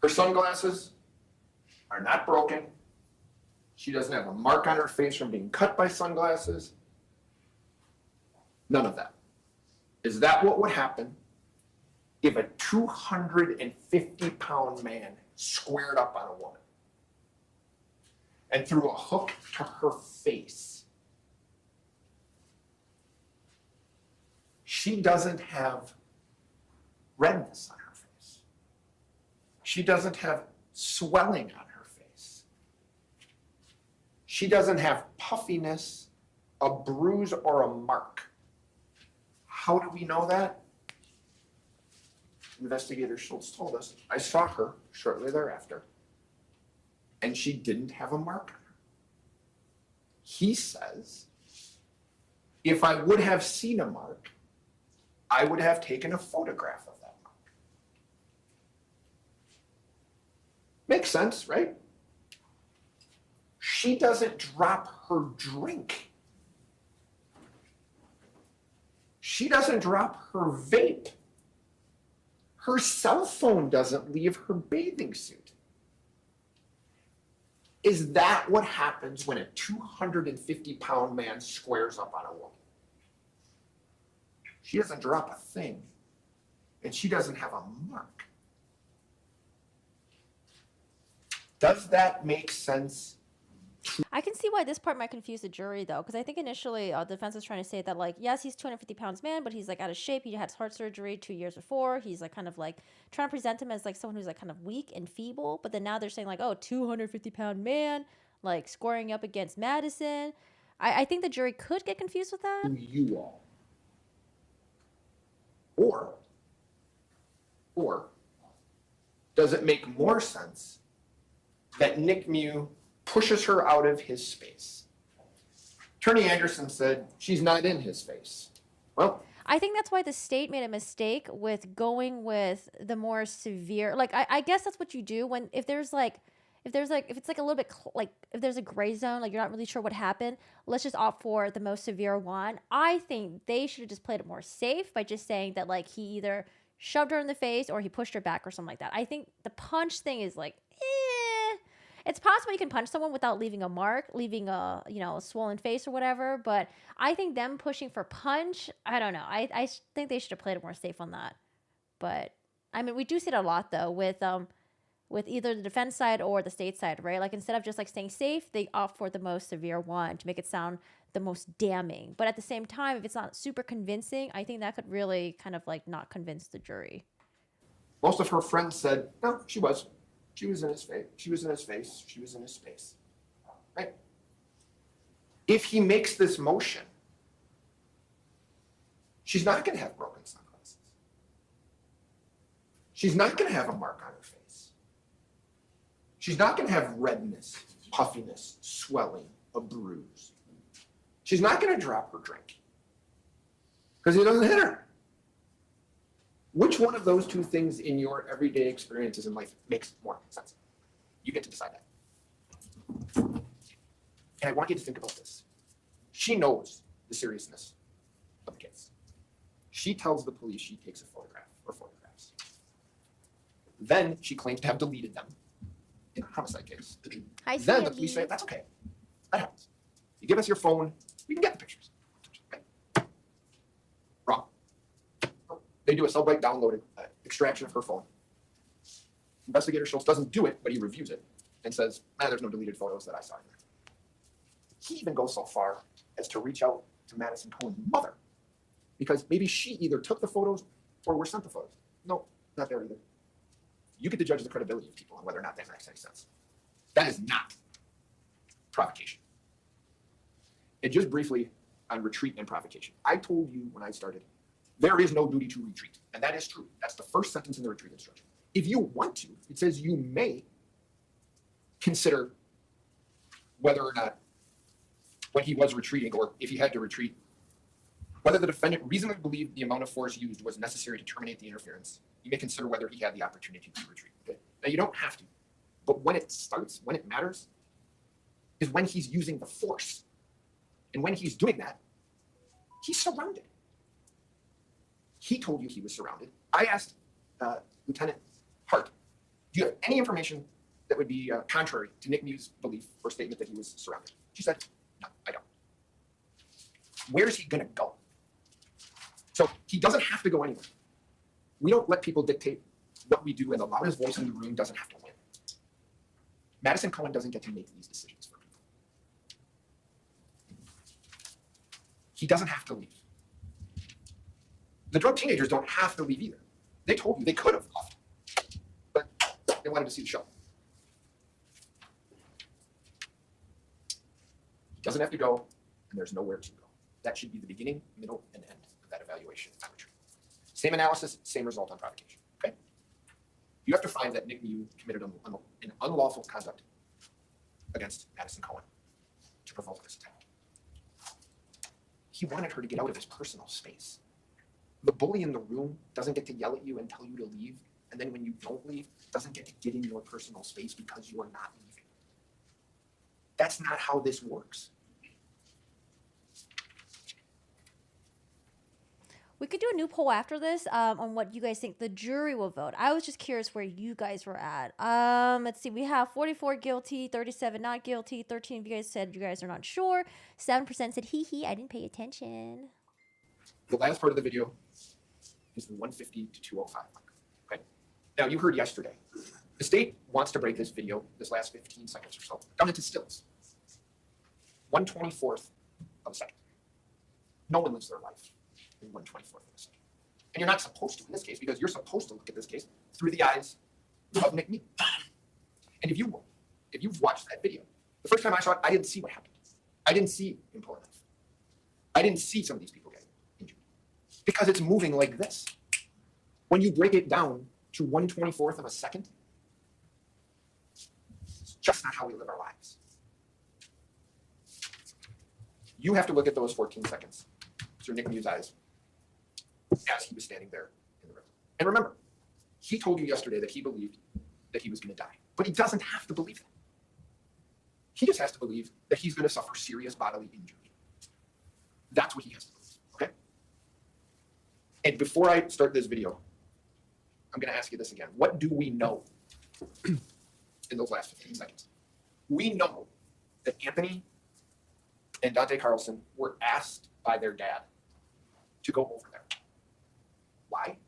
Her sunglasses are not broken. She doesn't have a mark on her face from being cut by sunglasses. None of that. Is that what would happen if a 250-pound man squared up on a woman and threw a hook to her face? She doesn't have redness on her face. She doesn't have swelling on her face. She doesn't have puffiness, a bruise, or a mark. How do we know that? Investigator Schultz told us, I saw her shortly thereafter, and she didn't have a mark on her. He says, if I would have seen a mark, I would have taken a photograph of that mark. Makes sense, right? She doesn't drop her drink. She doesn't drop her vape. Her cell phone doesn't leave her bathing suit. Is that what happens when a 250-pound man squares up on a woman? She doesn't drop a thing, and she doesn't have a mark. Does that make sense? I can see why this part might confuse the jury, though, because I think initially the defense was trying to say that, like, yes, he's 250 pounds man, but he's, like, out of shape. He had heart surgery 2 years before. He's, like, kind of, like, trying to present him as, like, someone who's, like, kind of weak and feeble. But then now they're saying, like, oh, 250-pound man, like, scoring up against Madison. I think the jury could get confused with that. You all. Or does it make more sense that Nic Miu pushes her out of his space? Attorney Anderson said she's not in his face. Well, I think that's why the state made a mistake with going with the more severe, like, I guess that's what you do when, if it's like a little bit, like, if there's a gray zone, like, you're not really sure what happened, let's just opt for the most severe one. I think they should have just played it more safe by just saying that, like, he either shoved her in the face or he pushed her back or something like that. I think the punch thing is, like, it's possible you can punch someone without leaving a mark, leaving a, a swollen face or whatever, but I think them pushing for punch, I don't know. I think they should have played it more safe on that. But, I mean, we do see it a lot, though, with either the defense side or the state side, right? Like, instead of just, like, staying safe, they opt for the most severe one to make it sound the most damning. But at the same time, if it's not super convincing, I think that could really kind of, like, not convince the jury. most of her friends said, no, she was. She was in his face. She was in his face. She was in his space. Right? If he makes this motion, she's not going to have broken sunglasses. She's not going to have a mark on her face. She's not going to have redness, puffiness, swelling, a bruise. She's not going to drop her drink because he doesn't hit her. Which one of those two things in your everyday experiences in life makes more sense? You get to decide that. And I want you to think about this. She knows the seriousness of the case. She tells the police she takes a photograph or photographs. Then she claims to have deleted them in a homicide case. Hi, Then the Sandy. police say, that's okay. That happens. You give us your phone, we can get the pictures. Okay. Wrong. They do a cell bite downloaded extraction of her phone. Investigator Schultz doesn't do it, but he reviews it and says, there's no deleted photos that I saw in there. He even goes so far as to reach out to Madison Cohen's mother because maybe she either took the photos or were sent the photos. No, not there either. You get to judge the credibility of people and whether or not that makes any sense. That is not provocation. And just briefly on retreat and provocation. I told you when I started, there is no duty to retreat. And that is true. That's the first sentence in the retreat instruction. If you want to, it says you may consider whether or not when he was retreating or if he had to retreat, whether the defendant reasonably believed the amount of force used was necessary to terminate the interference. You may consider whether he had the opportunity to retreat. Okay? Now, you don't have to. But when it starts, when it matters, is when he's using the force. And when he's doing that, he's surrounded. He told you he was surrounded. I asked Lieutenant Hart, do you have any information that would be contrary to Nic Miu's belief or statement that he was surrounded? She said, no, I don't. Where's he going to go? So he doesn't have to go anywhere. We don't let people dictate what we do, and the loudest voice in the room doesn't have to win. Madison Cohen doesn't get to make these decisions for people. He doesn't have to leave. The drug teenagers don't have to leave either. They told you they could have left, but they wanted to see the show. He doesn't have to go, and there's nowhere to go. That should be the beginning, middle, and end of that evaluation. Same analysis, same result on provocation. Okay? You have to find that Nic Miu committed an unlawful conduct against Madison Cohen to provoke this attack. He wanted her to get out of his personal space. The bully in the room doesn't get to yell at you and tell you to leave, and then when you don't leave, doesn't get to get in your personal space because you are not leaving. That's not how this works. We could do a new poll after this on what you guys think the jury will vote. I was just curious where you guys were at. Let's see. We have 44 guilty, 37 not guilty, 13 of you guys said you guys are not sure. 7% said hee, I didn't pay attention. The last part of the video is the 150 to 205. Okay. Now, you heard yesterday. The state wants to break this video, this last 15 seconds or so, down into stills. 1/24th of a second. No one lives their life in 1/24th of a second. And you're not supposed to in this case because you're supposed to look at this case through the eyes of Nic Miu. And if you've watched that video, the first time I saw it, I didn't see what happened. I didn't see him pull a knife. I didn't see some of these people get injured because it's moving like this. When you break it down to 1/24th of a second, it's just not how we live our lives. You have to look at those 14 seconds through Nic Miu's eyes as he was standing there in the room. And remember, he told you yesterday that he believed that he was going to die. But he doesn't have to believe that. He just has to believe that he's going to suffer serious bodily injury. That's what he has to believe, okay? And before I start this video, I'm going to ask you this again. What do we know in those last 15 seconds? We know that Anthony and Dante Carlson were asked by their dad to go over there. Why?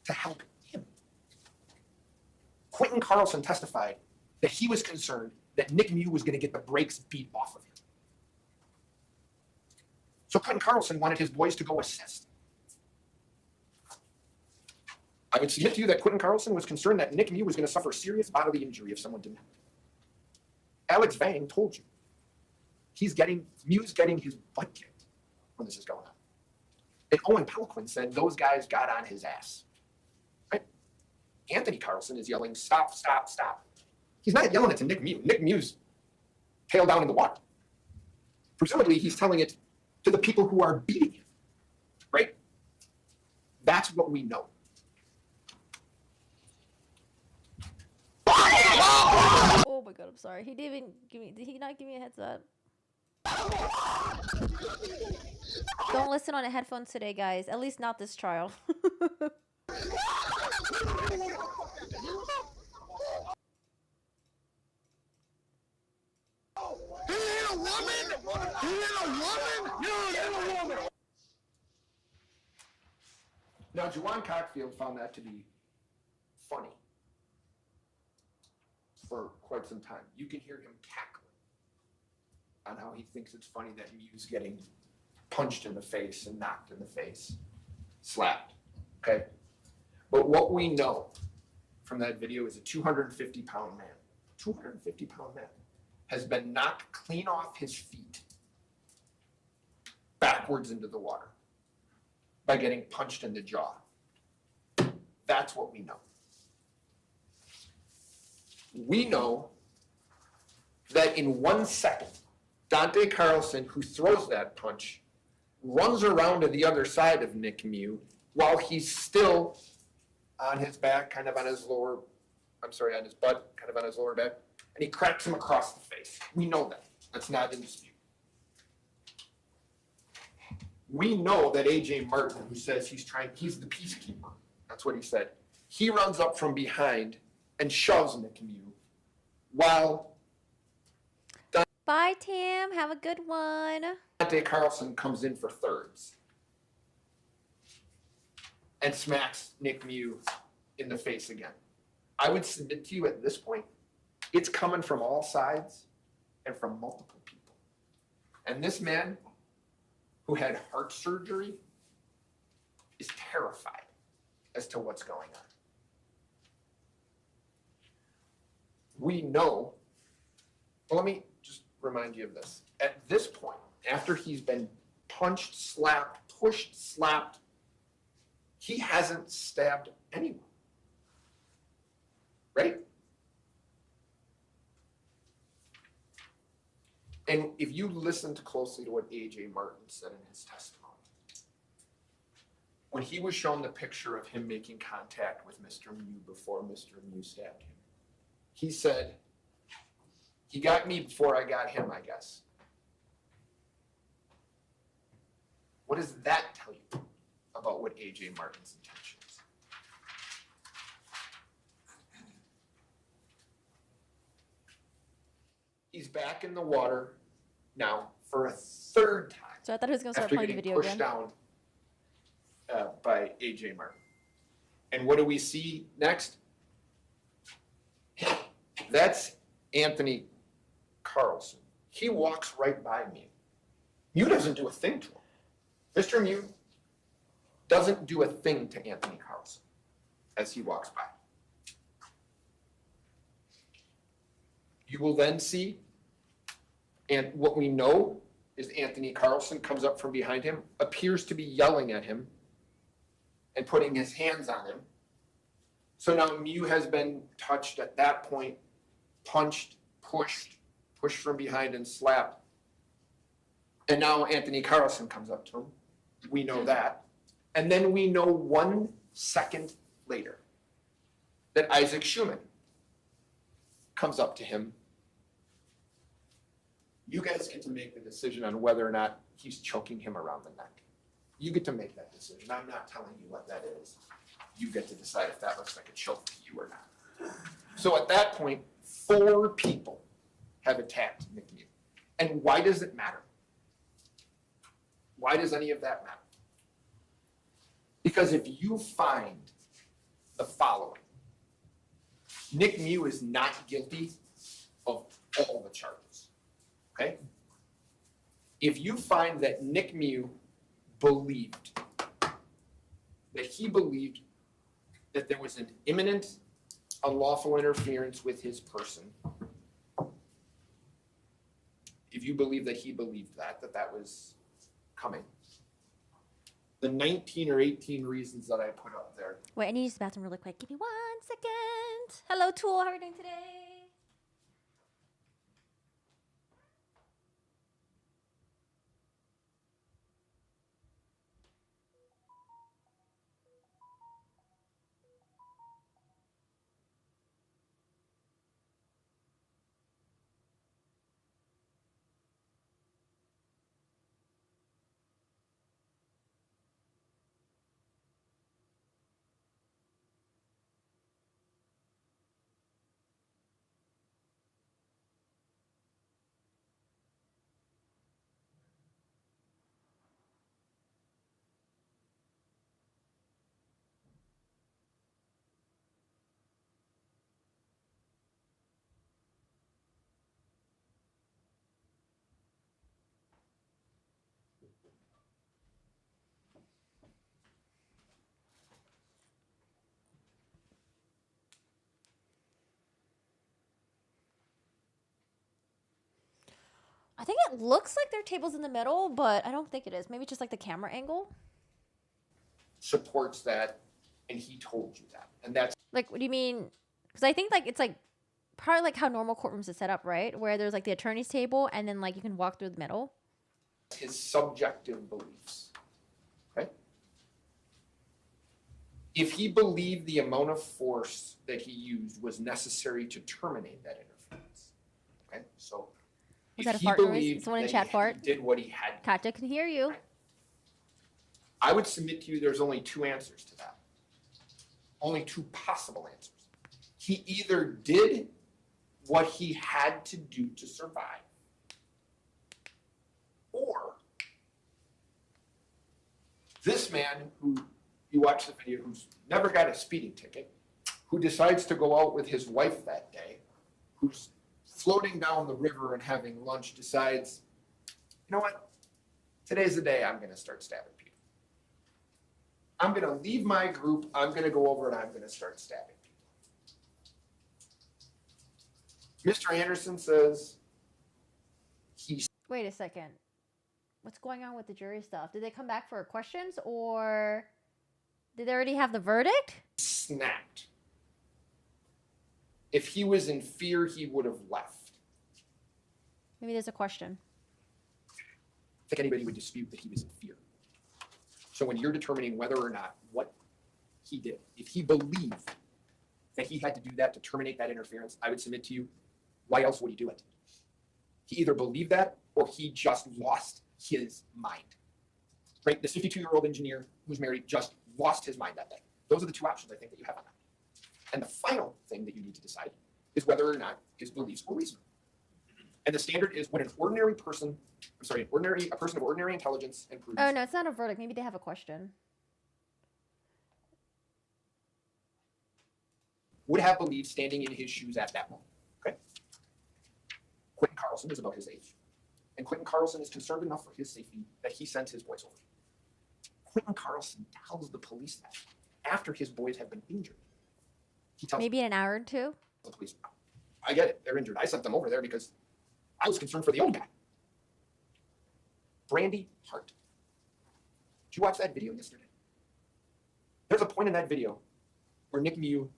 To help him. Quentin Carlson testified that he was concerned that Nic Miu was going to get the brakes beat off of him. So Quentin Carlson wanted his boys to go assist. I would submit to you that Quentin Carlson was concerned that Nic Miu was going to suffer serious bodily injury if someone didn't help him. Alex Vang told you Miu's getting his butt kicked when this is going on. And Owen Peliquin said those guys got on his ass. Right? Anthony Carlson is yelling, stop, stop, stop. He's not yelling it to Nic Miu. Nic Miu's tail down in the water. Presumably, he's telling it to the people who are beating him, right? That's what we know. Oh my god, I'm sorry. He didn't even give me. Did he not give me a heads up? Don't listen on the headphones today, guys. At least not this trial. He hit a woman? He hit a woman? You hit a woman! Now, Juwan Cockfield found that to be funny for quite some time. You can hear him cackling on how he thinks it's funny that Miu's getting punched in the face and knocked in the face, slapped, okay? But what we know from that video is a 250-pound man, 250-pound man, has been knocked clean off his feet backwards into the water by getting punched in the jaw. That's what we know. We know that in 1 second, Dante Carlson, who throws that punch, runs around to the other side of Nic Miu while he's still on his back, kind of on his lower, on his butt, kind of on his lower back, and he cracks him across the face. We know that. That's not in dispute. We know that A.J. Martin, who says he's the peacekeeper, that's what he said. He runs up from behind and shoves Nic Miu while Bye, Tam. Have a good one. Dante Carlson comes in for thirds and smacks Nic Miu in the face again. I would submit to you at this point, it's coming from all sides and from multiple people. And this man, who had heart surgery, is terrified as to what's going on. We know, well, let me just remind you of this. At this point, after he's been punched, slapped, pushed, slapped, he hasn't stabbed anyone. Right? And if you listened closely to what A.J. Martin said in his testimony, when he was shown the picture of him making contact with Mr. Miu before Mr. Miu stabbed him, he said, he got me before I got him, I guess. What does that tell you about what A.J. Martin's intention is? He's back in the water now for a third time. So I thought he was going to start after playing the getting video pushed again. down by A.J. Martin. And what do we see next? That's Anthony Carlson. He walks right by Miu. Miu doesn't do a thing to him. Mr. Miu doesn't do a thing to Anthony Carlson as he walks by. You will then see, and what we know is Anthony Carlson comes up from behind him, appears to be yelling at him and putting his hands on him. So now Miu has been touched at that point, punched, pushed from behind and slapped. And now Anthony Carlson comes up to him. We know that. And then we know 1 second later that Isaac Schumann comes up to him. You guys get to make the decision on whether or not he's choking him around the neck. You get to make that decision. I'm not telling you what that is. You get to decide if that looks like a choke to you or not. So at that point, 4 people have attacked Nic Miu. And why does it matter? Why does any of that matter? Because if you find the following, Nic Miu is not guilty of all the charges, okay? If you find that Nic Miu believed that there was an imminent unlawful interference with his person, if you believe that he believed that was coming, the 19 or 18 reasons that I put up there. Wait, I need to use the bathroom really quick. Give me 1 second. Hello, Tool. How are you doing today? I think it looks like their table's in the middle, but I don't think it is. Maybe just like the camera angle. Supports that, and he told you that. And that's Like, what do you mean? Because I think like it's like probably like how normal courtrooms is set up, right? Where there's like the attorney's table, and then like you can walk through the middle. his subjective beliefs. Okay? If he believed the amount of force that he used was necessary to terminate that interference. Okay? So Was if that a he fart noise? believed Someone in that chat he fart? did what he had to, Katja can hear you. I would submit to you there's only two answers to that. Only two possible answers. He either did what he had to do to survive, or this man who you watch the video, who's never got a speeding ticket, who decides to go out with his wife that day, who's floating down the river and having lunch, decides, you know what? Today's the day I'm going to start stabbing people. I'm going to leave my group. I'm going to go over and I'm going to start stabbing people. Mr. Anderson says he's Wait a second. What's going on with the jury stuff? Did they come back for questions, or did they already have the verdict? snapped. If he was in fear, he would have left. Maybe there's a question. I think anybody would dispute that he was in fear. So when you're determining whether or not what he did, if he believed that he had to do that to terminate that interference, I would submit to you, why else would he do it? He either believed that or he just lost his mind. Right? This 52-year-old engineer who's married just lost his mind that day. Those are the two options I think that you have on that. And the final thing that you need to decide is whether or not his beliefs were reasonable. And the standard is when an ordinary person, a person of ordinary intelligence and prudence. Oh, no, it's not a verdict. Maybe they have a question. Would have believed standing in his shoes at that moment. Okay? Quentin Carlson is about his age. And Quentin Carlson is concerned enough for his safety that he sends his boys over. Quentin Carlson tells the police that after his boys have been injured. He tells Maybe in an hour or two. the police, I get it, they're injured. I sent them over there because I was concerned for the old guy. Brandy Hart. Did you watch that video yesterday? There's a point in that video where Nic Miu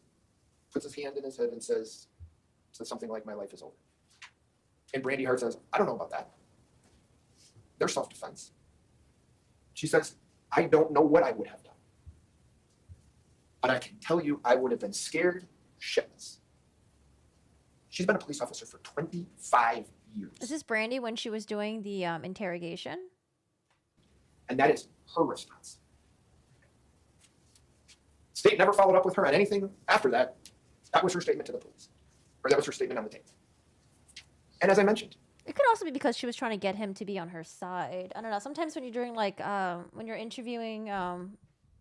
puts his hand in his head and says something like, my life is over. And Brandy Hart says, I don't know about that. They're self-defense. She says, I don't know what I would have done. But I can tell you I would have been scared shitless. She's been a police officer for 25 years. Is this Brandy when she was doing the interrogation? And that is her response. State never followed up with her on anything after that. That was her statement to the police. Or that was her statement on the tape. And as I mentioned, It could also be because she was trying to get him to be on her side. I don't know. Sometimes when you're doing like when you're interviewing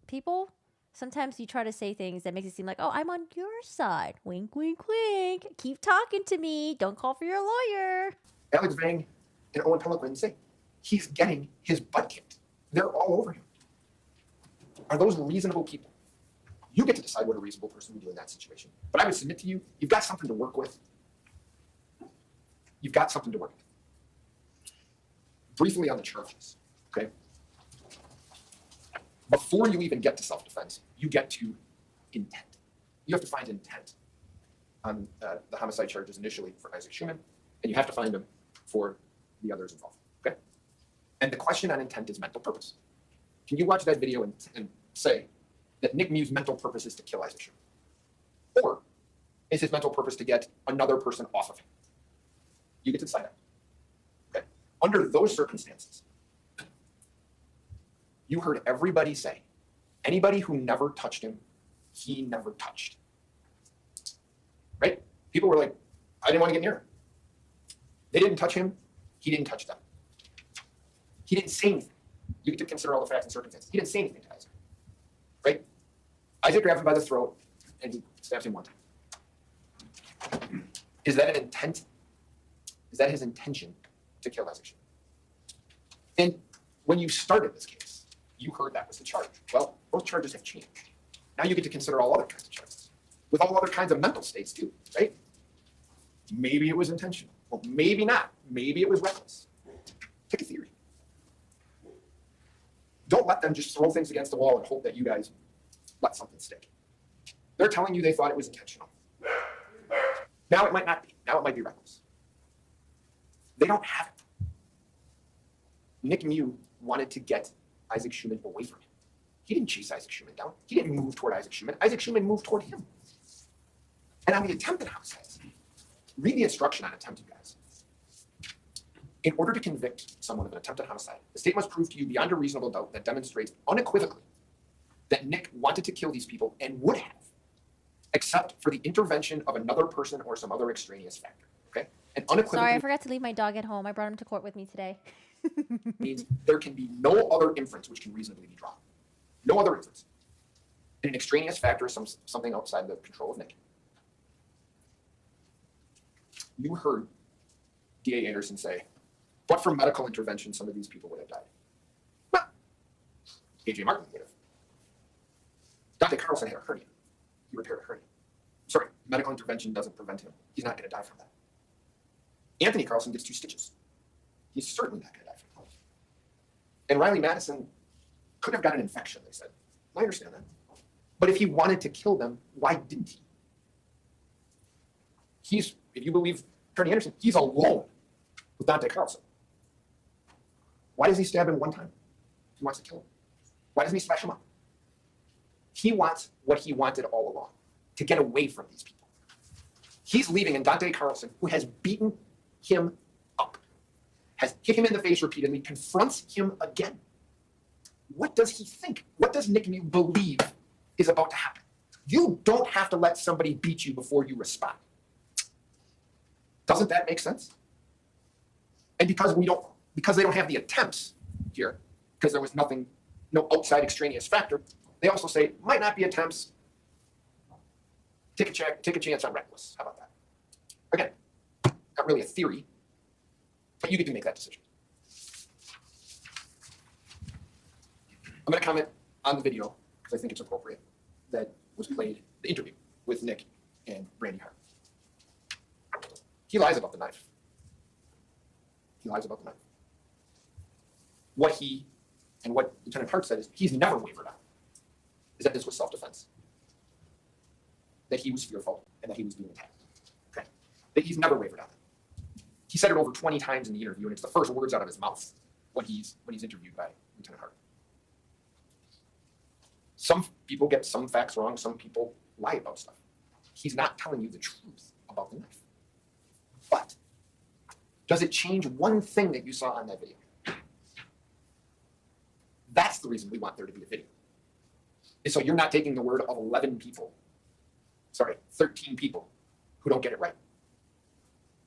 people, sometimes you try to say things that makes it seem like, oh, I'm on your side. Wink, wink, wink. Keep talking to me. Don't call for your lawyer. Alex Vang and Owen Peliquin say he's getting his butt kicked. They're all over him. Are those reasonable people? You get to decide what a reasonable person would do in that situation. But I would submit to you, you've got something to work with. You've got something to work with. Briefly on the charges, okay? Before you even get to self-defense, you get to intent. You have to find intent on the homicide charges initially for Isaac Schumann, and you have to find them for the others involved, okay? And the question on intent is mental purpose. Can you watch that video and say that Nic Miu's mental purpose is to kill Isaac Schumann? Or is his mental purpose to get another person off of him? You get to decide that. Okay? Under those circumstances, you heard everybody say, anybody who never touched him, he never touched. Right? People were like, I didn't want to get near him. They didn't touch him. He didn't touch them. He didn't say anything. You get to consider all the facts and circumstances. He didn't say anything to Isaac. Right? Isaac grabs him by the throat and he stabs him one time. Is that an intent? Is that his intention to kill Isaac Schumann? And when you started this case, you heard that was the charge. Well, those charges have changed. Now you get to consider all other kinds of charges, with all other kinds of mental states too, right? Maybe it was intentional. Well, maybe not. Maybe it was reckless. Pick a theory. Don't let them just throw things against the wall and hope that you guys let something stick. They're telling you they thought it was intentional. Now it might not be. Now it might be reckless. They don't have it. Nic Miu wanted to get Isaac Schumann away from him. He didn't chase Isaac Schumann down. He didn't move toward Isaac Schumann. Isaac Schumann moved toward him. And on the attempted homicides, read the instruction on attempt, you guys. In order to convict someone of an attempted homicide, the state must prove to you beyond a reasonable doubt that demonstrates unequivocally that Nick wanted to kill these people and would have, except for the intervention of another person or some other extraneous factor. Okay? And unequivocally Sorry, I forgot to leave my dog at home. I brought him to court with me today. means there can be no other inference which can reasonably be drawn. No other inference. And an extraneous factor is something outside the control of Nick. You heard D.A. Anderson say, but for medical intervention, some of these people would have died. Well, A.J. Martin would have. Dr. Carlson had a hernia. He repaired a hernia. Sorry, medical intervention doesn't prevent him. He's not going to die from that. Anthony Carlson gets 2 stitches. He's certainly not going to die from that. And Riley Madison could have got an infection, they said. I understand that. But if he wanted to kill them, why didn't he? He's, if you believe Attorney Anderson, he's alone with Dante Carlson. Why does he stab him one time? He wants to kill him. Why doesn't he slash him up? He wants what he wanted all along, to get away from these people. He's leaving, and Dante Carlson, who has beaten him up, has hit him in the face repeatedly, confronts him again. What does he think? What does Nic Miu believe is about to happen? You don't have to let somebody beat you before you respond. Doesn't that make sense? And because they don't have the attempts here, because there was nothing, no outside extraneous factor, they also say, might not be attempts. Take a chance on reckless. How about that? Again, not really a theory, but you get to make that decision. I'm going to comment on the video because I think it's appropriate that was played, the interview with Nick and Brandy Hart. He lies about the knife. He lies about the knife. What he and what Lieutenant Hart said is he's never wavered on is that this was self-defense, that he was fearful and that he was being attacked. Okay, that he's never wavered on it. He said it over 20 times in the interview, and it's the first words out of his mouth when he's interviewed by Lieutenant Hart. Some people get some facts wrong. Some people lie about stuff. He's not telling you the truth about the knife. But does it change one thing that you saw on that video? That's the reason we want there to be a video. And so you're not taking the word of 13 people who don't get it right.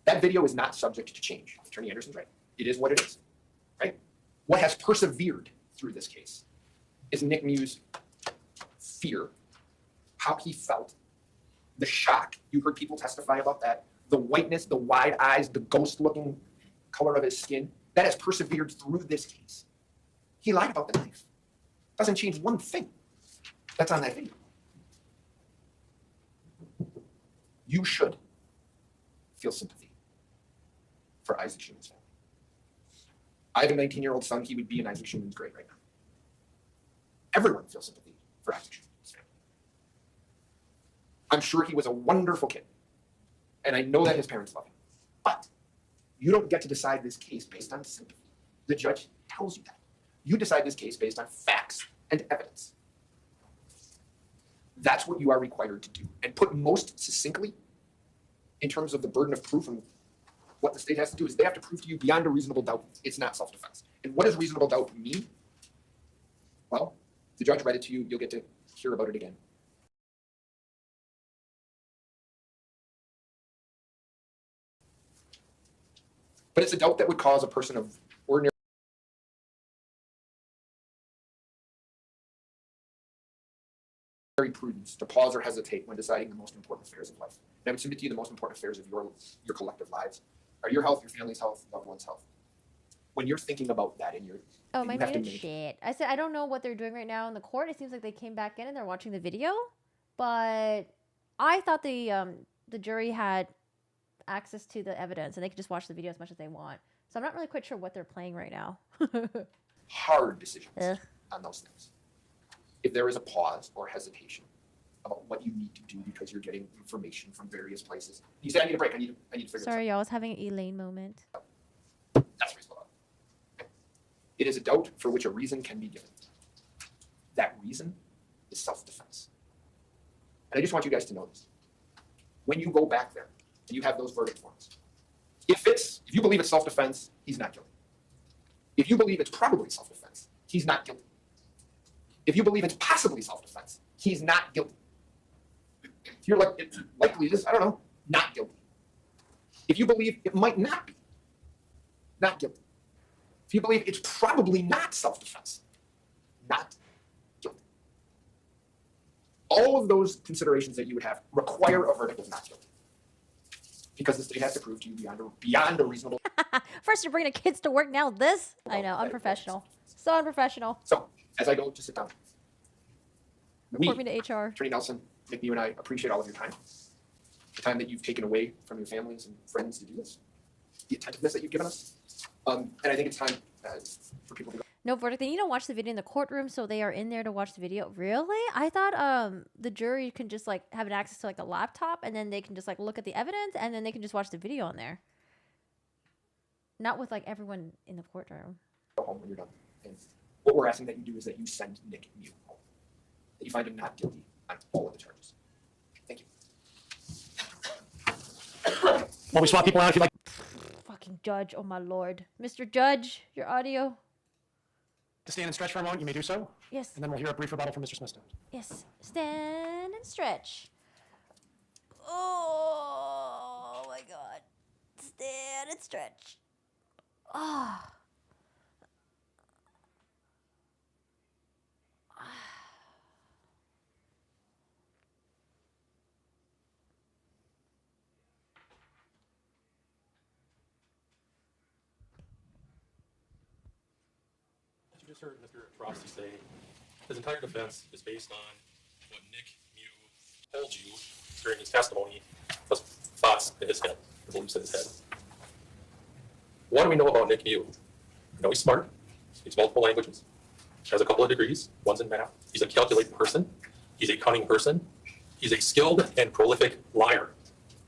That video is not subject to change. Attorney Anderson's right. It is what it is, right? What has persevered through this case is Nic Miu's fear, how he felt, the shock. You heard people testify about that. The whiteness, the wide eyes, the ghost-looking color of his skin. That has persevered through this case. He lied about the knife. Doesn't change one thing that's on that video. You should feel sympathy for Isaac Schumann's family. I have a 19-year-old son. He would be in Isaac Schumann's grave right now. Everyone feels sympathy for Isaac Schumann's family. I'm sure he was a wonderful kid, and I know that his parents love him. But you don't get to decide this case based on sympathy. The judge tells you that. You decide this case based on facts and evidence. That's what you are required to do. And put most succinctly, in terms of the burden of proof and what the state has to do, is they have to prove to you beyond a reasonable doubt it's not self-defense. And what does reasonable doubt mean? Well, the judge read it to you. You'll get to hear about it again. But it's a doubt that would cause a person of ordinary prudence to pause or hesitate when deciding the most important affairs of life. And I would submit to you the most important affairs of your collective lives are your health, your family's health, loved one's health. When you're thinking about that in your my muted shit. I said I don't know what they're doing right now in the court. It seems like they came back in and they're watching the video, but I thought the jury had access to the evidence and they could just watch the video as much as they want. So I'm not really quite sure what they're playing right now. Hard decisions Ugh. on those things. If there is a pause or hesitation about what you need to do because you're getting information from various places, you say, I need a break, I need to figure this out. Sorry, y'all. I was having an Elaine moment. That's reasonable. It is a doubt for which a reason can be given. That reason is self-defense. And I just want you guys to know this. When you go back there and you have those verdict forms, if you believe it's self-defense, he's not guilty. If you believe it's probably self-defense, he's not guilty. If you believe it's possibly self-defense, he's not guilty. If you're like, it's likely just, I don't know, not guilty. If you believe it might not be, not guilty. If you believe it's probably not self-defense, not guilty. All of those considerations that you would have require a verdict of not guilty. Because the state has to prove to you beyond a reasonable. First, you're bringing the kids to work. Now this. I know. Unprofessional. So unprofessional. So, as I go to sit down, Report me to HR. Attorney Nelson, Nic Miu, and I appreciate all of your time. The time that you've taken away from your families and friends to do this. The attentiveness that you've given us. And I think it's time for people to go. No verdict. They need to watch the video in the courtroom, so they are in there to watch the video. Really? I thought the jury can just like have an access to like a laptop, and then they can just like look at the evidence, and then they can just watch the video on there. Not with like everyone in the courtroom. Go home when you're done. And what we're asking that you do is that you send Nic Miu home. That you find him not guilty on all of the charges. Thank you. Well, we swap people out if you like. Fucking judge. Oh my lord. Mr. Judge, your audio. To stand and stretch for a moment, you may do so. Yes. And then we'll hear a brief rebuttal from Mr. Smithstone. Yes. Stand and stretch. Oh my god. Stand and stretch. Ah. You just heard Mr. Frosty say his entire defense is based on what Nic Miu told you during his testimony, plus thoughts in his head, the beliefs in his head. What do we know about Nic Miu? We know he's smart, speaks multiple languages, has a couple of degrees, one's in math. He's a calculating person, he's a cunning person, he's a skilled and prolific liar.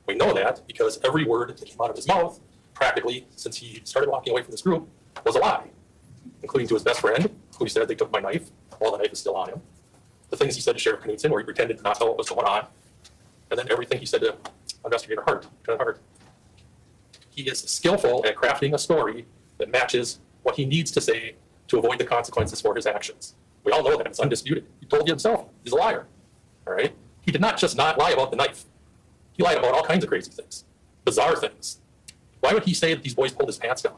We know that because every word that came out of his mouth, practically since he started walking away from this group, was a lie. Including to his best friend, who he said they took my knife while the knife is still on him. The things he said to Sheriff Knudsen, where he pretended to not know what was going on. And then everything he said to Investigator Hart, Lieutenant Hart. He is skillful at crafting a story that matches what he needs to say to avoid the consequences for his actions. We all know that, it's undisputed. He told you himself, he's a liar, all right? He did not just not lie about the knife. He lied about all kinds of crazy things, bizarre things. Why would he say that these boys pulled his pants down?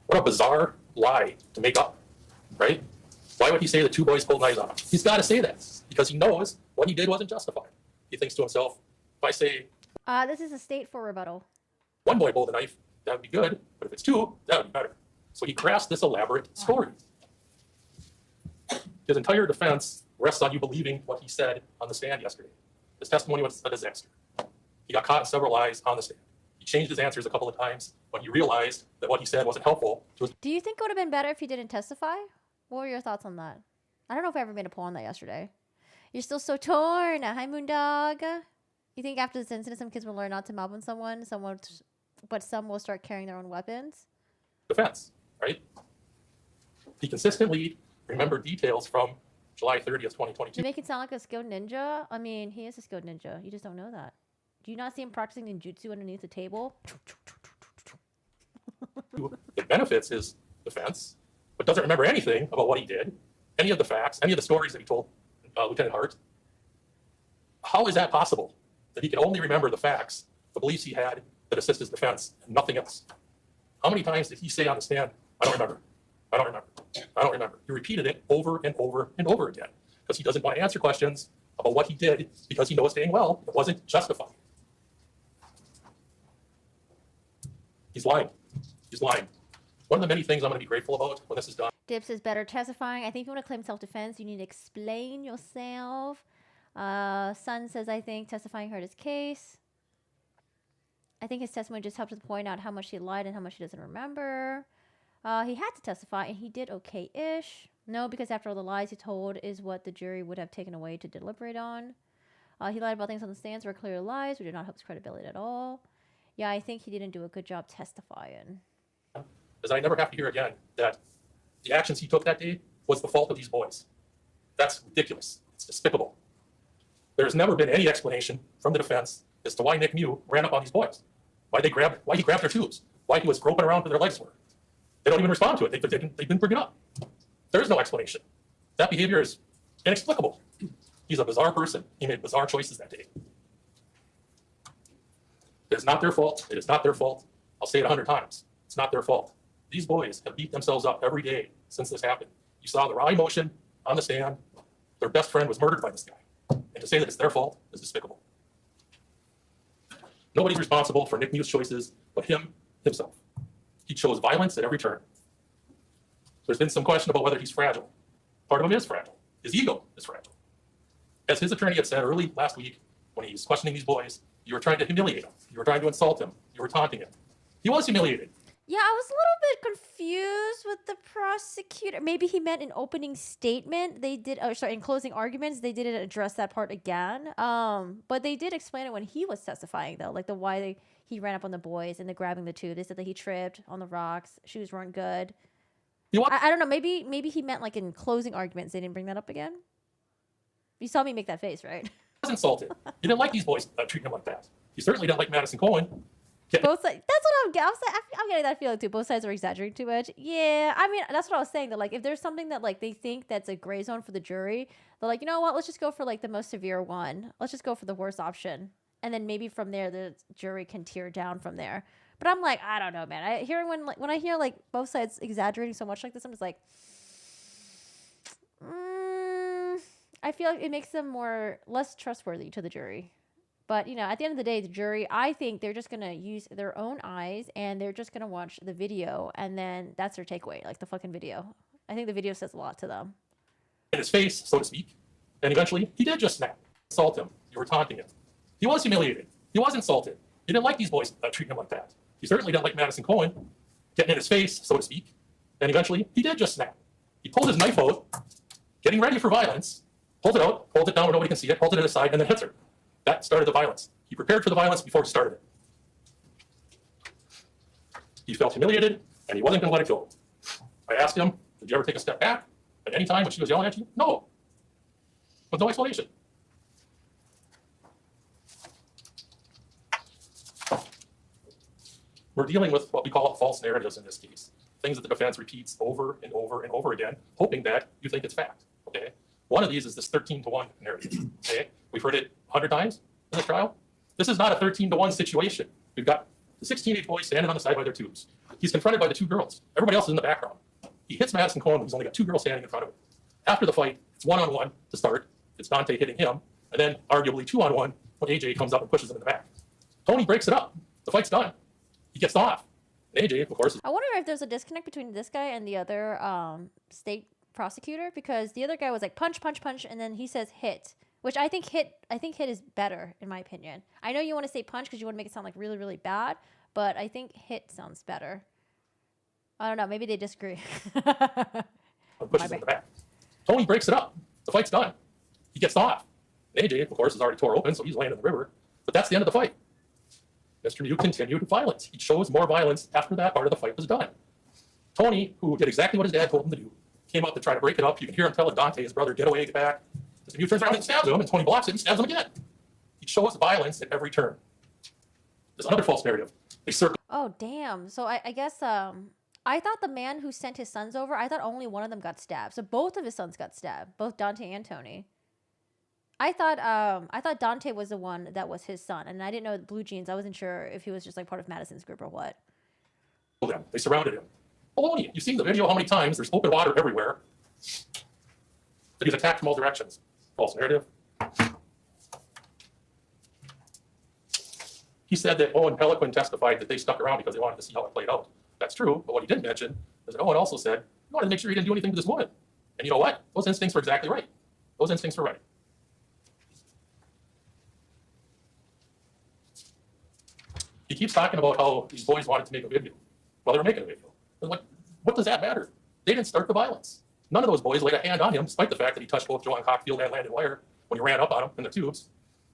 What a bizarre lie to make up, right? Why would he say the two boys pulled knives on him? He's got to say that because he knows what he did wasn't justified. He thinks to himself, if I say This is a state for rebuttal. one boy pulled a knife, that would be good, but if it's two, that would be better. So he crafts this elaborate story. His entire defense rests on you believing what he said on the stand yesterday. His testimony was a disaster. He got caught in several lies on the stand. He changed his answers a couple of times when he realized that what he said wasn't helpful to his. Do you think it would have been better if he didn't testify? What were your thoughts on that? I don't know if I ever made a poll on that yesterday. You're still so torn. Hi, Moondog. You think after this incident, some kids will learn not to mob on someone, but some will start carrying their own weapons? Defense, right? He consistently remembered details from July 30th, 2022. You make it sound like a skilled ninja. I mean, he is a skilled ninja. You just don't know that. Do you not see him practicing ninjutsu underneath the table? It benefits his defense, but doesn't remember anything about what he did, any of the facts, any of the stories that he told Lieutenant Hart. How is that possible? That he can only remember the facts, the beliefs he had that assist his defense, and nothing else? How many times did he say on the stand, I don't remember, I don't remember, I don't remember? He repeated it over and over and over again because he doesn't want to answer questions about what he did because he knows dang well it wasn't justified. He's lying. He's lying. One of the many things I'm going to be grateful about when this is done. Dips is better testifying. I think if you want to claim self-defense, you need to explain yourself. Son says, I think testifying hurt his case. I think his testimony just helped to point out how much he lied and how much he doesn't remember. He had to testify, and he did okay-ish. No, because after all the lies he told is what the jury would have taken away to deliberate on. He lied about things on the stands were clear lies. We did not help his credibility at all. Yeah, I think he didn't do a good job testifying. Is I never have to hear again that the actions he took that day was the fault of these boys. That's ridiculous. It's despicable. There's never been any explanation from the defense as to why Nic Miu ran up on these boys, why he grabbed their tubes, why he was groping around where their legs were. They don't even respond to it. They've been bringing it up. There is no explanation. That behavior is inexplicable. He's a bizarre person. He made bizarre choices that day. It is not their fault. It is not their fault. I'll say it 100 times. It's not their fault. These boys have beat themselves up every day since this happened. You saw the raw emotion on the stand. Their best friend was murdered by this guy. And to say that it's their fault is despicable. Nobody's responsible for Nic Miu's choices but himself. He chose violence at every turn. There's been some question about whether he's fragile. Part of him is fragile. His ego is fragile. As his attorney had said early last week, when he was questioning these boys, you were trying to humiliate him. You were trying to insult him. You were taunting him. He was humiliated. Yeah, I was a little bit confused with the prosecutor. Maybe he meant an opening statement. They did, in closing arguments, they didn't address that part again. But they did explain it when he was testifying, though, like he ran up on the boys and the grabbing the tube. They said that he tripped on the rocks. Shoes weren't good. I don't know. Maybe he meant like in closing arguments. They didn't bring that up again. You saw me make that face, right? He was insulted. He didn't like these boys treating him like that. He certainly didn't like Madison Cohen. Both sides. That's what I'm getting that feeling too. Both sides are exaggerating too much. Yeah, I mean that's what I was saying. That like if there's something that like they think that's a gray zone for the jury, they're like, you know what? Let's just go for like the most severe one. Let's just go for the worst option, and then maybe from there the jury can tear down from there. But I'm like, I don't know, man. When I hear like both sides exaggerating so much like this, I'm just like, I feel like it makes them less trustworthy to the jury. But, you know, at the end of the day, the jury, I think they're just going to use their own eyes and they're just going to watch the video. And then that's their takeaway, like the fucking video. I think the video says a lot to them. In his face, so to speak. And eventually, he did just snap. Insult him. You were taunting him. He was humiliated. He was insulted. He didn't like these boys treating him like that. He certainly didn't like Madison Cohen getting in his face, so to speak. And eventually, he did just snap. He pulled his knife out, getting ready for violence, pulled it out, holds it down where nobody can see it, holds it at his side, and then hits her. That started the violence. He prepared for the violence before he started it. He felt humiliated, and he wasn't going to let it go. I asked him, did you ever take a step back at any time when she was yelling at you? No. With no explanation. We're dealing with what we call false narratives in this case. Things that the defense repeats over and over and over again, hoping that you think it's fact, okay? One of these is this 13-to-1 narrative, okay? We've heard it 100 times in this trial. This is not a 13-to-1 situation. We've got the 16-age boy standing on the side by their tubes. He's confronted by the two girls. Everybody else is in the background. He hits Madison Cohen, who's only got two girls standing in front of him. After the fight, it's one-on-one to start. It's Dante hitting him, and then arguably two-on-one when AJ comes up and pushes him in the back. Tony breaks it up. The fight's done. He gets off. And AJ, of course. I wonder if there's a disconnect between this guy and the other state prosecutor, because the other guy was like punch, punch, punch, and then he says hit, which I think hit is better in my opinion. I know you want to say punch because you want to make it sound like really, really bad, but I think hit sounds better. I don't know. Maybe they disagree. Pushes him in the back. Tony breaks it up. The fight's done. He gets off. And AJ, of course, is already tore open, so he's laying in the river. But that's the end of the fight. Mr. Miu continued violence. He chose more violence after that part of the fight was done. Tony, who did exactly what his dad told him to do, came up to try to break it up. You can hear him tell Dante, his brother, get away, get back. Mr. Miu turns around and stabs him, and Tony blocks it and stabs him again. He chose violence at every turn. There's another false narrative. They circle. Oh, damn. So I guess I thought the man who sent his sons over, I thought only one of them got stabbed. So both of his sons got stabbed, both Dante and Tony. I thought Dante was the one that was his son, and I didn't know Blue Jeans. I wasn't sure if he was just like part of Madison's group or what. They surrounded him. Baloney. You've seen the video how many times there's open water everywhere. That he's attacked from all directions. False narrative. He said that Owen Peliquin testified that they stuck around because they wanted to see how it played out. That's true, but what he didn't mention is that Owen also said he wanted to make sure he didn't do anything to this woman. And you know what? Those instincts were exactly right. Those instincts were right. He keeps talking about how these boys wanted to make a video. Well, they were making a video. And what does that matter? They didn't start the violence. None of those boys laid a hand on him, despite the fact that he touched both Joanne Cockfield and Landon Wire when he ran up on him in the tubes.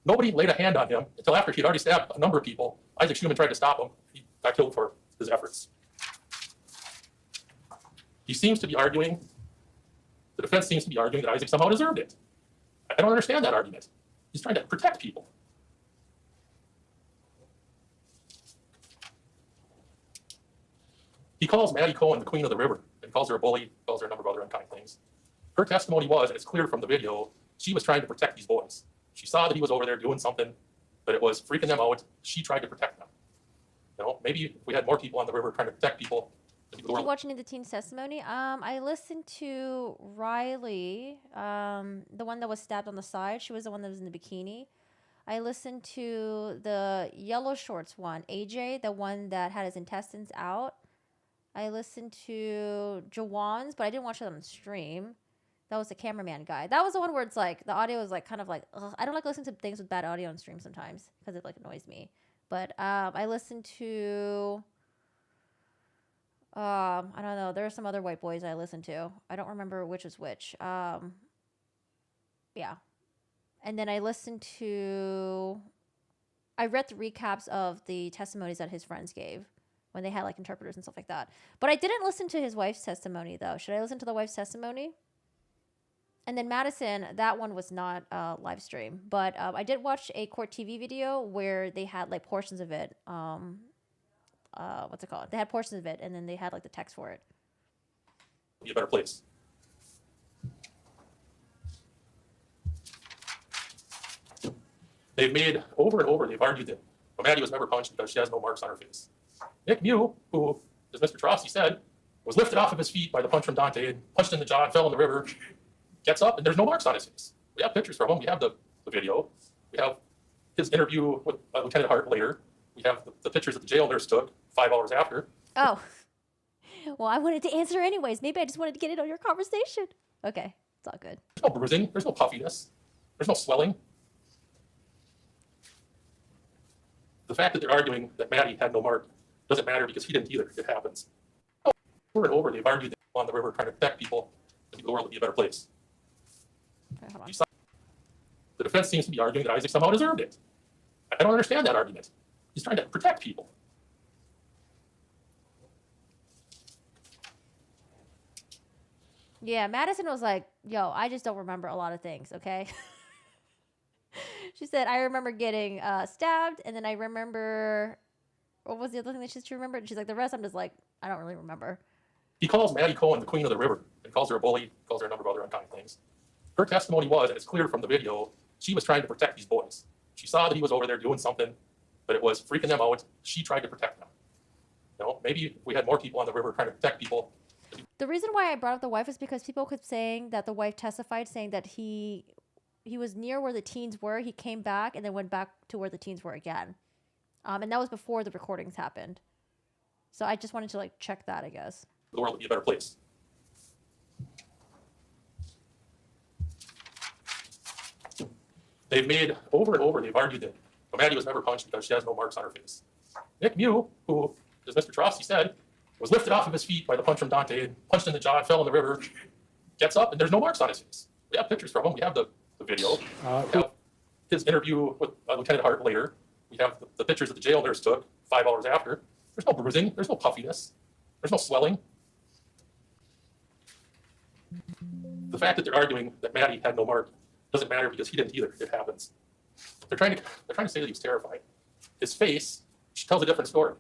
Nobody laid a hand on him until after he'd already stabbed a number of people. Isaac Schumann tried to stop him. He got killed for his efforts. He seems to be arguing, the defense seems to be arguing that Isaac somehow deserved it. I don't understand that argument. He's trying to protect people. He calls Maddie Cohen the queen of the river. He calls her a bully, calls her a number of other unkind things. Her testimony was, and it's clear from the video, she was trying to protect these boys. She saw that he was over there doing something, but it was freaking them out. She tried to protect them. You know, maybe if we had more people on the river trying to protect people. Did you watch any of the teen's testimony? I listened to Riley, the one that was stabbed on the side. She was the one that was in the bikini. I listened to the yellow shorts one, AJ, the one that had his intestines out. I listened to Jawan's, but I didn't watch it on stream. That was the cameraman guy. That was the one where it's like the audio was like kind of like, ugh. I don't like listening to things with bad audio on stream sometimes because it like annoys me. But I listened to I don't know. There are some other white boys I listened to. I don't remember which is which. Yeah. And then I listened to. I read the recaps of the testimonies that his friends gave when they had like interpreters and stuff like that. But I didn't listen to his wife's testimony though. Should I listen to the wife's testimony? And then Madison, that one was not live stream, but I did watch a court TV video where they had like portions of it. What's it called? They had portions of it, and then they had like the text for it. Be a better place. They've made over and over, they've argued that Maddie was never punched because she has no marks on her face. Nic Miu, who, as Mr. Trosty said, was lifted off of his feet by the punch from Dante, punched in the jaw and fell in the river, gets up, and there's no marks on his face. We have pictures from him. We have the video. We have his interview with Lieutenant Hart later. We have the pictures that the jail nurse took 5 hours after. Oh. Well, I wanted to answer anyways. Maybe I just wanted to get in on your conversation. Okay. It's all good. There's no bruising. There's no puffiness. There's no swelling. The fact that they're arguing that Maddie had no mark doesn't matter because he didn't either. It happens. Over and over, they've argued that on the river trying to protect people, that the world would be a better place. Okay, hold on. The defense seems to be arguing that Isaac somehow deserved it. I don't understand that argument. He's trying to protect people. Yeah, Madison was like, yo, I just don't remember a lot of things, okay? She said, I remember getting stabbed, and then I remember, what was the other thing that she remembered? She's like, the rest I'm just like, I don't really remember. He calls Maddie Cohen the queen of the river and calls her a bully, calls her a number of other unkind things. Her testimony was, and it's clear from the video, she was trying to protect these boys. She saw that he was over there doing something, but it was freaking them out. She tried to protect them. You know, maybe if we had more people on the river trying to protect people. The reason why I brought up the wife is because people kept saying that the wife testified, saying that he was near where the teens were. He came back and then went back to where the teens were again. And that was before the recordings happened. So I just wanted to like check that, I guess. The world would be a better place. They've made over and over, they've argued that Maddie was never punched because she has no marks on her face. Nic Miu, who, as Mr. Trosty said, was lifted off of his feet by the punch from Dante, punched in the jaw and fell in the river, gets up, and there's no marks on his face. We have pictures from him. We have the video. We have his interview with Lieutenant Hart later. We have the pictures that the jail nurse took 5 hours after. There's no bruising. There's no puffiness. There's no swelling. The fact that they're arguing that Maddie had no mark doesn't matter because he didn't either. It happens. They're trying to say that he was terrified. His face tells a different story.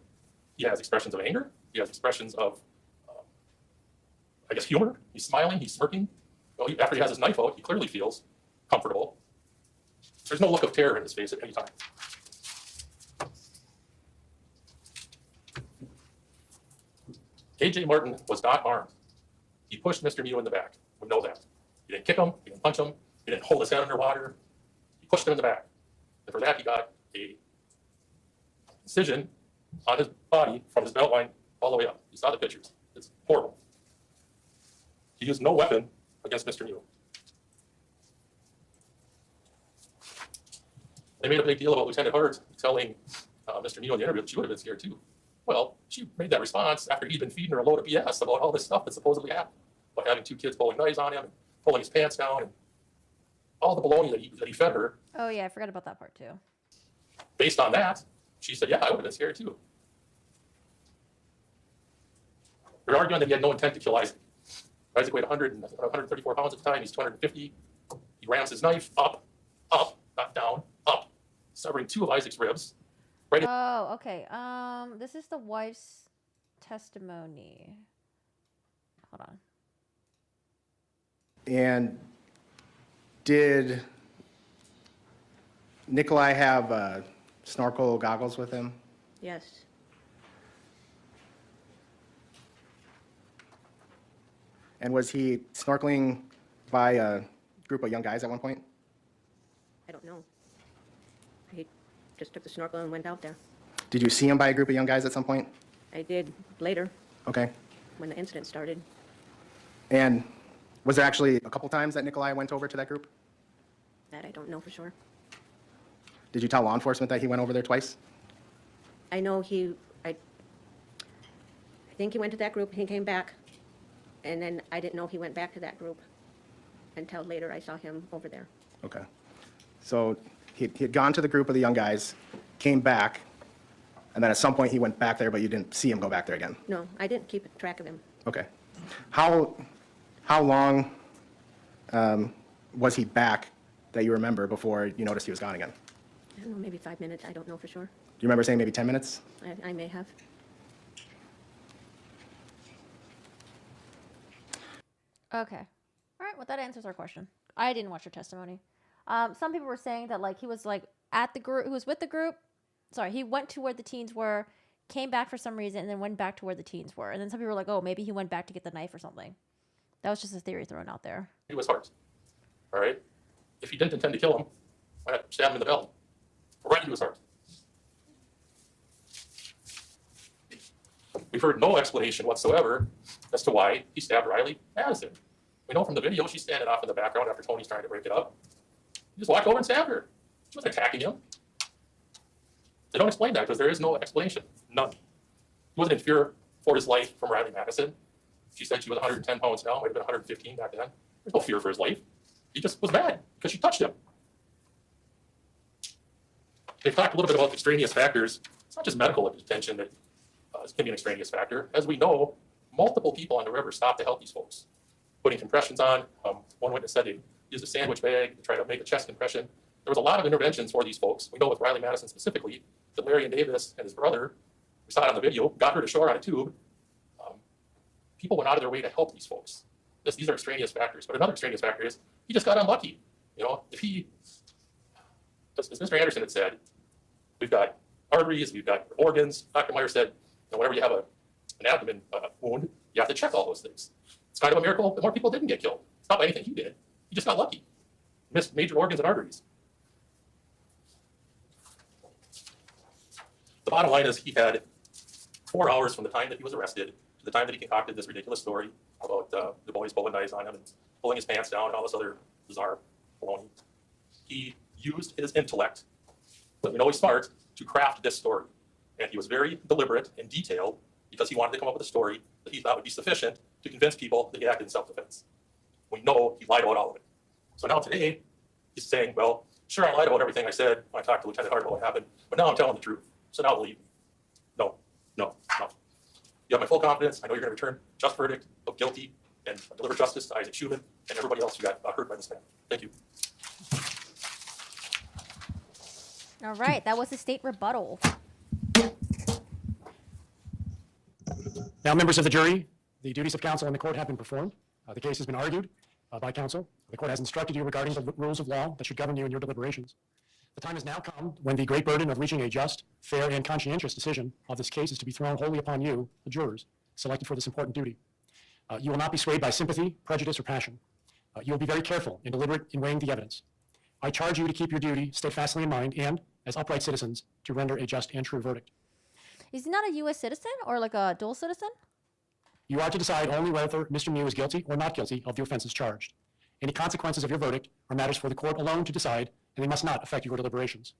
He has expressions of anger. He has expressions of, I guess, humor. He's smiling. He's smirking. Well, after he has his knife out, he clearly feels comfortable. There's no look of terror in his face at any time. A.J. Martin was not armed. He pushed Mr. Miu in the back. We know that. He didn't kick him. He didn't punch him. He didn't hold his head underwater. He pushed him in the back. And for that, he got a incision on his body from his belt line all the way up. You saw the pictures. It's horrible. He used no weapon against Mr. Miu. They made a big deal about Lieutenant Hart telling Mr. Miu in the interview that she would have been scared too. Well, she made that response after he'd been feeding her a load of BS about all this stuff that supposedly happened, about having 2 kids pulling knives on him and pulling his pants down and all the baloney that he fed her. Oh yeah, I forgot about that part too. Based on that, she said, yeah, I would have been scared too. They're arguing that he had no intent to kill Isaac. Isaac weighed 134 pounds at the time. He's 250. He rams his knife up, not down, up, severing 2 of Isaac's ribs. Right. Oh, okay. This is the wife's testimony. Hold on. And did Nikolai have snorkel goggles with him? Yes. And was he snorkeling by a group of young guys at one point? I don't know. He just took the snorkel and went out there. Did you see him by a group of young guys at some point? I did later Okay. when the incident started. And was there actually a couple times that Nikolai went over to that group? That I don't know for sure. Did you tell law enforcement that he went over there twice? I know I think he went to that group and he came back. And then I didn't know he went back to that group until later I saw him over there. Okay. So he had gone to the group of the young guys, came back, and then at some point he went back there, but you didn't see him go back there again? No, I didn't keep track of him. Okay. How long was he back that you remember before you noticed he was gone again? I don't know, maybe 5 minutes. I don't know for sure. Do you remember saying maybe 10 minutes? I may have. Okay. All right. Well, that answers our question. I didn't watch her testimony. Some people were saying that like he was like at the group, he was with the group. Sorry, he went to where the teens were, came back for some reason, and then went back to where the teens were. And then some people were like, oh, maybe he went back to get the knife or something. That was just a theory thrown out there. He was hurt. All right. If he didn't intend to kill him, why not stab him in the belly? Right, he was hurt. We've heard no explanation whatsoever as to why he stabbed Riley Madison. We know from the video she's standing off in the background after Tony's trying to break it up. He just walked over and stabbed her. She wasn't attacking him. They don't explain that because there is no explanation. None. He wasn't in fear for his life from Riley Madison. She said she was 110 pounds now, might have been 115 back then. There's no fear for his life. He just was mad because she touched him. They've talked a little bit about extraneous factors. It's not just medical attention that can be an extraneous factor. As we know, multiple people on the river stopped to help these folks, putting compressions on. One witness said they used a sandwich bag to try to make a chest compression. There was a lot of interventions for these folks. We know with Riley Madison specifically that Larry and Davis and his brother, we saw it on the video, got her to shore on a tube. People went out of their way to help these folks. These are extraneous factors. But another extraneous factor is he just got unlucky. You know, if he, as Mr. Anderson had said, we've got arteries, we've got organs. Dr. Meyer said, you know, whenever you have an abdomen wound, you have to check all those things. It's kind of a miracle that more people didn't get killed. It's not by anything he did. He just got lucky. Missed major organs and arteries. The bottom line is he had 4 hours from the time that he was arrested to the time that he concocted this ridiculous story about the boys pulling knives on him and pulling his pants down and all this other bizarre baloney. He used his intellect, but you know he's smart, to craft this story. And he was very deliberate and detailed because he wanted to come up with a story that he thought would be sufficient to convince people that he acted in self-defense. We know he lied about all of it. So now today, he's saying, well, sure, I lied about everything I said when I talked to Lieutenant Hart about what happened, but now I'm telling the truth. So now believe me. No. You have my full confidence. I know you're going to return just verdict of guilty and deliver justice to Isaac Schumann and everybody else who got hurt by this man. Thank you. All right, that was the state rebuttal. Now, members of the jury, the duties of counsel in the court have been performed. The case has been argued by counsel. The court has instructed you regarding the rules of law that should govern you in your deliberations. The time has now come when the great burden of reaching a just, fair, and conscientious decision of this case is to be thrown wholly upon you, the jurors, selected for this important duty. You will not be swayed by sympathy, prejudice, or passion. You will be very careful and deliberate in weighing the evidence. I charge you to keep your duty steadfastly in mind and, as upright citizens, to render a just and true verdict. Is he not a U.S. citizen or like a dual citizen? You are to decide only whether Mr. Miu is guilty or not guilty of the offenses charged. Any consequences of your verdict are matters for the court alone to decide, and they must not affect your deliberations.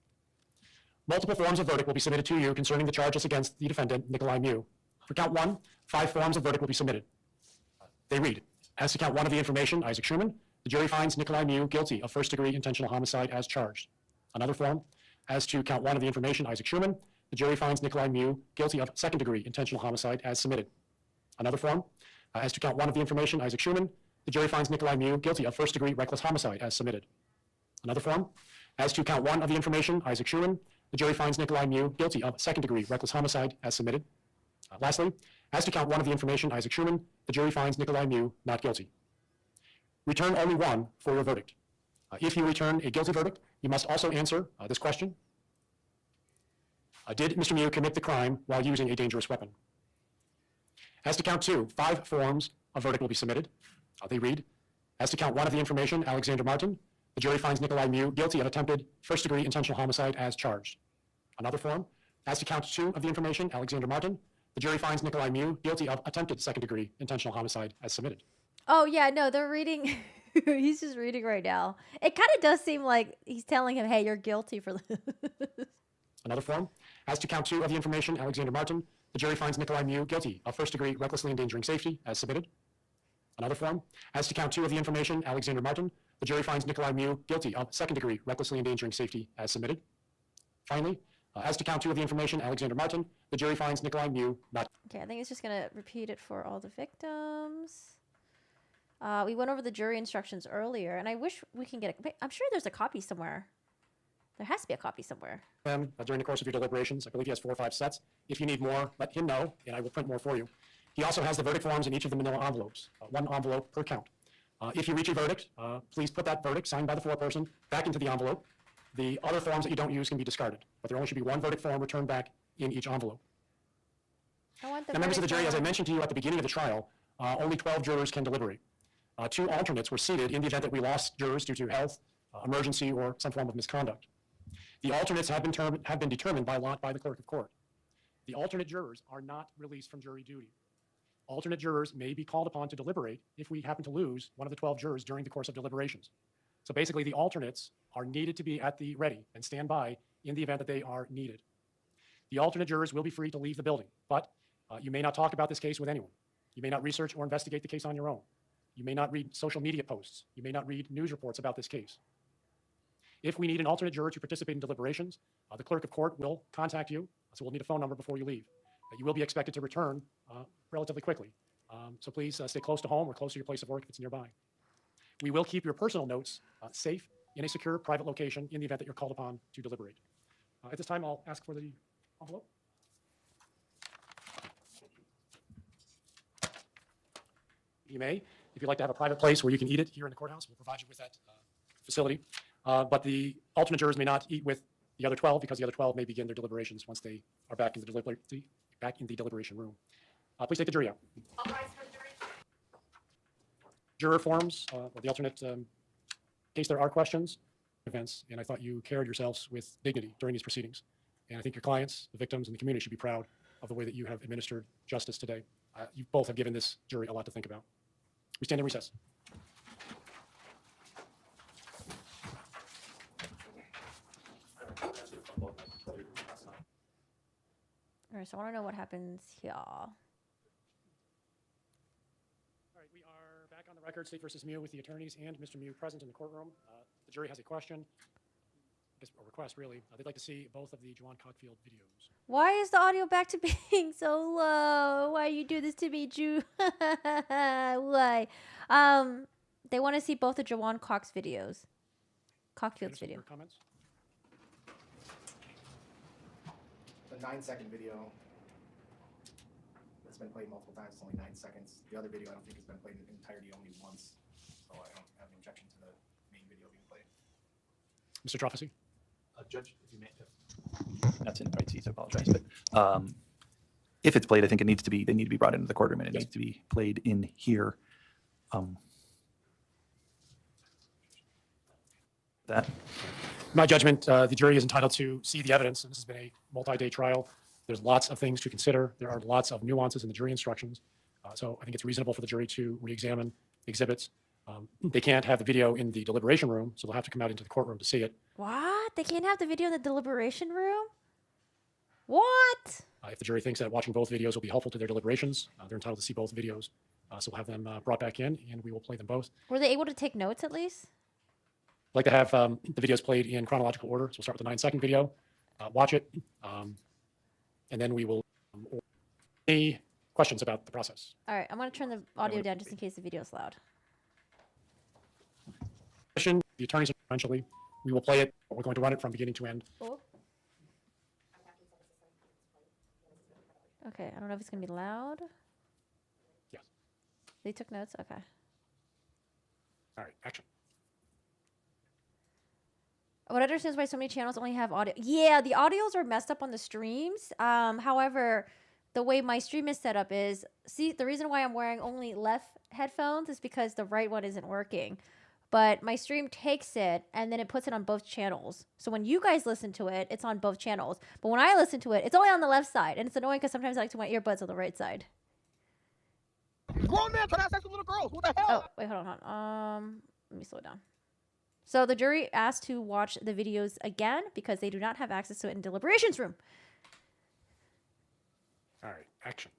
Multiple forms of verdict will be submitted to you concerning the charges against the defendant, Nikolai Miu. For count 1, 5 forms of verdict will be submitted. They read, as to count 1 of the information, Isaac Schumann, the jury finds Nikolai Miu guilty of first-degree intentional homicide as charged. Another form, as to count 1 of the information, Isaac Schumann, the jury finds Nikolai Miu guilty of second-degree intentional homicide as submitted. Another form, as to count 1 of the information, Isaac Schumann, the jury finds Nikolai Miu guilty of first-degree reckless homicide as submitted. Another form, as to count 1 of the information, Isaac Schumann, the jury finds Nikolai Miu guilty of second-degree reckless homicide as submitted. Lastly, as to count 1 of the information, Isaac Schumann, the jury finds Nikolai Miu not guilty. Return only 1 for your verdict. If you return a guilty verdict, you must also answer this question. Did Mr. Miu commit the crime while using a dangerous weapon? As to count 2, 5 forms of verdict will be submitted. They read, as to count 1 of the information, Alexander Martin, the jury finds Nikolai Miu guilty of attempted first-degree intentional homicide as charged. Another form, as to count 2 of the information, Alexander Martin, the jury finds Nikolai Miu guilty of attempted second-degree intentional homicide as submitted. Oh, yeah, no, they're reading. He's just reading right now. It kind of does seem like he's telling him, hey, you're guilty for this. Another form, as to count 2 of the information, Alexander Martin, the jury finds Nikolai Miu guilty of first-degree recklessly endangering safety as submitted. Another form, as to count 2 of the information, Alexander Martin, the jury finds Nikolai Miu guilty of second-degree recklessly endangering safety as submitted. Finally, as to count 2 of the information, Alexander Martin, the jury finds Nikolai Miu not. Okay, I think it's just going to repeat it for all the victims. We went over the jury instructions earlier, and I wish we can get a... I'm sure there's a copy somewhere. There has to be a copy somewhere. During the course of your deliberations, I believe he has 4 or 5 sets. If you need more, let him know, and I will print more for you. He also has the verdict forms in each of the manila envelopes, 1 envelope per count. If you reach a verdict, please put that verdict signed by the foreperson back into the envelope. The other forms that you don't use can be discarded, but there only should be 1 verdict form returned back in each envelope. I want the Now, members of the jury, as I form. mentioned to you at the beginning of the trial, only 12 jurors can deliberate. 2 alternates were seated in the event that we lost jurors due to health, emergency, or some form of misconduct. The alternates have been determined by lot by the clerk of court. The alternate jurors are not released from jury duty. Alternate jurors may be called upon to deliberate if we happen to lose one of the 12 jurors during the course of deliberations. So basically, the alternates are needed to be at the ready and stand by in the event that they are needed. The alternate jurors will be free to leave the building, but you may not talk about this case with anyone. You may not research or investigate the case on your own. You may not read social media posts. You may not read news reports about this case. If we need an alternate juror to participate in deliberations, the clerk of court will contact you, so we'll need a phone number before you leave. You will be expected to return relatively quickly. So please stay close to home or close to your place of work if it's nearby. We will keep your personal notes safe in a secure private location in the event that you're called upon to deliberate. At this time, I'll ask for the envelope. You may, if you'd like to have a private place where you can eat it here in the courthouse, we'll provide you with that facility. But the alternate jurors may not eat with the other 12 because the other 12 may begin their deliberations once they are back in the deliberation room. Please take the jury out. Juror forms, or the alternate, in case there are questions, events, and I thought you carried yourselves with dignity during these proceedings. And I think your clients, the victims, and the community should be proud of the way that you have administered justice today. You both have given this jury a lot to think about. We stand in recess. All right, so I want to know what happens here. All right, we are back on the record, State versus Miu, with the attorneys and Mr. Miu present in the courtroom. The jury has a question, I guess a request really. They'd like to see both of the Juwan Cockfield videos. Why is the audio back to being so low? Why you do this to me, Jew? Why? They want to see both the Juwan Cox videos. Cockfield's video. Comments? The 9-second video that's been played multiple times, it's only 9 seconds. The other video I don't think has been played in entirety only once, so I don't have an objection to the main video being played. Mr. Troffesy? Judge, if you may, not in the right seat, I apologize, but if it's played, I think they need to be brought into the courtroom and it needs to be played in here. That. My judgment, the jury is entitled to see the evidence, and this has been a multi-day trial. There's lots of things to consider. There are lots of nuances in the jury instructions. So I think it's reasonable for the jury to re-examine exhibits. They can't have the video in the deliberation room, so they'll have to come out into the courtroom to see it. What? They can't have the video in the deliberation room? What? If the jury thinks that watching both videos will be helpful to their deliberations, they're entitled to see both videos. So we'll have them brought back in, and we will play them both. Were they able to take notes at least? I'd like to have the videos played in chronological order. So we'll start with the 9-second video, watch it, and then we will any questions about the process. All right, I'm going to turn the audio down just in case the video is loud. The attorneys eventually, we will play it. We're going to run it from beginning to end. Oh. Okay, I don't know if it's going to be loud. Yes. They took notes? Okay. All right, action. What I understand is why so many channels only have audio. Yeah, the audios are messed up on the streams. However, the way my stream is set up is, see, the reason why I'm wearing only left headphones is because the right one isn't working. But my stream takes it and then it puts it on both channels. So when you guys listen to it, it's on both channels. But when I listen to it, it's only on the left side. And it's annoying because sometimes I like to wear earbuds on the right side. Grown man trying to have sex with little girls. What the hell? Oh, wait, hold on. Let me slow down. So the jury asked to watch the videos again because they do not have access to it in deliberations room. All right, action.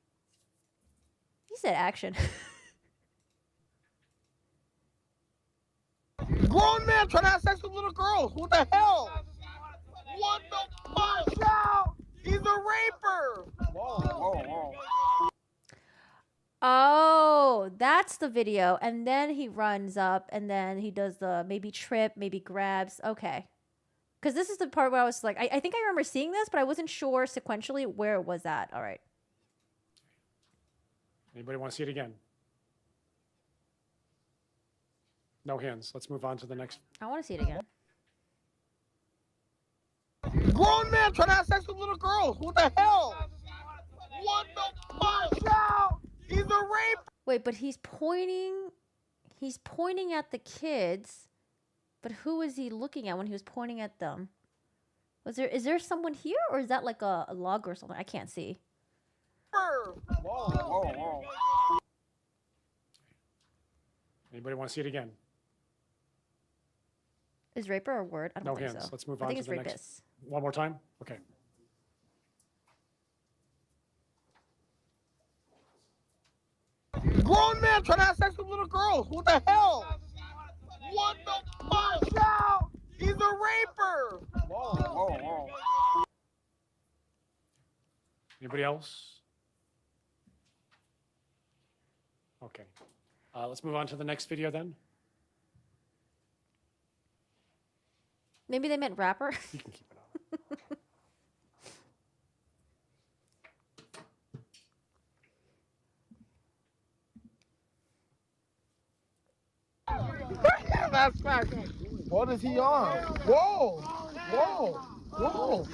He said action. Grown man trying to have sex with little girls. What the hell? What the fuck? Out! He's a raper. Whoa, whoa, whoa. Oh, that's the video. And then he runs up and then he does the maybe trip, maybe grabs. Okay. Because this is the part where I was like, I think I remember seeing this, but I wasn't sure sequentially where it was at. All right. Anybody want to see it again? No hands. Let's move on to the next. I want to see it again. Grown man trying to have sex with little girls. What the hell? What the fuck? Out! He's a raper. Wait, but he's pointing at the kids, but who is he looking at when he was pointing at them? Is there someone here, or is that like a log or something? I can't see. Whoa, whoa, whoa. Anybody want to see it again? Is raper a word? I don't No think hands. so. Let's move I on think to it's the next. rapist. One more time? Okay. Grown man trying to have sex with little girls. What the hell? What the fuck? Out! He's a raper. Whoa, whoa, whoa. Anybody else? Okay. Let's move on to the next video then. Maybe they meant rapper. You can keep it up. That's fact. What is he on? Whoa, whoa, whoa,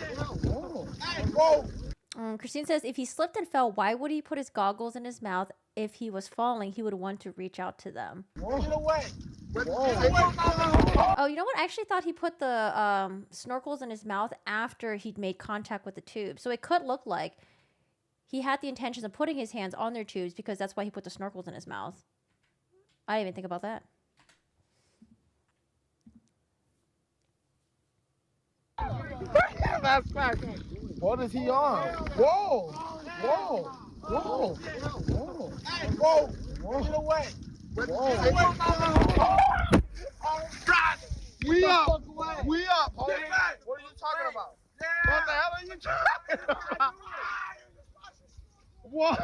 whoa, whoa. Christine says, if he slipped and fell, why would he put his goggles in his mouth? If he was falling, he would want to reach out to them. Get away. Oh, you know what? I actually thought he put the snorkels in his mouth after he'd made contact with the tube. So it could look like he had the intentions of putting his hands on their tubes because that's why he put the snorkels in his mouth. I didn't even think about that. That's fact. What is he on? Whoa, whoa, whoa, whoa, whoa, whoa. Get away. Whoa. We up. We up. What are you talking about? What the hell are you talking about? What?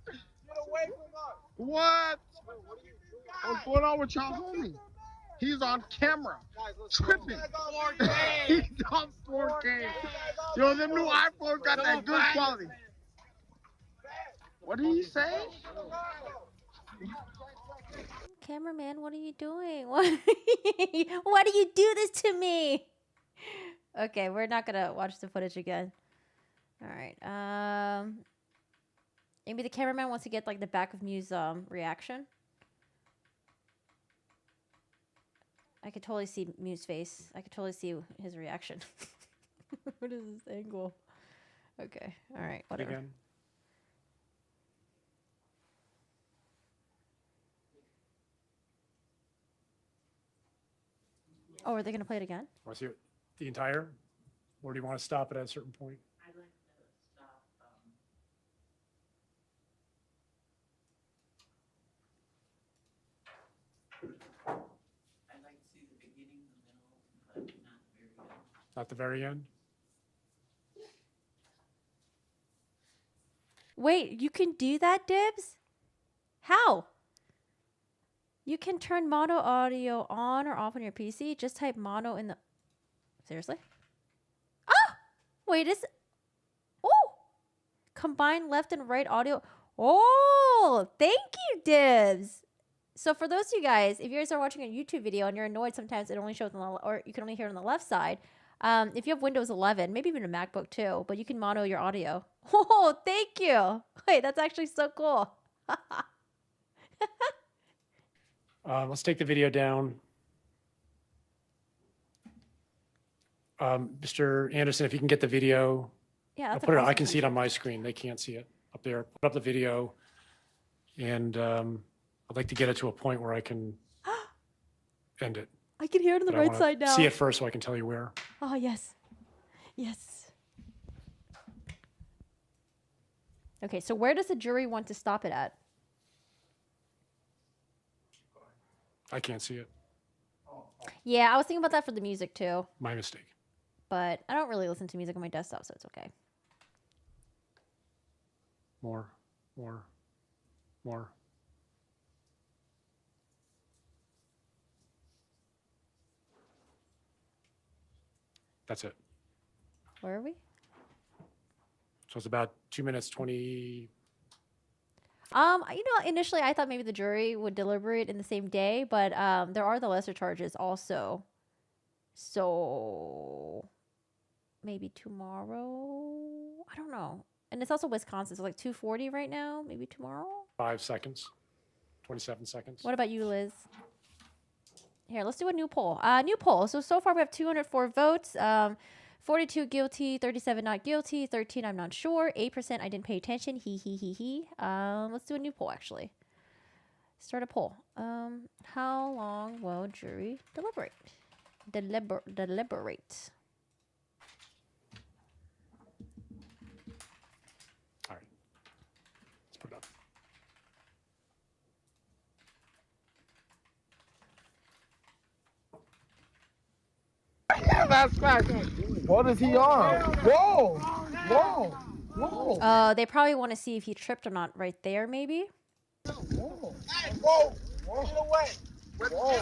Get away from us. What? What's going on with y'all homie? He's on camera. Tripping. He's on 4K. Yo, them new iPhones got that good quality. What did he say? Cameraman, what are you doing? Why do you do this to me? Okay, we're not gonna watch the footage again. All right. Maybe the cameraman wants to get like the back of Miu's reaction. I could totally see Miu's face. I could totally see his reaction. What is this angle? Okay. All right. Whatever. Again. Oh, are they going to play it again? Want to see it, the entire? Or do you want to stop it at a certain point? I'd like to stop. I'd like to see the beginning, the middle, but not the very end. Not the very end? Wait, you can do that, Dibs? How? You can turn mono audio on or off on your PC. Just type mono in the... Seriously? Oh! Wait, is... Oh! Combine left and right audio. Oh! Thank you, Dibs! So for those of you guys, if you guys are watching a YouTube video and you're annoyed sometimes it only shows on the... Or you can only hear it on the left side. If you have Windows 11, maybe even a MacBook too, but you can mono your audio. Oh, thank you. Wait, that's actually so cool. Let's take the video down. Mr. Anderson, if you can get the video, Yeah, that's put it. awesome. I can see it on my screen. They can't see it up there. Put up the video, and I'd like to get it to a point where I can end it. I can hear it on the But I right wanna side now. See it first, so I can tell you where. Oh, yes. Yes. Okay, so where does the jury want to stop it at? I can't see it. Yeah, I was thinking about that for the music too, My mistake. but I don't really listen to music on my desktop, so it's okay. More, more, more. That's it. Where are we? So it's about 2 minutes, 20. Initially I thought maybe the jury would deliberate in the same day, but there are the lesser charges also. So maybe tomorrow? I don't know. And it's also Wisconsin, so like 2:40 right now, maybe tomorrow? 5 seconds, 27 seconds. What about you, Liz? Here, let's do a new poll. New poll. So far we have 204 votes. 42 guilty, 37 not guilty, 13 I'm not sure, 8% I didn't pay attention. He. Let's do a new poll actually. Start a poll. How long will jury deliberate? Deliberate. All right. Let's put it up. That's right. What is he on? Whoa! Whoa! Whoa! They probably want to see if he tripped or not right there, maybe. Whoa! Whoa! Get away! Whoa!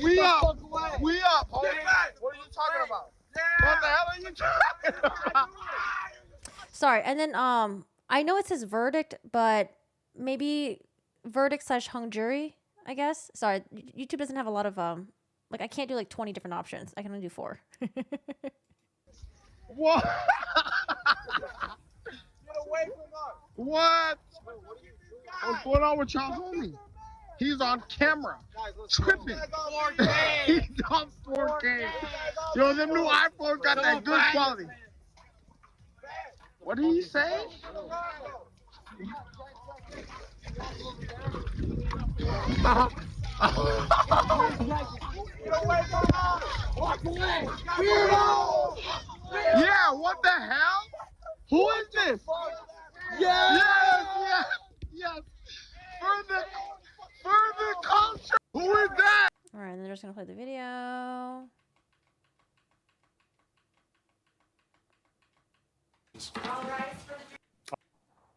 We up! We up! What are you talking about? What the hell are you talking about? Sorry, and then I know it says verdict, but maybe verdict / hung jury, I guess. Sorry, YouTube doesn't have a lot of like I can't do like 20 different options. I can only do 4. What? Get away from us! What? What's going on with y'all homie? He's on camera, tripping. He's on 4K. Yo, them new iPhones got that good quality. What did he say? Yeah, what the hell? Who is this? Yes. Further culture. Who is that? All right, and then they're just gonna play the video.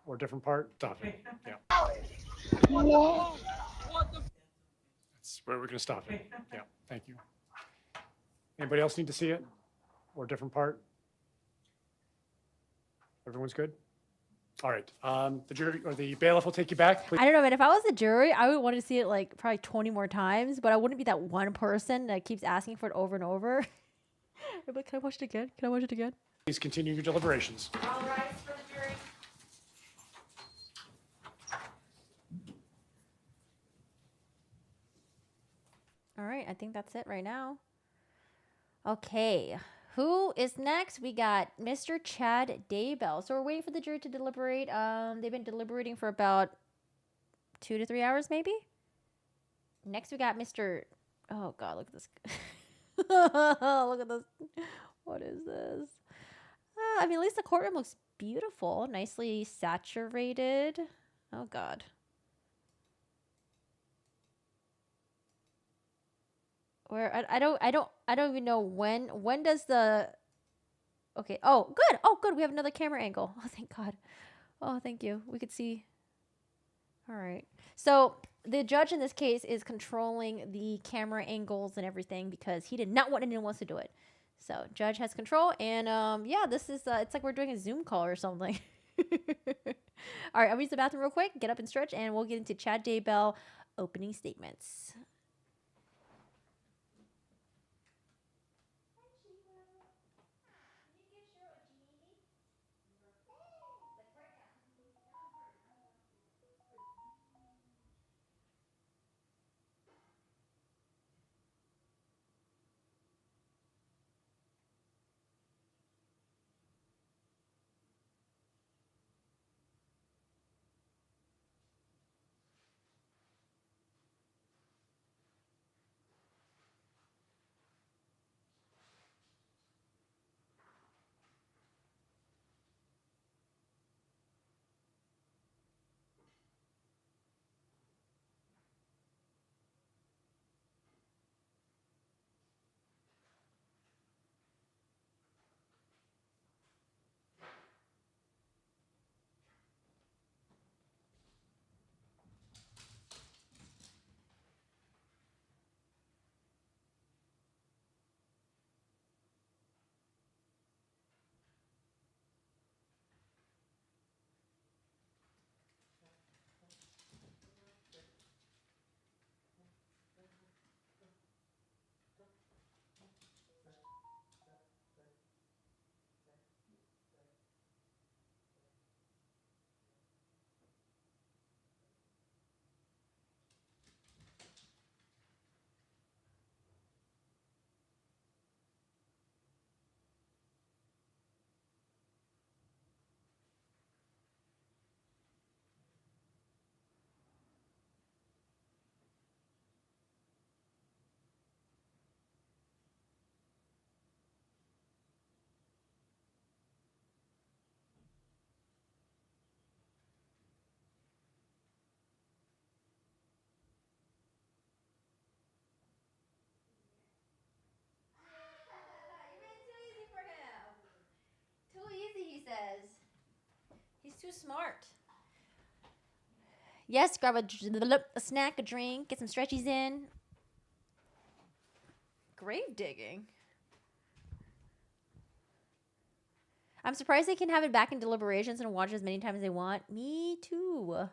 Or a different part. Stop it. Yeah. Whoa. That's where we're going to stop it. Yeah. Thank you. Anybody else need to see it? Or a different part? Everyone's good? All right. The jury or the bailiff will take you back. Please. I don't know, man. If I was the jury, I would want to see it like probably 20 more times, but I wouldn't be that one person that keeps asking for it over and over. I'd be like, can I watch it again? Can I watch it again? Please continue your deliberations. All rise for the jury. All right, I think that's it right now. Okay, who is next? We got Mr. Chad Daybell. So we're waiting for the jury to deliberate. They've been deliberating for about 2 to 3 hours, maybe. Next, we got Mr. Oh God, look at this. Look at this. What is this? I mean, at least the courtroom looks beautiful, nicely saturated. Oh God. Where I don't even know when does the okay. Oh, good. Oh, good. We have another camera angle. Oh, thank God. Oh, thank you. We could see. All right. So the judge in this case is controlling the camera angles and everything because he did not want anyone else to do it. So judge has control, and yeah, this is it's like we're doing a Zoom call or something. All right, I'll use the bathroom real quick, get up and stretch, and we'll get into Chad Daybell opening statements. Too easy, he says. He's too smart. Yes, grab a snack, a drink, get some stretchies in. Grave digging. I'm surprised they can have it back in deliberations and watch as many times as they want. Me too.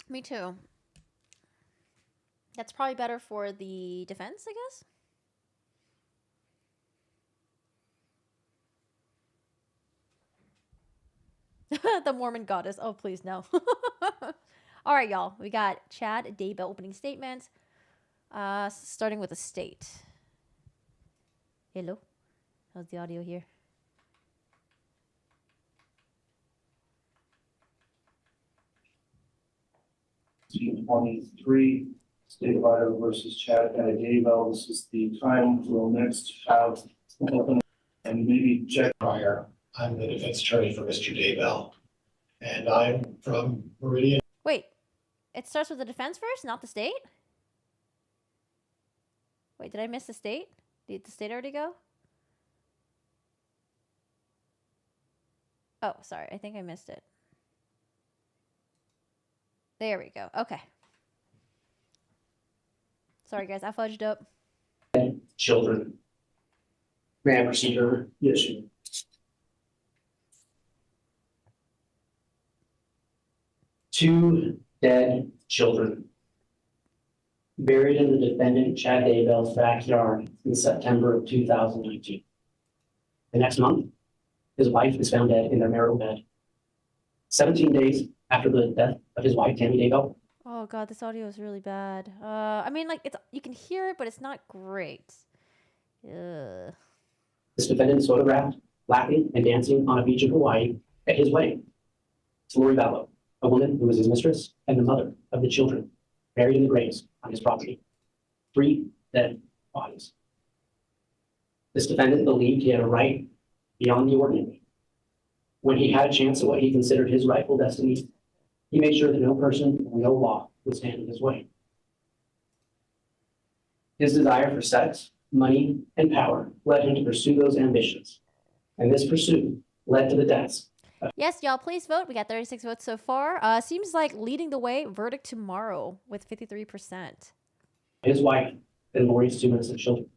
Me too. That's probably better for the defense, I guess. The Mormon goddess. Oh, please, no. All right, y'all. We got Chad Daybell opening statements. Starting with the state. Hello? How's the audio here? C23, State of Idaho versus Chad Daybell. This is the time we'll next have open and maybe check prior. I'm the defense attorney for Mr. Daybell, and I'm from Meridian. Wait, it starts with the defense first, not the state? Wait, did I miss the state? Did the state already go? Oh, sorry, I think I missed it. There we go. Okay. Sorry, guys, I fudged up. Children. May I proceed, Your Honor? Yes, sir. 2 dead children buried in the defendant Chad Daybell's backyard in September of 2019. The next month, his wife is found dead in their marital bed. 17 days after the death of his wife, Tammy Daybell. Oh God, this audio is really bad. I mean, like, you can hear it, but it's not great. Ugh. This defendant is photographed laughing and dancing on a beach in Hawaii at his wedding. It's Lori Vallow. a woman who was his mistress, and the mother of the children buried in the graves on his property. 3 dead bodies. This defendant believed he had a right beyond the ordinary. When he had a chance at what he considered his rightful destiny, he made sure that no person or no law would stand in his way. His desire for sex, money, and power led him to pursue those ambitions. And this pursuit led to the deaths. Yes, y'all, please vote. We got 36 votes so far. Seems like leading the way, verdict tomorrow with 53%. His wife and Lori's 2 innocent children.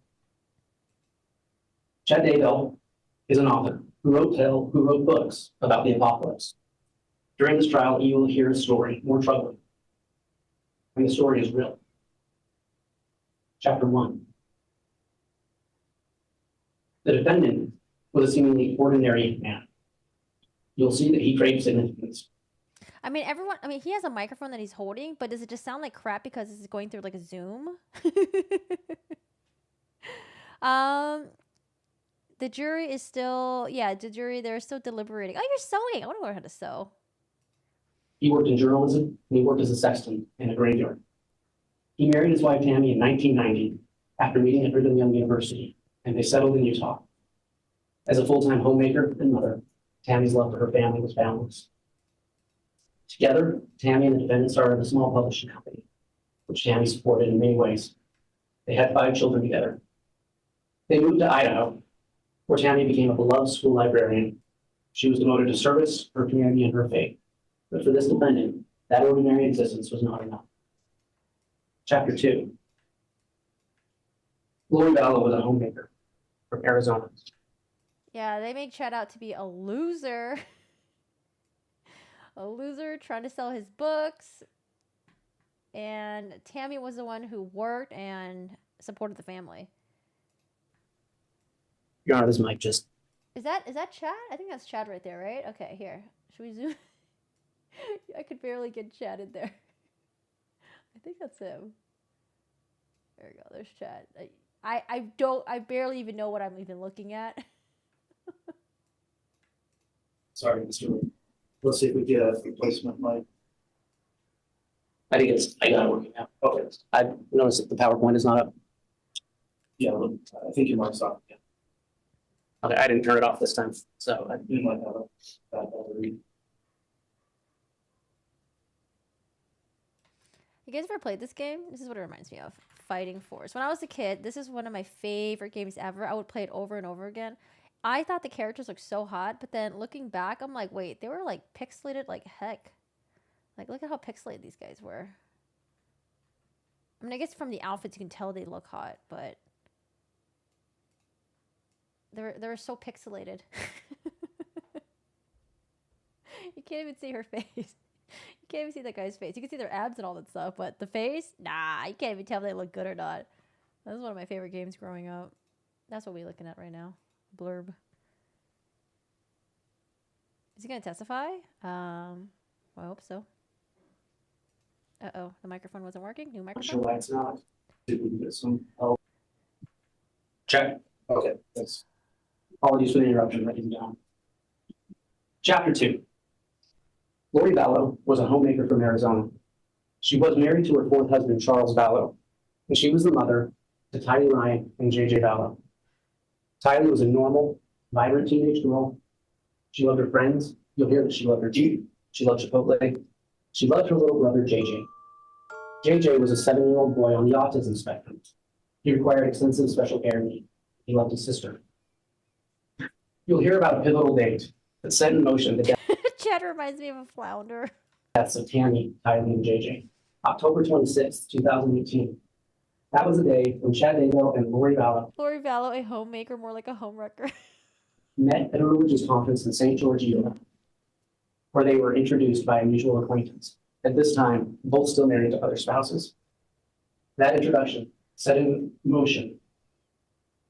Chad Daybell is an author who wrote books about the apocalypse. During this trial, you will hear a story more troubling. And the story is real. Chapter 1. The defendant was a seemingly ordinary man. You'll see that he craved significance. I mean, he has a microphone that he's holding, but does it just sound like crap because it's going through like a Zoom? The jury is still, they're still deliberating. Oh, you're sewing. I want to learn how to sew. He worked in journalism, and he worked as a sexton in a graveyard. He married his wife Tammy in 1990 after meeting at Brigham Young University, and they settled in Utah. As a full-time homemaker and mother, Tammy's love for her family was boundless. Together, Tammy and the defendant started a small publishing company, which Tammy supported in many ways. They had 5 children together. They moved to Idaho, where Tammy became a beloved school librarian. She was devoted to service, her community, and her faith. But for this defendant, that ordinary existence was not enough. Chapter 2. Lori Vallow was a homemaker from Arizona. Yeah, they made Chad out to be a loser. A loser trying to sell his books. And Tammy was the one who worked and supported the family. Your Honor, this might just... Is that Chad? I think that's Chad right there, right? Okay, here. Should we zoom? I could barely get Chad in there. I think that's him. There we go. There's Chad. I barely even know what I'm even looking at. Sorry, Mr. Lee. Let's see if we get a replacement mic. I got it working now. Okay. I noticed that the PowerPoint is not up. Yeah, look, I think your mic's off. Yeah. Okay, I didn't turn it off this time, so I do might have a bad battery. You guys ever played this game? This is what it reminds me of. Fighting Force. When I was a kid, this is one of my favorite games ever. I would play it over and over again. I thought the characters looked so hot, but then looking back, I'm like, wait, they were like pixelated like heck. Like, look at how pixelated these guys were. I mean, I guess from the outfits you can tell they look hot, but they're so pixelated. You can't even see her face. You can't even see that guy's face. You can see their abs and all that stuff, but the face, nah, you can't even tell if they look good or not. That was one of my favorite games growing up. That's what we're looking at right now. Blurb. Is he gonna testify? I hope so. Uh-oh, the microphone wasn't working. New microphone. Not sure why it's not. Did we get some help? Check. Okay, thanks. Apologies for the interruption. Writing down. Chapter 2. Lori Vallow was a homemaker from Arizona. She was married to her 4th husband, Charles Vallow, and she was the mother to Tylee Ryan and JJ Vallow. Tylee was a normal, vibrant teenage girl. She loved her friends. You'll hear that she loved her Jeep. She loved Chipotle. She loved her little brother, JJ. JJ was a 7-year-old boy on the autism spectrum. He required extensive special care. He loved his sister. You'll hear about a pivotal date that set in motion the Chad reminds me of a flounder. deaths of Tammy, Tylee, and JJ. October 26th, 2018. That was the day when Chad Daybell and Lori Vallow a homemaker, more like a homewrecker. met at a religious conference in St. George, Utah, where they were introduced by a mutual acquaintance. At this time, both still married to other spouses. That introduction set in motion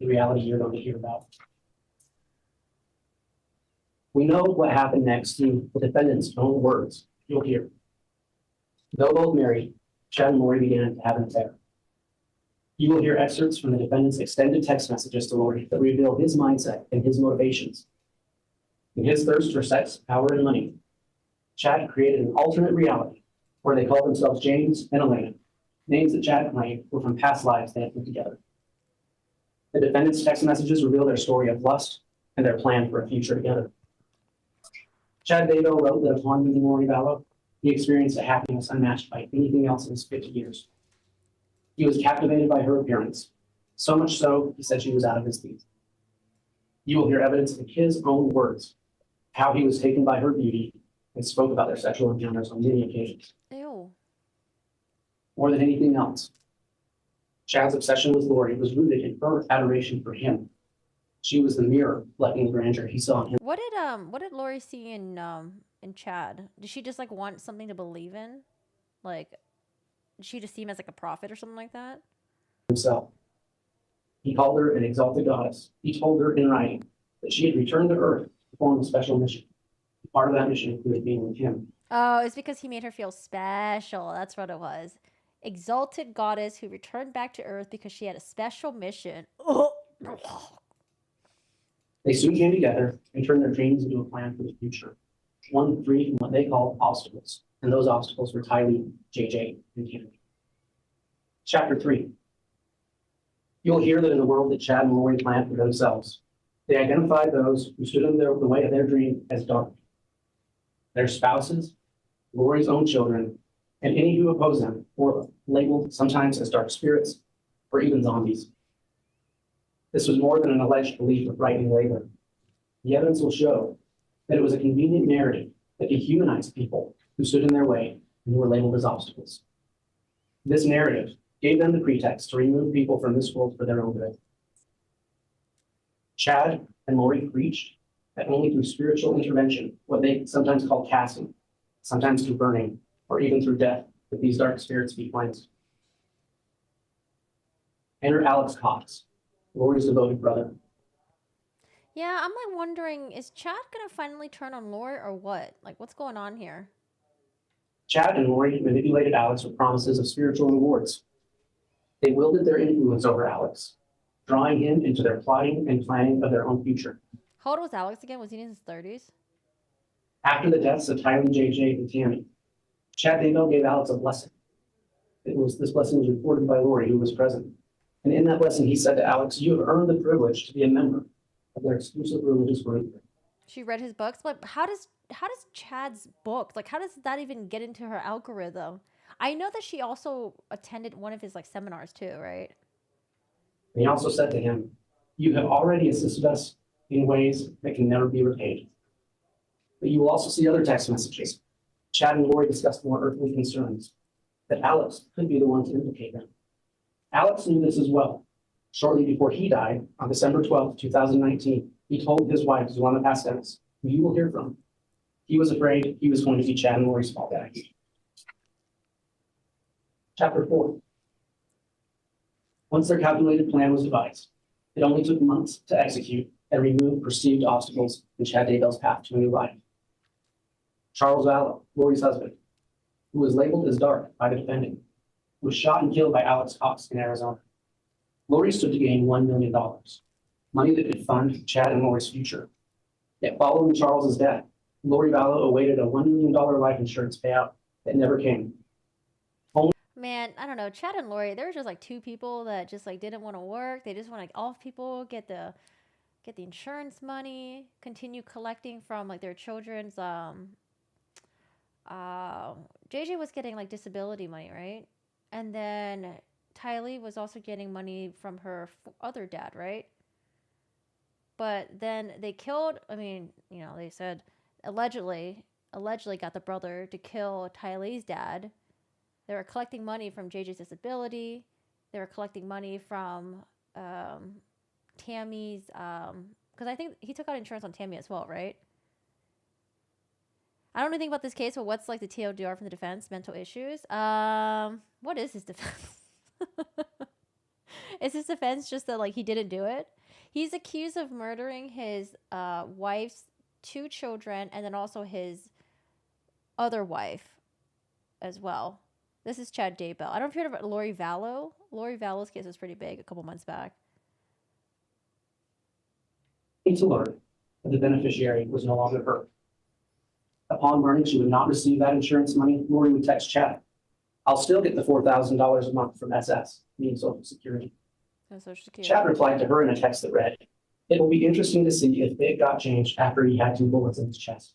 the reality you're going to hear about. We know what happened next through the defendant's own words. You'll hear. Though both married, Chad and Lori began to have an affair. You will hear excerpts from the defendant's extended text messages to Lori that reveal his mindset and his motivations. In his thirst for sex, power, and money, Chad created an alternate reality where they called themselves James and Elena, names that Chad claimed were from past lives they had put together. The defendants' text messages reveal their story of lust and their plan for a future together. Chad Daybell wrote that upon meeting Lori Vallow, he experienced a happiness unmatched by anything else in his 50 years. He was captivated by her appearance, so much so he said she was out of his league. You will hear evidence in his own words, how he was taken by her beauty and spoke about their sexual encounters on many occasions. Ew. More than anything else, Chad's obsession with Lori was rooted in her adoration for him. She was the mirror reflecting the grandeur he saw in him. What did Lori see in Chad? Did she just like want something to believe in? Like, did she just see him as like a prophet or something like that? Himself. He called her an exalted goddess. He told her in writing that she had returned to Earth to perform a special mission. Part of that mission included being with him. Oh, it's because he made her feel special. That's what it was. Exalted goddess who returned back to Earth because she had a special mission. Oh. They soon came together and turned their dreams into a plan for the future. One free from what they called obstacles, and those obstacles were Tylee, JJ, and Tammy. Chapter 3. You'll hear that in the world that Chad and Lori planned for themselves, they identified those who stood in the way of their dream as dark. Their spouses, Lori's own children, and any who oppose them were labeled sometimes as dark spirits or even zombies. This was more than an alleged belief of frightening labor. The evidence will show that it was a convenient narrative that dehumanized people who stood in their way and who were labeled as obstacles. This narrative gave them the pretext to remove people from this world for their own good. Chad and Lori preached that only through spiritual intervention, what they sometimes called casting, sometimes through burning, or even through death, that these dark spirits be cleansed. Enter Alex Cox, Lori's devoted brother. Yeah, I'm like wondering, is Chad gonna finally turn on Lori or what? Like, what's going on here? Chad and Lori manipulated Alex with promises of spiritual rewards. They wielded their influence over Alex, drawing him into their plotting and planning of their own future. How old was Alex again? Was he in his 30s? After the deaths of Tylee, JJ, and Tammy, Chad Daybell gave Alex a blessing. This blessing was reported by Lori, who was present. And in that blessing, he said to Alex, "You have earned the privilege to be a member of their exclusive religious group." She read his books, but how does Chad's book, like, how does that even get into her algorithm? I know that she also attended one of his like seminars too, right? And he also said to him, "You have already assisted us in ways that can never be repaid." But you will also see other text messages. Chad and Lori discussed more earthly concerns, that Alex could be the one to implicate them. Alex knew this as well. Shortly before he died, on December 12th, 2019, he told his wife, Zulema Pastenis, who you will hear from, he was afraid he was going to be Chad and Lori's fallback. Chapter 4. Once their calculated plan was devised, it only took months to execute and remove perceived obstacles in Chad Daybell's path to a new life. Charles Vallow, Lori's husband, who was labeled as dark by the defendant, was shot and killed by Alex Cox in Arizona. Lori stood to gain $1 million, money that could fund Chad and Lori's future. Yet following Charles's death, Lori Vallow awaited a $1 million life insurance payout that never came. Man, I don't know. Chad and Lori, they were just like two people that just like didn't want to work. They just want to like off people, get the insurance money, continue collecting from like their children's JJ was getting like disability money, right? And then Tylee was also getting money from her other dad, right? But then they killed, I mean, you know, they said allegedly got the brother to kill Tylee's dad. They were collecting money from JJ's disability. They were collecting money from Tammy's, because I think he took out insurance on Tammy as well, right? I don't know anything about this case, but what's like the TLDR from the defense? Mental issues. What is his defense? Is his defense just that like he didn't do it? He's accused of murdering his wife's 2 children and then also his other wife as well. This is Chad Daybell. I don't know if you heard about Lori Vallow. Lori Vallow's case was pretty big a couple months back. To learn that the beneficiary was no longer her. Upon learning she would not receive that insurance money, Lori would text Chad, "I'll still get the $4,000 a month from SS," meaning Social Security. No Social Security. Chad replied to her in a text that read, "It will be interesting to see if it got changed after he had 2 bullets in his chest."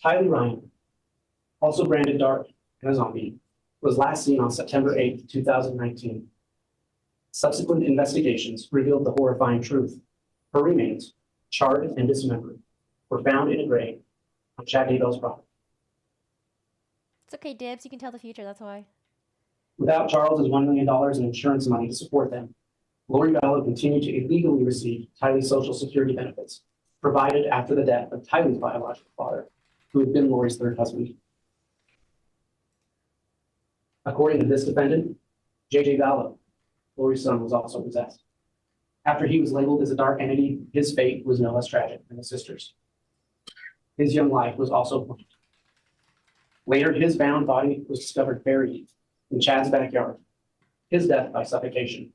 Tylee Ryan, also branded Dark and a zombie, was last seen on September 8, 2019. Subsequent investigations revealed the horrifying truth. Her remains, charred and dismembered, were found in a grave on Chad Daybell's property. It's okay, Dibs. You can tell the future. That's why. Without Charles's $1 million in insurance money to support them, Lori Vallow continued to illegally receive Tylee's Social Security benefits, provided after the death of Tylee's biological father, who had been Lori's 3rd husband. According to this defendant, J.J. Vallow, Lori's son, was also possessed. After he was labeled as a dark entity, his fate was no less tragic than his sister's. His young life was also planned. Later, his bound body was discovered buried in Chad's backyard, his death by suffocation.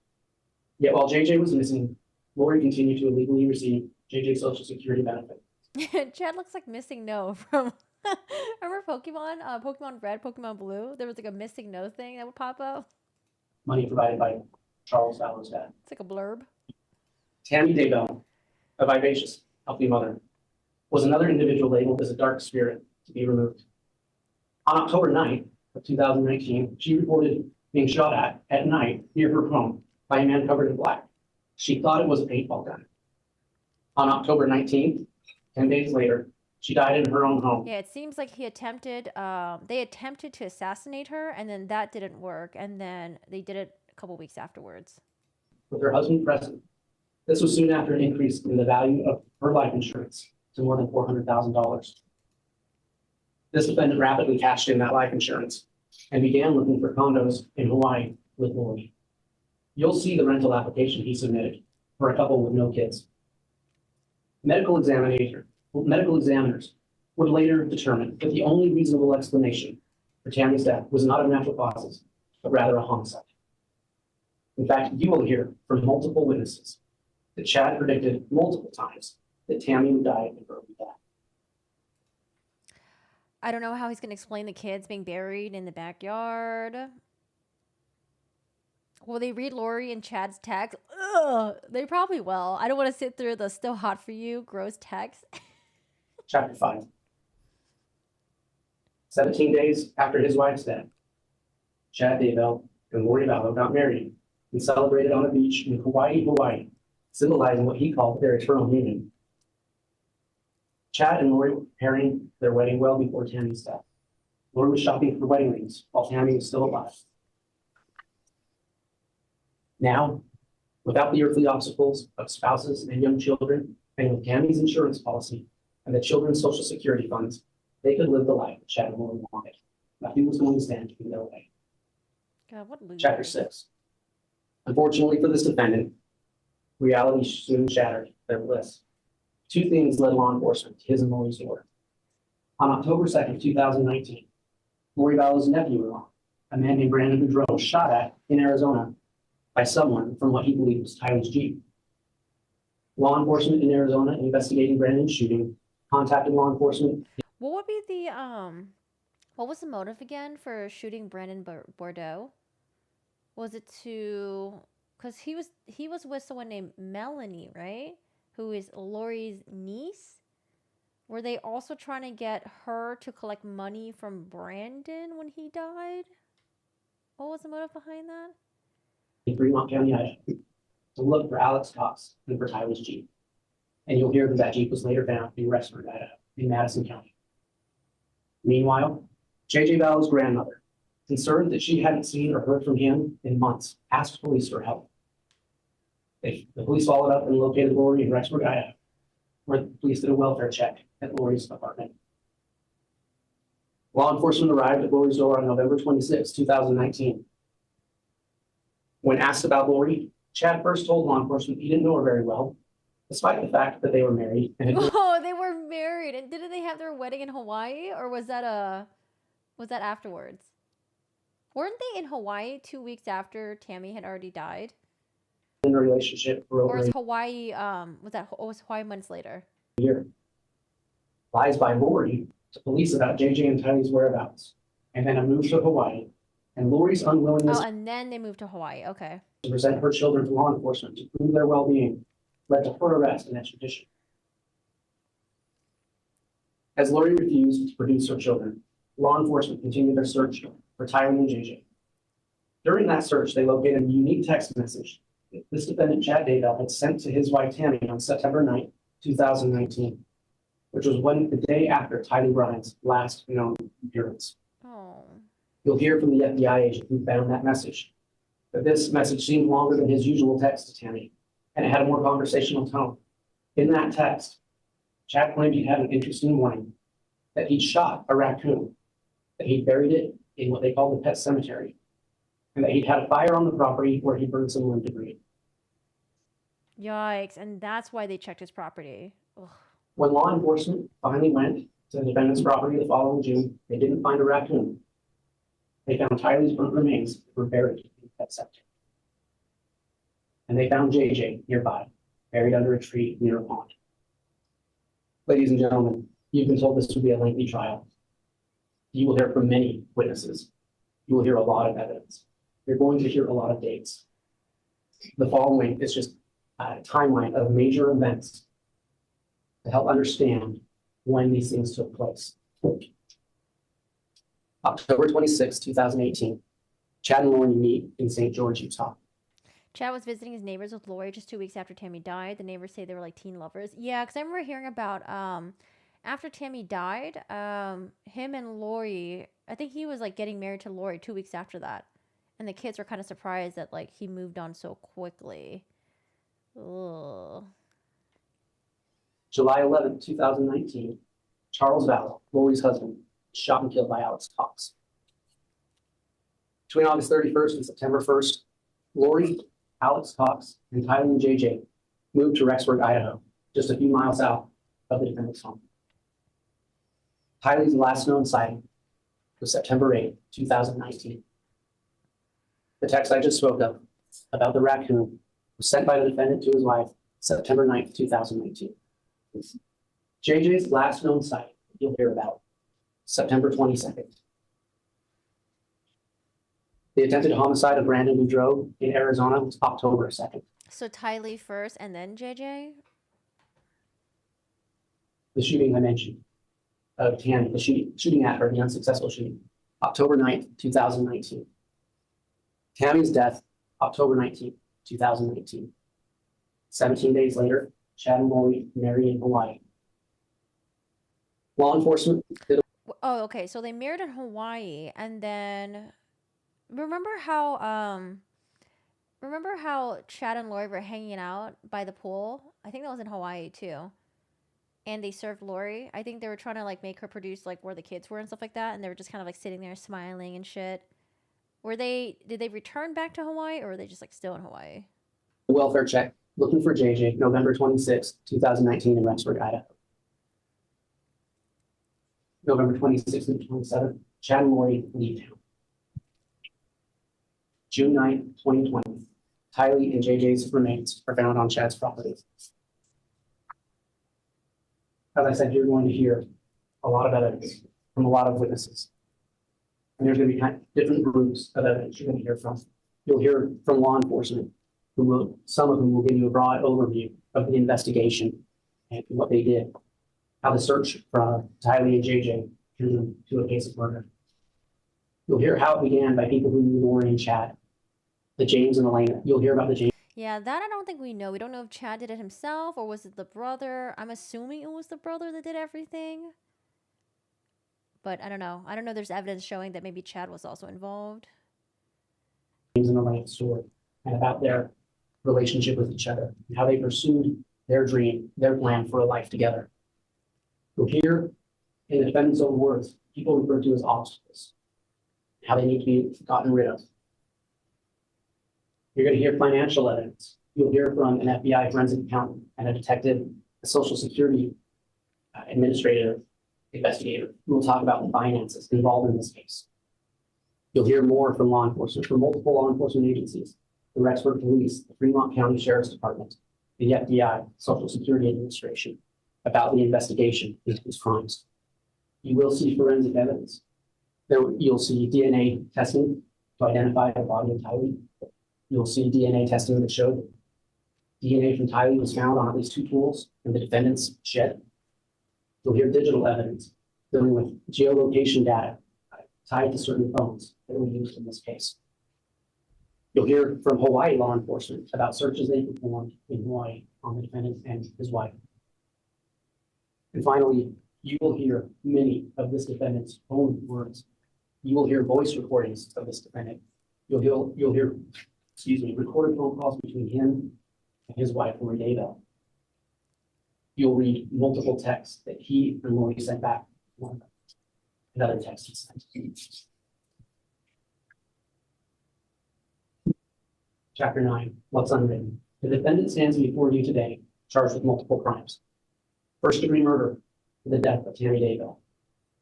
Yet while JJ was missing, Lori continued to illegally receive JJ's Social Security benefit. Chad looks like Missing No from remember Pokemon? Pokemon Red, Pokemon Blue? There was like a Missing No thing that would pop up. Money provided by Charles Vallow's dad. It's like a blurb. Tammy Daybell, a vivacious, healthy mother, was another individual labeled as a dark spirit to be removed. On October 9th of 2019, she reported being shot at night near her home by a man covered in black. She thought it was a paintball gun. On October 19th, 10 days later, she died in her own home. Yeah, it seems like they attempted to assassinate her, and then that didn't work, and then they did it a couple weeks afterwards. With her husband present. This was soon after an increase in the value of her life insurance to more than $400,000. This defendant rapidly cashed in that life insurance and began looking for condos in Hawaii with Lori. You'll see the rental application he submitted for a couple with no kids. Medical examiners would later determine that the only reasonable explanation for Tammy's death was not of natural causes, but rather a homicide. In fact, you will hear from multiple witnesses that Chad predicted multiple times that Tammy would die of an early death. I don't know how he's going to explain the kids being buried in the backyard. Will they read Lori and Chad's text? Ugh, they probably will. I don't want to sit through the "still hot for you" gross text. Chapter 5. 17 days after his wife's death, Chad Daybell and Lori Vallow got married and celebrated on a beach in Hawaii, symbolizing what he called their eternal union. Chad and Lori were preparing their wedding well before Tammy's death. Lori was shopping for wedding rings while Tammy was still alive. Now, without the earthly obstacles of spouses and young children, and with Tammy's insurance policy and the children's Social Security funds, they could live the life that Chad and Lori wanted. Nothing was going to stand in their way. God, what losers. Chapter 6. Unfortunately for this defendant, reality soon shattered their bliss. 2 things led law enforcement to his and Lori's door. On October 2nd, 2019, Lori Vallow's nephew-in-law, a man named Brandon Boudreaux, was shot at in Arizona by someone from what he believed was Tyler's Jeep. Law enforcement in Arizona investigating Brandon's shooting contacted law enforcement. What would be the what was the motive again for shooting Brandon Bordeaux? Was it to, because he was with someone named Melanie, right? Who is Lori's niece? Were they also trying to get her to collect money from Brandon when he died? What was the motive behind that? In Fremont County, Idaho, to look for Alex Cox and for Tyler's Jeep. And you'll hear that that Jeep was later found in Rexford, Idaho, in Madison County. Meanwhile, J.J. Vallow's grandmother, concerned that she hadn't seen or heard from him in months, asked police for help. The police followed up and located Lori in Rexford, Idaho, where the police did a welfare check at Lori's apartment. Law enforcement arrived at Lori's door on November 26, 2019. When asked about Lori, Chad first told law enforcement he didn't know her very well, despite the fact that they were married. And Oh, they were married, and didn't they have their wedding in Hawaii, or was that afterwards? Weren't they in Hawaii 2 weeks after Tammy had already died? in a relationship for over Or is Hawaii was Hawaii months later? a year. lies by Lori to police about JJ and Tylee's whereabouts, and then a move to Hawaii, and Lori's unwillingness Oh, and then they moved to Hawaii. Okay. to present her children to law enforcement to prove their well-being led to her arrest and extradition. As Lori refused to produce her children, law enforcement continued their search for Tylee and JJ. During that search, they located a unique text message that this defendant, Chad Daybell, had sent to his wife, Tammy, on September 9th, 2019, which was the day after Tylee Bryant's last known appearance. Oh. You'll hear from the FBI agent who found that message. But this message seemed longer than his usual text to Tammy, and it had a more conversational tone. In that text, Chad claimed he had an interesting warning, that he'd shot a raccoon, that he'd buried it in what they call the pet cemetery, and that he'd had a fire on the property where he burned some limb debris. Yikes. And that's why they checked his property. Ugh. When law enforcement finally went to the defendant's property the following June, they didn't find a raccoon. They found Tylee's burnt remains that were buried in the pet cemetery. And they found JJ nearby, buried under a tree near a pond. Ladies and gentlemen, you've been told this would be a lengthy trial. You will hear from many witnesses. You will hear a lot of evidence. You're going to hear a lot of dates. The following is just a timeline of major events to help understand when these things took place. October 26, 2018, Chad and Lori meet in St. George, Utah. Chad was visiting his neighbors with Lori just 2 weeks after Tammy died. The neighbors say they were like teen lovers. Yeah, because I remember hearing about after Tammy died, him and Lori, I think he was like getting married to Lori 2 weeks after that. And the kids were kind of surprised that like he moved on so quickly. Ugh. July 11, 2019, Charles Valla, Lori's husband, shot and killed by Alex Cox. Between August 31st and September 1st, Lori, Alex Cox, and Tylee and JJ moved to Rexburg, Idaho, just a few miles out of the defendant's home. Tylee's last known sighting was September 8, 2019. The text I just spoke of about the raccoon was sent by the defendant to his wife September 9, 2019. JJ's last known sighting you'll hear about September 22nd. The attempted homicide of Brandon Boudreaux in Arizona was October 2nd. So Tylee first and then JJ? The shooting I mentioned of Tammy, the shooting at her, the unsuccessful shooting, October 9th, 2019. Tammy's death, October 19th, 2019. 17 days later, Chad and Lori married in Hawaii. Law enforcement did Oh, okay. So they married in Hawaii, and then remember how Chad and Lori were hanging out by the pool? I think that was in Hawaii too. And they served Lori. I think they were trying to like make her produce like where the kids were and stuff like that, and they were just kind of like sitting there smiling and shit. Did they return back to Hawaii, or were they just like still in Hawaii? welfare check looking for JJ, November 26, 2019 in Rexburg, Idaho. November 26th and 27th, Chad and Lori leave town. June 9th, 2020, Tylee and JJ's remains are found on Chad's property. As I said, you're going to hear a lot of evidence from a lot of witnesses. And there's going to be different groups of evidence you're going to hear from. You'll hear from law enforcement, some of whom will give you a broad overview of the investigation and what they did, how the search for Tylee and JJ drew to a case of murder. You'll hear how it began by people who knew Lori and Chad, the James and Elena. You'll hear about the James. Yeah, that I don't think we know. We don't know if Chad did it himself or was it the brother. I'm assuming it was the brother that did everything. But I don't know. I don't know. There's evidence showing that maybe Chad was also involved. James and Elena story and about their relationship with each other and how they pursued their dream, their plan for a life together. You'll hear in the defendant's own words, people referred to as obstacles, how they need to be gotten rid of. You're going to hear financial evidence. You'll hear from an FBI forensic accountant and a detective, a Social Security administrator, investigator, who will talk about the finances involved in this case. You'll hear more from law enforcement, from multiple law enforcement agencies, the Rexburg Police, the Fremont County Sheriff's Department, the FBI, Social Security Administration. about the investigation into these crimes. You will see forensic evidence. You'll see DNA testing to identify the body of Tylee. You'll see DNA testing that showed DNA from Tylee was found on at least 2 tools in the defendant's shed. You'll hear digital evidence dealing with geolocation data tied to certain phones that were used in this case. You'll hear from Hawaii law enforcement about searches they performed in Hawaii on the defendant and his wife. And finally, you will hear many of this defendant's own words. You will hear voice recordings of this defendant. You'll hear, recorded phone calls between him and his wife, Lori Daybell. You'll read multiple texts that he and Lori sent back to one another. Another text he sent. Chapter 9, what's unwritten. The defendant stands before you today, charged with multiple crimes. First-degree murder for the death of Tammy Daybell.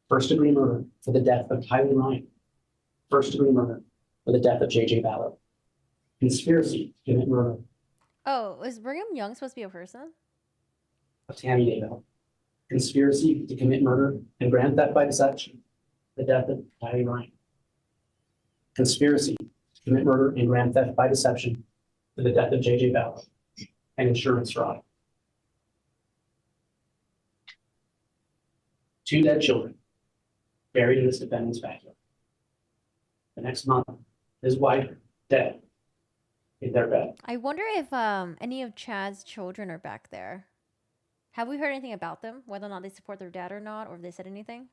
First-degree murder for the death of Tylee Ryan. First-degree murder for the death of J.J. Ballo. Conspiracy to commit murder Oh, is Brigham Young supposed to be a person? of Tammy Daybell. Conspiracy to commit murder and grand theft by deception. The death of Tylee Ryan. Conspiracy to commit murder and grand theft by deception for the death of J.J. Ballo and insurance fraud. 2 dead children buried in this defendant's backyard. The next month, his wife dead in their bed. I wonder if any of Chad's children are back there. Have we heard anything about them? Whether or not they support their dad or not, or if they said anything?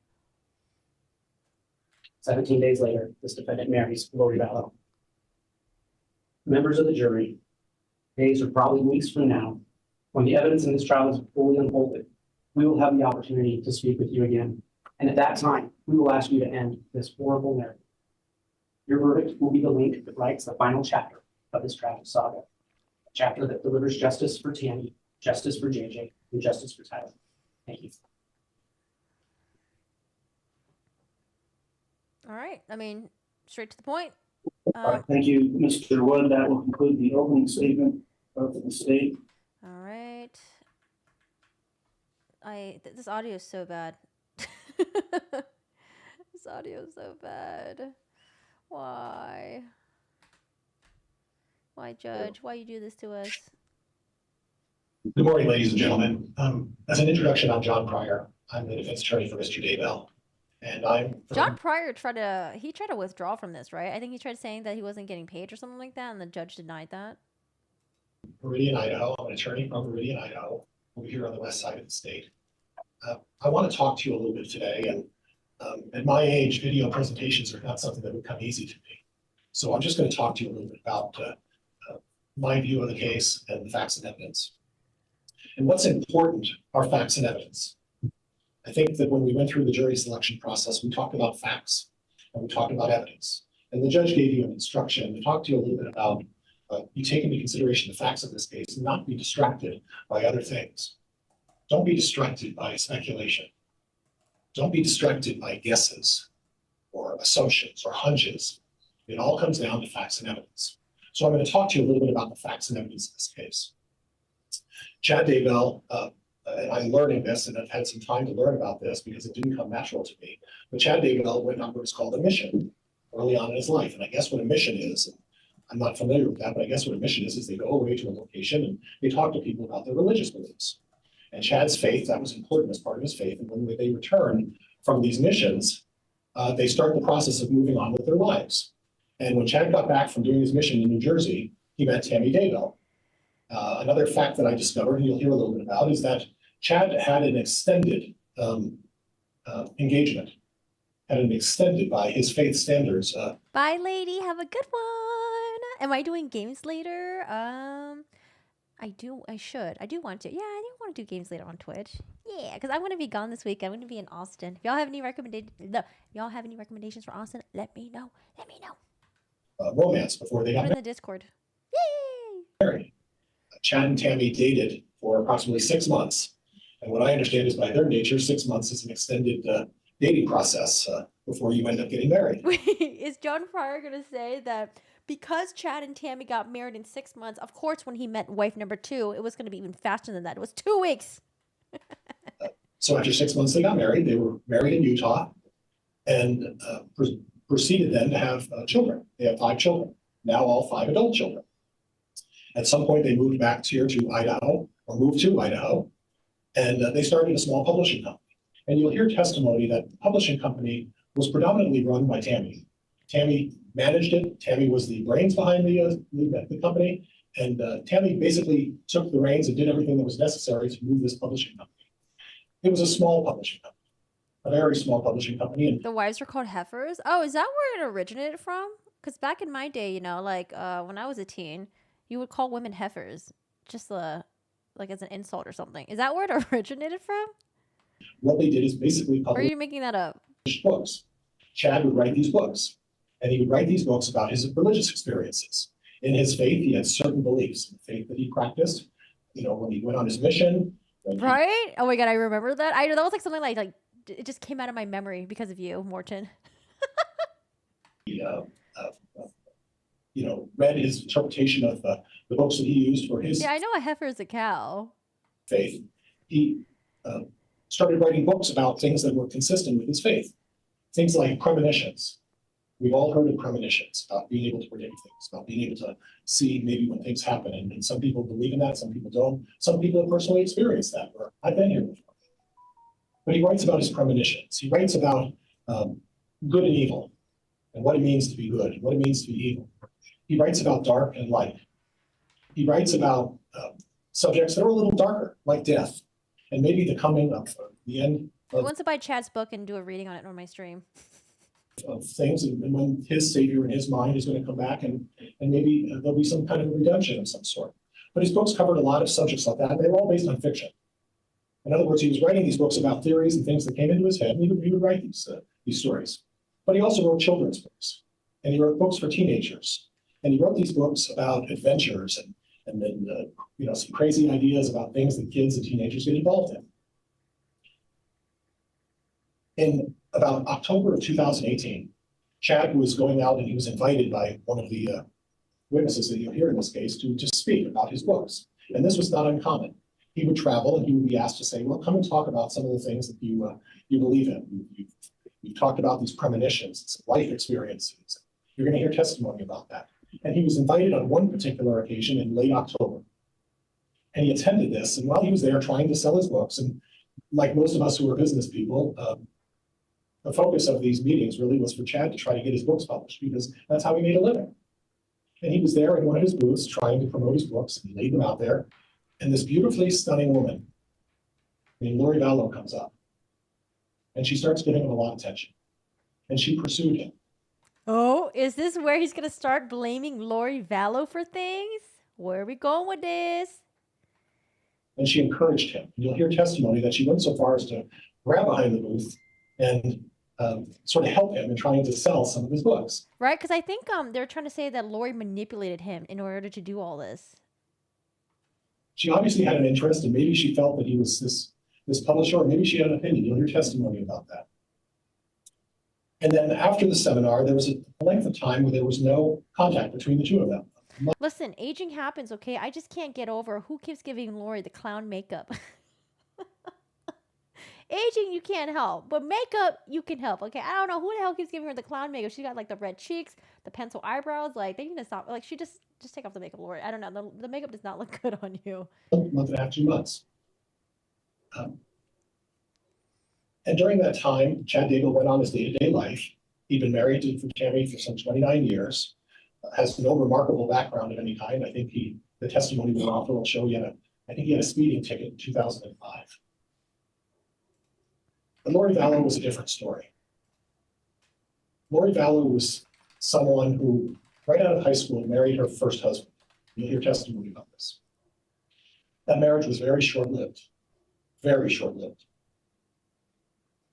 17 days later, this defendant marries Lori Ballo. Members of the jury, days or probably weeks from now, when the evidence in this trial is fully unfolded, we will have the opportunity to speak with you again. And at that time, we will ask you to end this horrible narrative. Your verdict will be the link that writes the final chapter of this tragic saga. A chapter that delivers justice for Tammy, justice for JJ, and justice for Tylee. Thank you. All right. I mean, straight to the point. Thank you, Mr. Wood. That will conclude the opening statement of the state. All right. This audio is so bad. This audio is so bad. Why? Why, Judge? Why you do this to us? Good morning, ladies and gentlemen. As an introduction, I'm John Pryor. I'm the defense attorney for Mr. Daybell. And I'm John Pryor tried to withdraw from this, right? I think he tried saying that he wasn't getting paid or something like that, and the judge denied that. Meridian, Idaho. I'm an attorney from Meridian, Idaho. We're here on the west side of the state. I want to talk to you a little bit today. And at my age, video presentations are not something that would come easy to me. So I'm just going to talk to you a little bit about my view of the case and the facts and evidence. And what's important are facts and evidence. I think that when we went through the jury selection process, we talked about facts and we talked about evidence. And the judge gave you an instruction to talk to you a little bit about you take into consideration the facts of this case and not be distracted by other things. Don't be distracted by speculation. Don't be distracted by guesses or assumptions or hunches. It all comes down to facts and evidence. So I'm going to talk to you a little bit about the facts and evidence of this case. Chad Daybell, and I'm learning this, and I've had some time to learn about this because it didn't come natural to me. But Chad Daybell went on what's called a mission early on in his life. And I guess what a mission is, and I'm not familiar with that, but I guess what a mission is they go away to a location and they talk to people about their religious beliefs. And Chad's faith, that was important as part of his faith. And when they return from these missions, they start the process of moving on with their lives. And when Chad got back from doing his mission in New Jersey, he met Tammy Daybell. Another fact that I discovered, and you'll hear a little bit about, is that Chad had an extended engagement, had an extended by his faith standards. Bye, lady. Have a good one. Am I doing games later? I do want to. Yeah, I do want to do games later on Twitch. Yeah, because I'm going to be gone this week. I'm going to be in Austin. If y'all have any recommendations for Austin, let me know. Let me know. Romance before they got in the Discord. married. Chad and Tammy dated for approximately 6 months. And what I understand is by their nature, 6 months is an extended dating process before you end up getting married. Wait, is John Pryor going to say that because Chad and Tammy got married in 6 months, of course, when he met wife number 2, it was going to be even faster than that. It was 2 weeks. So after 6 months, they got married. They were married in Utah and proceeded then to have children. They have 5 children, now all 5 adult children. At some point, they moved back here to Idaho, or moved to Idaho, and they started a small publishing company. And you'll hear testimony that the publishing company was predominantly run by Tammy. Tammy managed it. Tammy was the brains behind the company. And Tammy basically took the reins and did everything that was necessary to move this publishing company. It was a small publishing company, a very small publishing company. And The wives were called heifers. Oh, is that where it originated from? Because back in my day, you know, like when I was a teen, you would call women heifers, just like as an insult or something. Is that where it originated from? what they did is basically Or are publish you making that up? books. Chad would write these books, and he would write these books about his religious experiences. In his faith, he had certain beliefs, the faith that he practiced. You know, when he went on his mission, Right? Oh my god, I remember that. I know that was like something like it just came out of my memory because of you, Morton. he, you know, read his interpretation of the books that he used for his Yeah, I know a heifer is a cow. faith. He started writing books about things that were consistent with his faith. Things like premonitions. We've all heard of premonitions, about being able to predict things, about being able to see maybe when things happen. And some people believe in that, some people don't. Some people have personally experienced that, or I've been here before. But he writes about his premonitions. He writes about good and evil, and what it means to be good, and what it means to be evil. He writes about dark and light. He writes about subjects that are a little darker, like death, and maybe the coming of the end I want to buy Chad's book and do a reading on it on my stream. of things, and when his savior in his mind is going to come back, and maybe there'll be some kind of a redemption of some sort. But his books covered a lot of subjects like that, and they were all based on fiction. In other words, he was writing these books about theories and things that came into his head, and he would write these stories. But he also wrote children's books, and he wrote books for teenagers, and he wrote these books about adventures and then you know, some crazy ideas about things that kids and teenagers get involved in. In about October of 2018, Chad was going out and he was invited by one of the witnesses that you'll hear in this case to speak about his books. And this was not uncommon. He would travel and he would be asked to say, well, come and talk about some of the things that you believe in. You've talked about these premonitions, some life experiences. You're going to hear testimony about that. And he was invited on one particular occasion in late October. And he attended this. And while he was there trying to sell his books, and like most of us who are business people, the focus of these meetings really was for Chad to try to get his books published, because that's how he made a living. And he was there in one of his booths trying to promote his books, and he laid them out there. And this beautifully stunning woman named Lori Vallow comes up. And she starts giving him a lot of attention. And she pursued him. Oh, is this where he's going to start blaming Lori Vallow for things? Where are we going with this? And she encouraged him. And you'll hear testimony that she went so far as to grab behind the booth and sort of help him in trying to sell some of his books. Right? Because I think they're trying to say that Lori manipulated him in order to do all this. She obviously had an interest, and maybe she felt that he was this publisher, or maybe she had an opinion. You'll hear testimony about that. And then after the seminar, there was a length of time where there was no contact between the two of them. Listen, aging happens, okay? I just can't get over who keeps giving Lori the clown makeup. Aging, you can't help. But makeup, you can help, okay? I don't know who the hell keeps giving her the clown makeup. She got, like, the red cheeks, the pencil eyebrows. Like, they need to stop. Like, she just take off the makeup, Lori. I don't know. The makeup does not look good on you. Month and a half, 2 months. And during that time, Chad Daybell went on his day-to-day life. He'd been married to Tammy for some 29 years, has no remarkable background of any kind. I think the testimony we'll offer will show you, I think he had a speeding ticket in 2005. But Lori Vallow was a different story. Lori Vallow was someone who, right out of high school, married her first husband. You'll hear testimony about this. That marriage was very short-lived, very short-lived.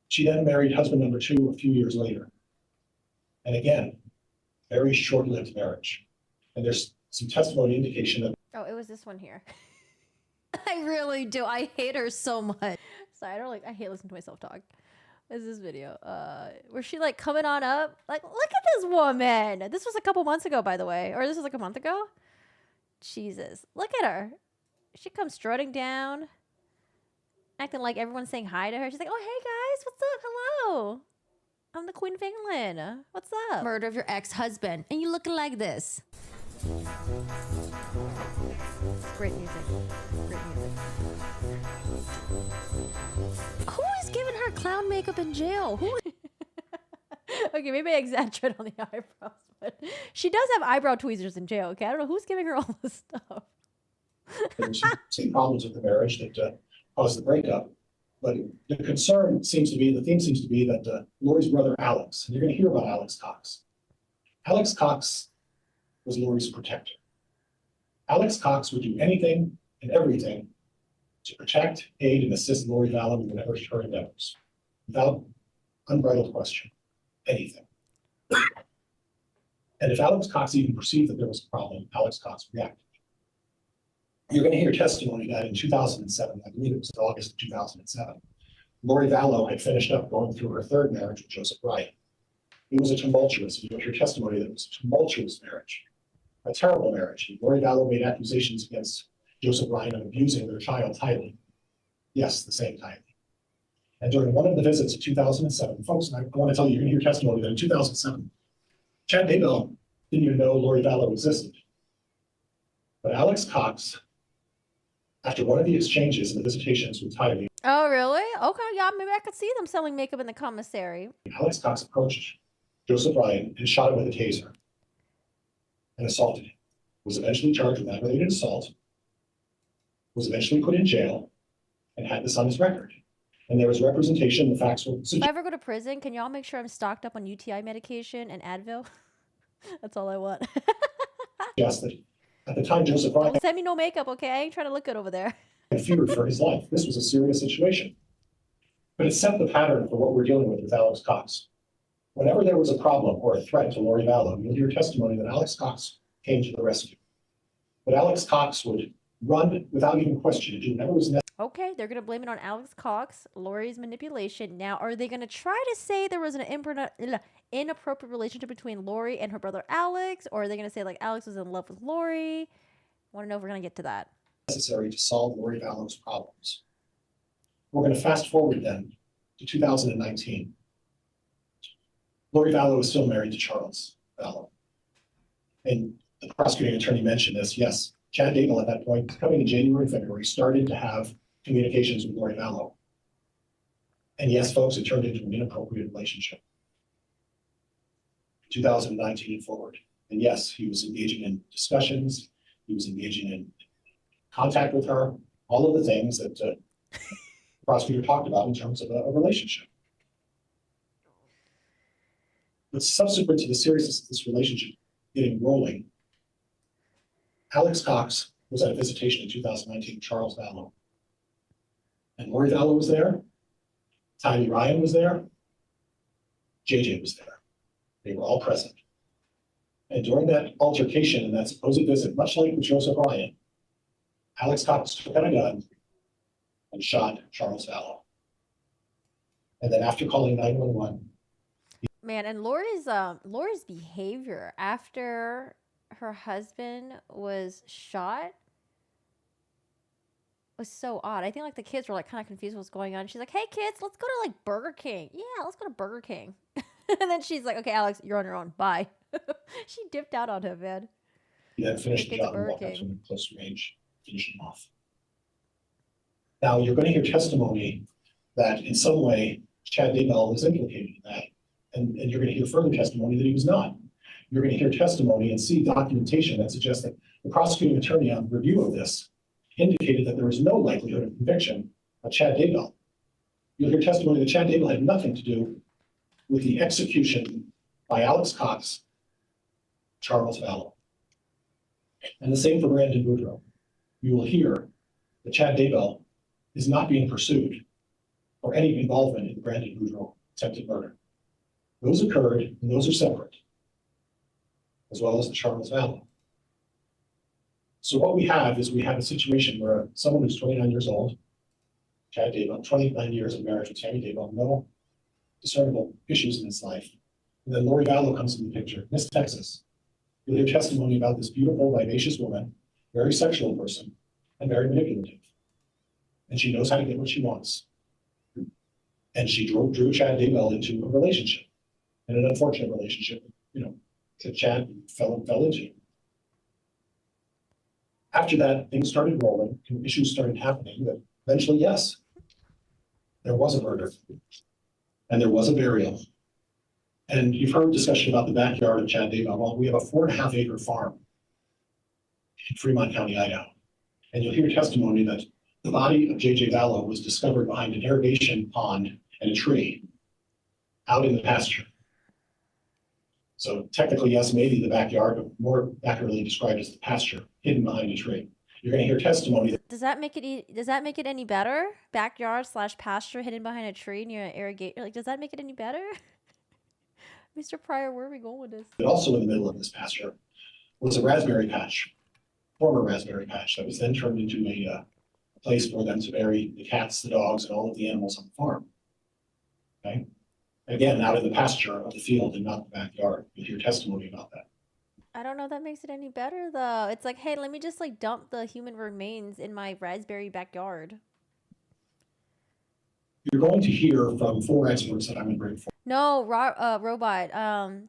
She then married husband number 2 a few years later. And again, very short-lived marriage. And there's some testimony indication that Oh, it was this one here. I really do. I hate her so much. Sorry, I hate listening to myself talk. This is this video. Where she like coming on up. Like, look at this woman. This was a couple months ago, by the way. Or this was like a month ago. Jesus. Look at her. She comes strutting down. acting like everyone's saying hi to her. She's like, oh, hey guys, what's up? Hello. I'm the Queen of England. What's up? Murder of your ex-husband. And you looking like this. Great music. Great music. Who is giving her clown makeup in jail? Who? Okay, maybe I exaggerate on the eyebrows, but she does have eyebrow tweezers in jail. Okay, I don't know who's giving her all this stuff. There were some problems with the marriage that caused the breakup. But the concern seems to be, the theme seems to be that Lori's brother Alex, and you're going to hear about Alex Cox. Alex Cox was Lori's protector. Alex Cox would do anything and everything to protect, aid, and assist Lori Vallow in whatever her endeavors, without unbridled question, anything. And if Alex Cox even perceived that there was a problem, Alex Cox reacted. You're going to hear testimony that in 2007, I believe it was in August of 2007, Lori Vallow had finished up going through her third marriage with Joseph Ryan. It was a tumultuous, you'll hear testimony that it was a tumultuous marriage, a terrible marriage. Lori Vallow made accusations against Joseph Ryan of abusing their child Tylee. Yes, the same Tylee. And during one of the visits in 2007, folks, and I want to tell you, you're going to hear testimony that in 2007, Chad Daybell didn't even know Lori Vallow existed. But Alex Cox, after one of the exchanges and the visitations with Tylee, Oh, really? Okay, yeah, maybe I could see them selling makeup in the commissary. Alex Cox approached Joseph Ryan and shot him with a taser and assaulted him. Was eventually charged with aggravated assault, was eventually put in jail, and had this on his record. And there was representation, the facts were If I ever go to prison, can y'all make sure I'm stocked up on UTI medication and Advil? That's all I want. suggested. At the time, Joseph Ryan Don't send me no makeup, okay? I ain't trying to look good over there. feared for his life. This was a serious situation. But it set the pattern for what we're dealing with Alex Cox. Whenever there was a problem or a threat to Lori Vallow, you'll hear testimony that Alex Cox came to the rescue. But Alex Cox would run without even question, do whatever was necessary. Okay, they're going to blame it on Alex Cox, Lori's manipulation. Now, are they going to try to say there was an inappropriate relationship between Lori and her brother Alex? Or are they going to say, like, Alex was in love with Lori? I want to know if we're going to get to that. Necessary to solve Lori Vallow's problems. We're going to fast forward then to 2019. Lori Vallow is still married to Charles Vallow. And the prosecuting attorney mentioned this. Yes, Chad Daybell at that point, coming in January and February, started to have communications with Lori Vallow. And yes, folks, it turned into an inappropriate relationship. 2019 and forward. And yes, he was engaging in discussions. He was engaging in contact with her, all of the things that the prosecutor talked about in terms of a relationship. But subsequent to the seriousness of this relationship getting rolling, Alex Cox was at a visitation in 2019 with Charles Vallow. And Lori Vallow was there, Tylee Ryan was there, JJ was there. They were all present. And during that altercation and that supposed visit, much like with Joseph Ryan, Alex Cox took out a gun and shot Charles Vallow. And then after calling 911, Man, and Lori's behavior after her husband was shot was so odd. I think like the kids were like kind of confused what's going on. She's like, "Hey kids, let's go to like Burger King." Yeah, let's go to Burger King. And then she's like, "Okay, Alex, you're on your own. Bye." She dipped out on him, man. he then finished the job and walked up to him at close range, finished him off. Now you're going to hear testimony that in some way Chad Daybell was implicated in that. And you're going to hear further testimony that he was not. You're going to hear testimony and see documentation that suggests that the prosecuting attorney on review of this indicated that there was no likelihood of conviction of Chad Daybell. You'll hear testimony that Chad Daybell had nothing to do with the execution by Alex Cox, Charles Vallow. And the same for Brandon Boudreaux. You will hear that Chad Daybell is not being pursued for any involvement in the Brandon Boudreaux attempted murder. Those occurred, and those are separate, as well as the Charles Vallow. So what we have is we have a situation where someone who's 29 years old, Chad Daybell, 29 years of marriage with Tammy Daybell, no discernible issues in his life. And then Lori Vallow comes in the picture, Miss Texas. You'll hear testimony about this beautiful, vivacious woman, very sexual person, and very manipulative. and she knows how to get what she wants. And she drew Chad Daybell into a relationship, and an unfortunate relationship, that Chad fell into. After that, things started rolling, and issues started happening that eventually, yes, there was a murder, and there was a burial. And you've heard discussion about the backyard of Chad Daybell. Well, we have a 4.5 acre farm in Fremont County, Idaho. And you'll hear testimony that the body of J.J. Vallow was discovered behind an irrigation pond and a tree out in the pasture. So technically, yes, maybe the backyard, but more accurately described as the pasture, hidden behind a tree. You're going to hear testimony that Does that make it any better? Backyard / pasture hidden behind a tree near an irrigation. Like, does that make it any better? Mr. Pryor, where are we going with this? also in the middle of this pasture was a raspberry patch, former raspberry patch, that was then turned into a place for them to bury the cats, the dogs, and all of the animals on the farm. Okay? Again, out in the pasture of the field and not the backyard. You'll hear testimony about that. I don't know if that makes it any better though. It's like, hey, let me just like dump the human remains in my raspberry backyard. You're going to hear from 4 experts that I'm going to bring forward. No, robot.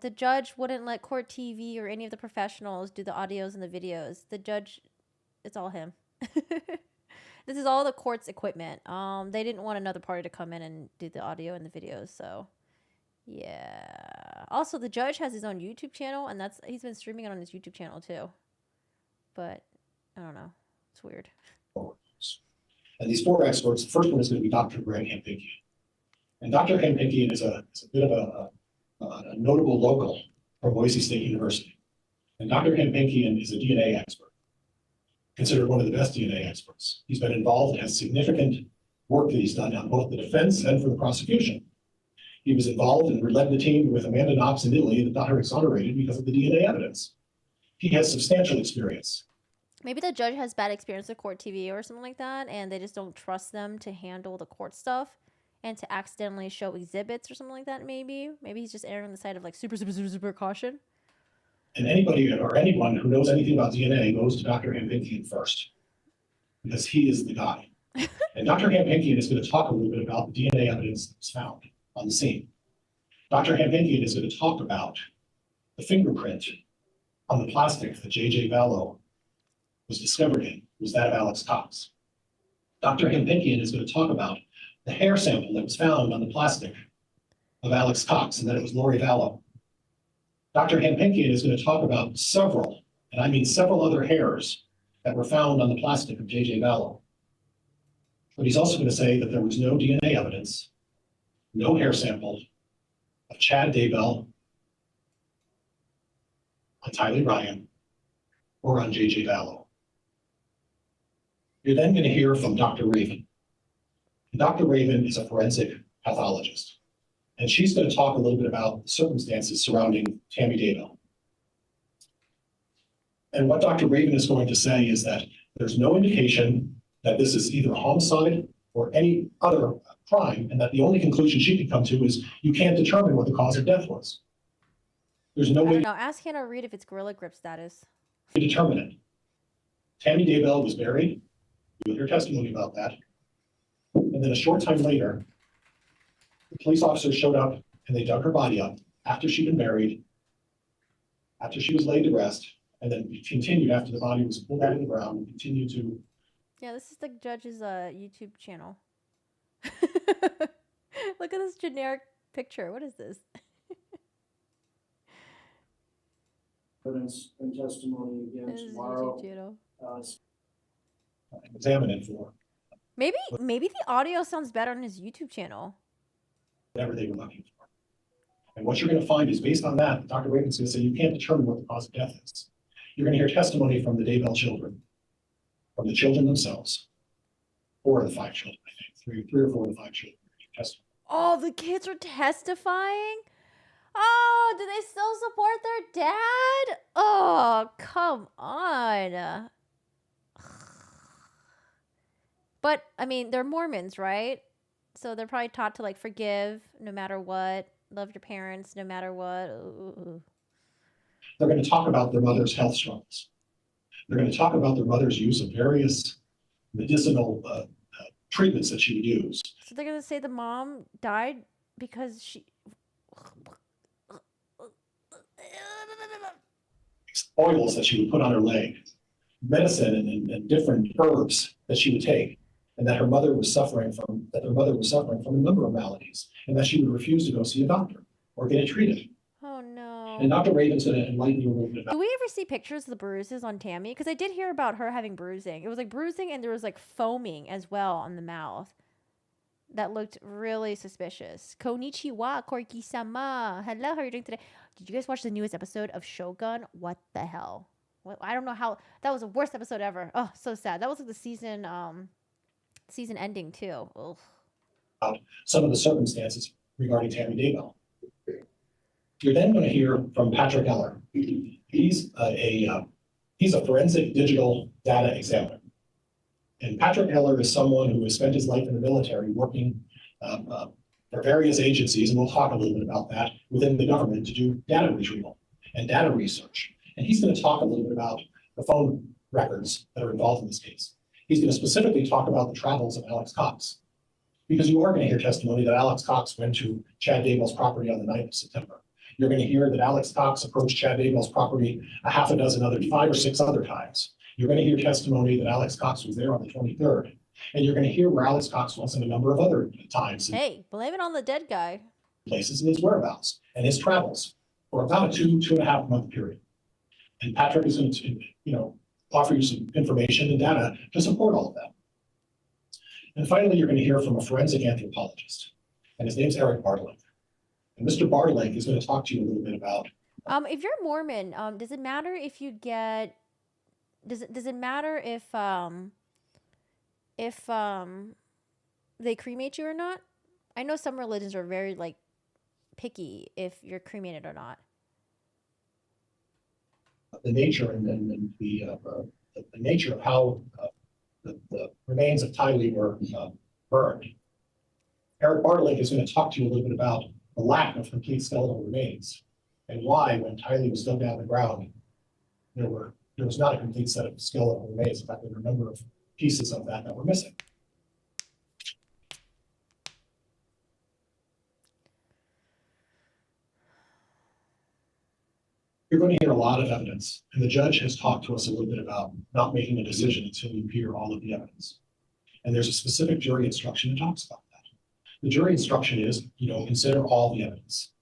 The judge wouldn't let Court TV or any of the professionals do the audios and the videos. The judge, it's all him. This is all the court's equipment. They didn't want another party to come in and do the audio and the videos, so yeah. Also, the judge has his own YouTube channel, and he's been streaming it on his YouTube channel too. But I don't know. It's weird. And these 4 experts, the first one is going to be Dr. Greg Hampikian. And Dr. Hampikian is a bit of a notable local from Boise State University. And Dr. Hampikian is a DNA expert, considered one of the best DNA experts. He's been involved and has significant work that he's done on both the defense and for the prosecution. He was involved and led the team with Amanda Knox in Italy that got her exonerated because of the DNA evidence. He has substantial experience. Maybe the judge has bad experience with Court TV or something like that, and they just don't trust them to handle the court stuff and to accidentally show exhibits or something like that. Maybe he's just erring on the side of like super caution. And anybody or anyone who knows anything about DNA goes to Dr. Hampikian first, because he is the guy. And Dr. Hampikian is going to talk a little bit about the DNA evidence that was found on the scene. Dr. Hampikian is going to talk about the fingerprint on the plastic that J.J. Vallow was discovered in, was that of Alex Cox. Dr. Hampikian is going to talk about the hair sample that was found on the plastic of Alex Cox, and that it was Lori Vallow. Dr. Hampikian is going to talk about several, and I mean several other hairs that were found on the plastic of J.J. Vallow. But he's also going to say that there was no DNA evidence, no hair sample of Chad Daybell on Tylee Ryan or on J.J. Vallow. You're then going to hear from Dr. Raven. And Dr. Raven is a forensic pathologist, and she's going to talk a little bit about the circumstances surrounding Tammy Daybell. And what Dr. Raven is going to say is that there's no indication that this is either a homicide or any other crime, and that the only conclusion she could come to is you can't determine what the cause of death was. There's no way No, ask Hannah Reed if it's Gorilla Grip status. to determine it. Tammy Daybell was buried. You'll hear testimony about that. And then a short time later, the police officers showed up and they dug her body up after she'd been buried, after she was laid to rest, and then continued after the body was pulled out of the ground and continued to. Yeah, this is the judge's YouTube channel. Look at this generic picture. What is this? Evidence and testimony again This is tomorrow. YouTube channel. Examine it for Maybe the audio sounds better on his YouTube channel. whatever they were looking for. And what you're going to find is based on that, Dr. Raven's going to say you can't determine what the cause of death is. You're going to hear testimony from the Daybell children, from the children themselves. 4 of the 5 children, I think. 3 or 4 of the 5 children. Testimony. Oh, the kids are testifying? Oh, do they still support their dad? Oh, come on. But, I mean, they're Mormons, right? So they're probably taught to, like, forgive no matter what. Love your parents no matter what. Ooh. They're going to talk about their mother's health struggles. They're going to talk about their mother's use of various medicinal treatments that she would use. So they're gonna say the mom died because she. Oils that she would put on her leg, medicine and different herbs that she would take, and that her mother was suffering from, a number of maladies, and that she would refuse to go see a doctor or get it treated. Oh no. And Dr. Raven's going to enlighten you a little bit about. Do we ever see pictures of the bruises on Tammy? Because I did hear about her having bruising. It was like bruising and there was like foaming as well on the mouth. That looked really suspicious. Konnichiwa, Koriki-sama. Hello, how are you doing today? Did you guys watch the newest episode of Shogun? What the hell? I don't know how. That was the worst episode ever. Oh, so sad. That was like the season ending too. Ugh. Some of the circumstances regarding Tammy Daybell. You're then going to hear from Patrick Eller. He's a forensic digital data examiner. And Patrick Eller is someone who has spent his life in the military working for various agencies, and we'll talk a little bit about that, within the government to do data retrieval and data research. And he's going to talk a little bit about the phone records that are involved in this case. He's going to specifically talk about the travels of Alex Cox, because you are going to hear testimony that Alex Cox went to Chad Daybell's property on the 9th of September. You're going to hear that Alex Cox approached Chad Daybell's property a half a dozen other, 5 or 6 other times. You're going to hear testimony that Alex Cox was there on the 23rd. And you're going to hear where Alex Cox was in a number of other times. Hey, blame it on the dead guy. Places in his whereabouts and his travels for about a 2.5 month period. And Patrick is going to, offer you some information and data to support all of that. And finally, you're going to hear from a forensic anthropologist, and his name's Eric Bartlett. And Mr. Bartlett is going to talk to you a little bit about. If you're Mormon, does it matter if you get? Does it matter if they cremate you or not? I know some religions are very like picky if you're cremated or not. The nature and the nature of how the remains of Tylee were burned. Eric Bartlett is going to talk to you a little bit about the lack of complete skeletal remains and why, when Tylee was dug down in the ground, there was not a complete set of skeletal remains. In fact, there were a number of pieces of that were missing. You're going to hear a lot of evidence, and the judge has talked to us a little bit about not making a decision until you hear all of the evidence. And there's a specific jury instruction that talks about that. The jury instruction is, consider all the evidence.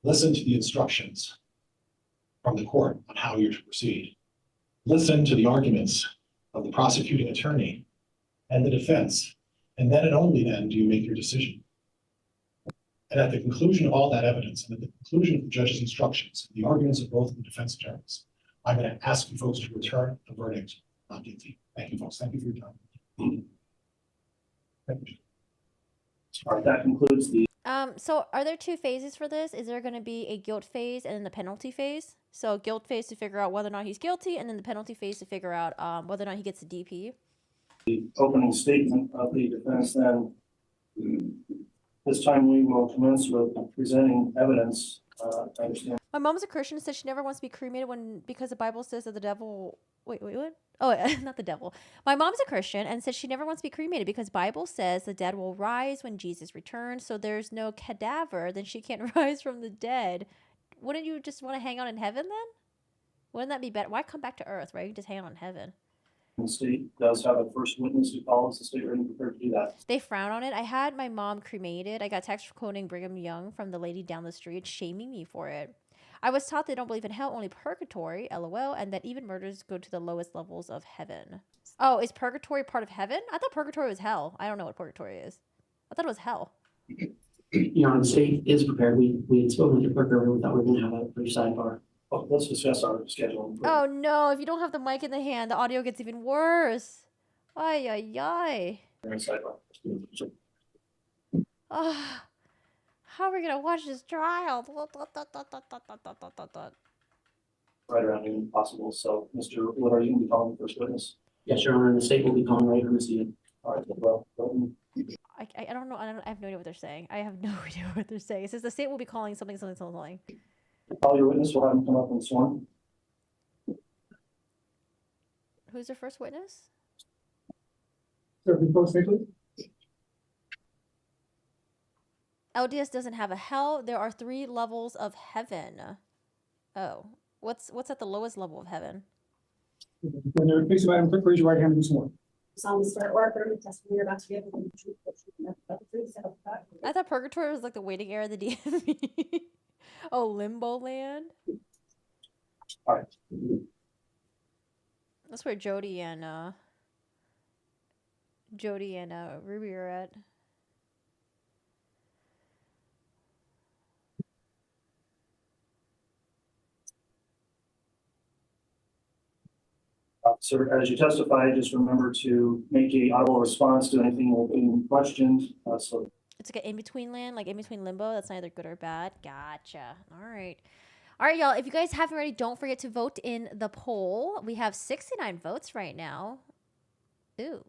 Listen to the instructions from the court on how you're to proceed. Listen to the arguments of the prosecuting attorney and the defense, and then and only then do you make your decision. And at the conclusion of all that evidence, and at the conclusion of the judge's instructions, the arguments of both of the defense attorneys, I'm going to ask you folks to return the verdict not guilty. Thank you, folks. Thank you for your time. Thank you. All right, that concludes the. So are there 2 phases for this? Is there going to be a guilt phase and then the penalty phase? So guilt phase to figure out whether or not he's guilty, and then the penalty phase to figure out whether or not he gets the DP. The opening statement of the defense, then this time we will commence with presenting evidence. I understand. My mom's a Christian, said she never wants to be cremated because the Bible says that the devil. Wait, what? Oh, not the devil. My mom's a Christian and said she never wants to be cremated because Bible says the dead will rise when Jesus returns. So there's no cadaver, then she can't rise from the dead. Wouldn't you just want to hang out in heaven then? Wouldn't that be better? Why come back to earth, right? You can just hang out in heaven. The state does have a first witness who calls the state ready and prepared to do that. They frown on it. I had my mom cremated. I got text quoting Brigham Young from the lady down the street shaming me for it. I was taught they don't believe in hell, only purgatory, LOL, and that even murders go to the lowest levels of heaven. Oh, is purgatory part of heaven? I thought purgatory was hell. I don't know what purgatory is. I thought it was hell. The state is prepared. We had spoken to Parker. We thought we were going to have a brief sidebar. Oh, let's discuss our schedule. Oh no, if you don't have the mic in the hand, the audio gets even worse. Ay, ay, ay. Sidebar. How are we going to watch this trial? Right around noon possible. So, Mr. Wood, are you going to be calling the first witness? Yes, Your Honor, and the state will be calling right from the scene. All right, well, I don't know. I have no idea what they're saying. I have no idea what they're saying. It says the state will be calling something. call your witness. We'll have him come up and sworn. Who's the first witness? Sir, before speaking? LDS doesn't have a hell. There are 3 levels of heaven. Oh, what's at the lowest level of heaven? When there are piece of item, quick, raise your right hand and do some more. solemnly swear or affirm the testimony you're about to give will be the truth, the truth, and nothing but the truth, so help you God. I thought purgatory was like the waiting area of the DMV. Oh, limbo land. All right. That's where Jody and Ruby are at. Sir, as you testify, just remember to make a audible response to anything that being questioned. So It's like an in-between land, like in-between limbo. That's neither good or bad. Gotcha. All right. All right, y'all. If you guys haven't already, don't forget to vote in the poll. We have 69 votes right now. Ooh.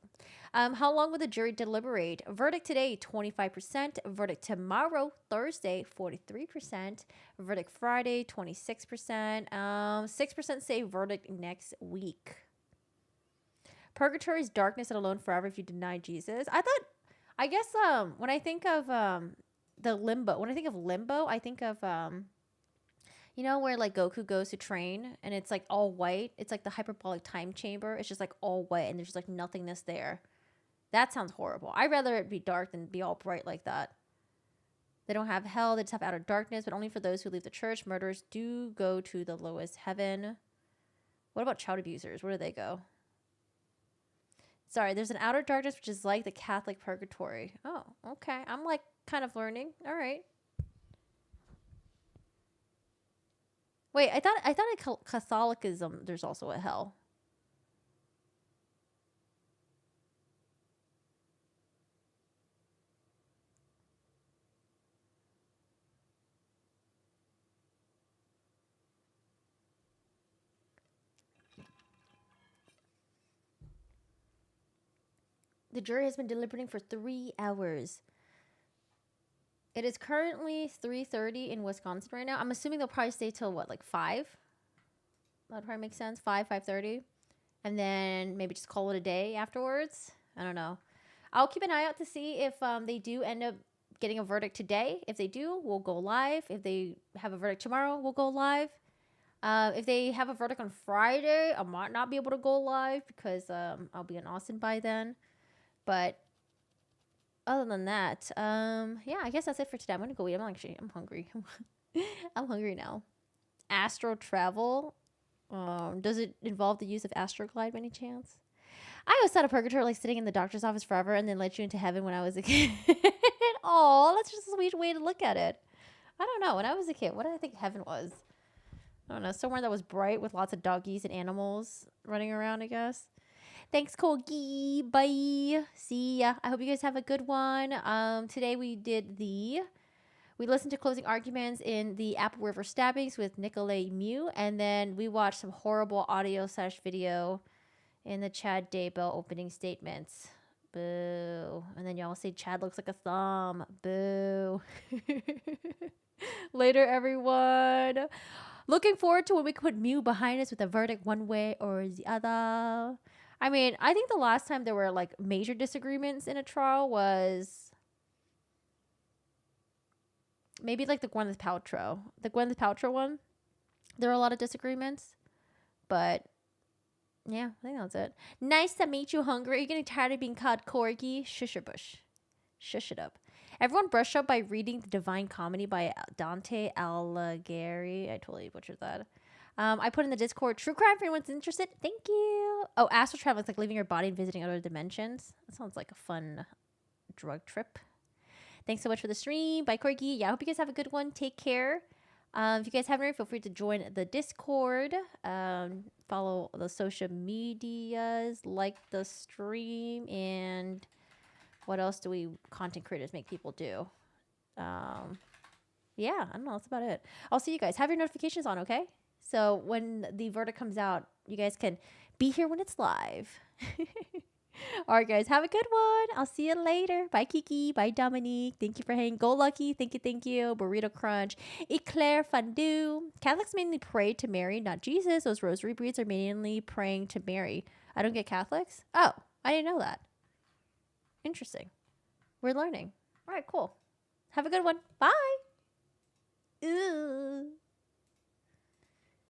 How long will the jury deliberate? Verdict today, 25%. Verdict tomorrow, Thursday, 43%. Verdict Friday, 26%. 6% say verdict next week. Purgatory is darkness and alone forever if you deny Jesus. I guess when I think of the limbo, when I think of limbo, I think of you know where like Goku goes to train and it's like all white. It's like the hyperbolic time chamber. It's just like all white and there's just like nothingness there. That sounds horrible. I'd rather it be dark than be all bright like that. They don't have hell. They just have outer darkness, but only for those who leave the church. Murderers do go to the lowest heaven. What about child abusers? Where do they go? Sorry, there's an outer darkness, which is like the Catholic purgatory. Oh, okay. I'm like kind of learning. All right. Wait, I thought in Catholicism there's also a hell. The jury has been deliberating for 3 hours. It is currently 3:30 in Wisconsin right now. I'm assuming they'll probably stay till what, like 5? That would probably make sense. 5:30. And then maybe just call it a day afterwards. I don't know. I'll keep an eye out to see if they do end up getting a verdict today. If they do, we'll go live. If they have a verdict tomorrow, we'll go live. If they have a verdict on Friday, I might not be able to go live because I'll be in Austin by then. But other than that, yeah, I guess that's it for today. I'm gonna go eat. I'm hungry. I'm hungry now. Astral travel. Does it involve the use of Astroglide by any chance? I always thought of purgatory like sitting in the doctor's office forever and then let you into heaven when I was a kid. Oh, that's just a sweet way to look at it. I don't know. When I was a kid, what did I think heaven was? I don't know. Somewhere that was bright with lots of doggies and animals running around, I guess. Thanks, Kogi. Bye. See ya. I hope you guys have a good one. Today we listened to closing arguments in the Apple River stabbings with Nic Miu, and then we watched some horrible audio/video in the Chad Daybell opening statements. Boo. And then y'all say Chad looks like a thumb. Boo. Later, everyone. Looking forward to when we can put Miu behind us with a verdict one way or the other. I mean, I think the last time there were like major disagreements in a trial was maybe like the Gwyneth Paltrow. The Gwyneth Paltrow one. There were a lot of disagreements. But yeah, I think that's it. Nice to meet you, Hungry. Are you getting tired of being called Corgi? Shush your bush. Shush it up. Everyone brush up by reading The Divine Comedy by Dante Alighieri. I totally butchered that. I put in the Discord, true crime for anyone's interested. Thank you. Oh, astral travel is like leaving your body and visiting other dimensions. That sounds like a fun drug trip. Thanks so much for the stream. Bye, Corgi. Yeah, I hope you guys have a good one. Take care. If you guys haven't already, feel free to join the Discord. Follow the social medias. Like the stream. And what else do we content creators make people do? Yeah, I don't know. That's about it. I'll see you guys. Have your notifications on, okay? So when the verdict comes out, you guys can be here when it's live. All right, guys. Have a good one. I'll see you later. Bye, Kiki. Bye, Dominique. Thank you for hanging. Go Lucky. Thank you. Burrito Crunch. Eclair Fondue. Catholics mainly pray to Mary, not Jesus. Those rosary beads are mainly praying to Mary. I don't get Catholics? Oh, I didn't know that. Interesting. We're learning. All right, cool. Have a good one. Bye. Ooh.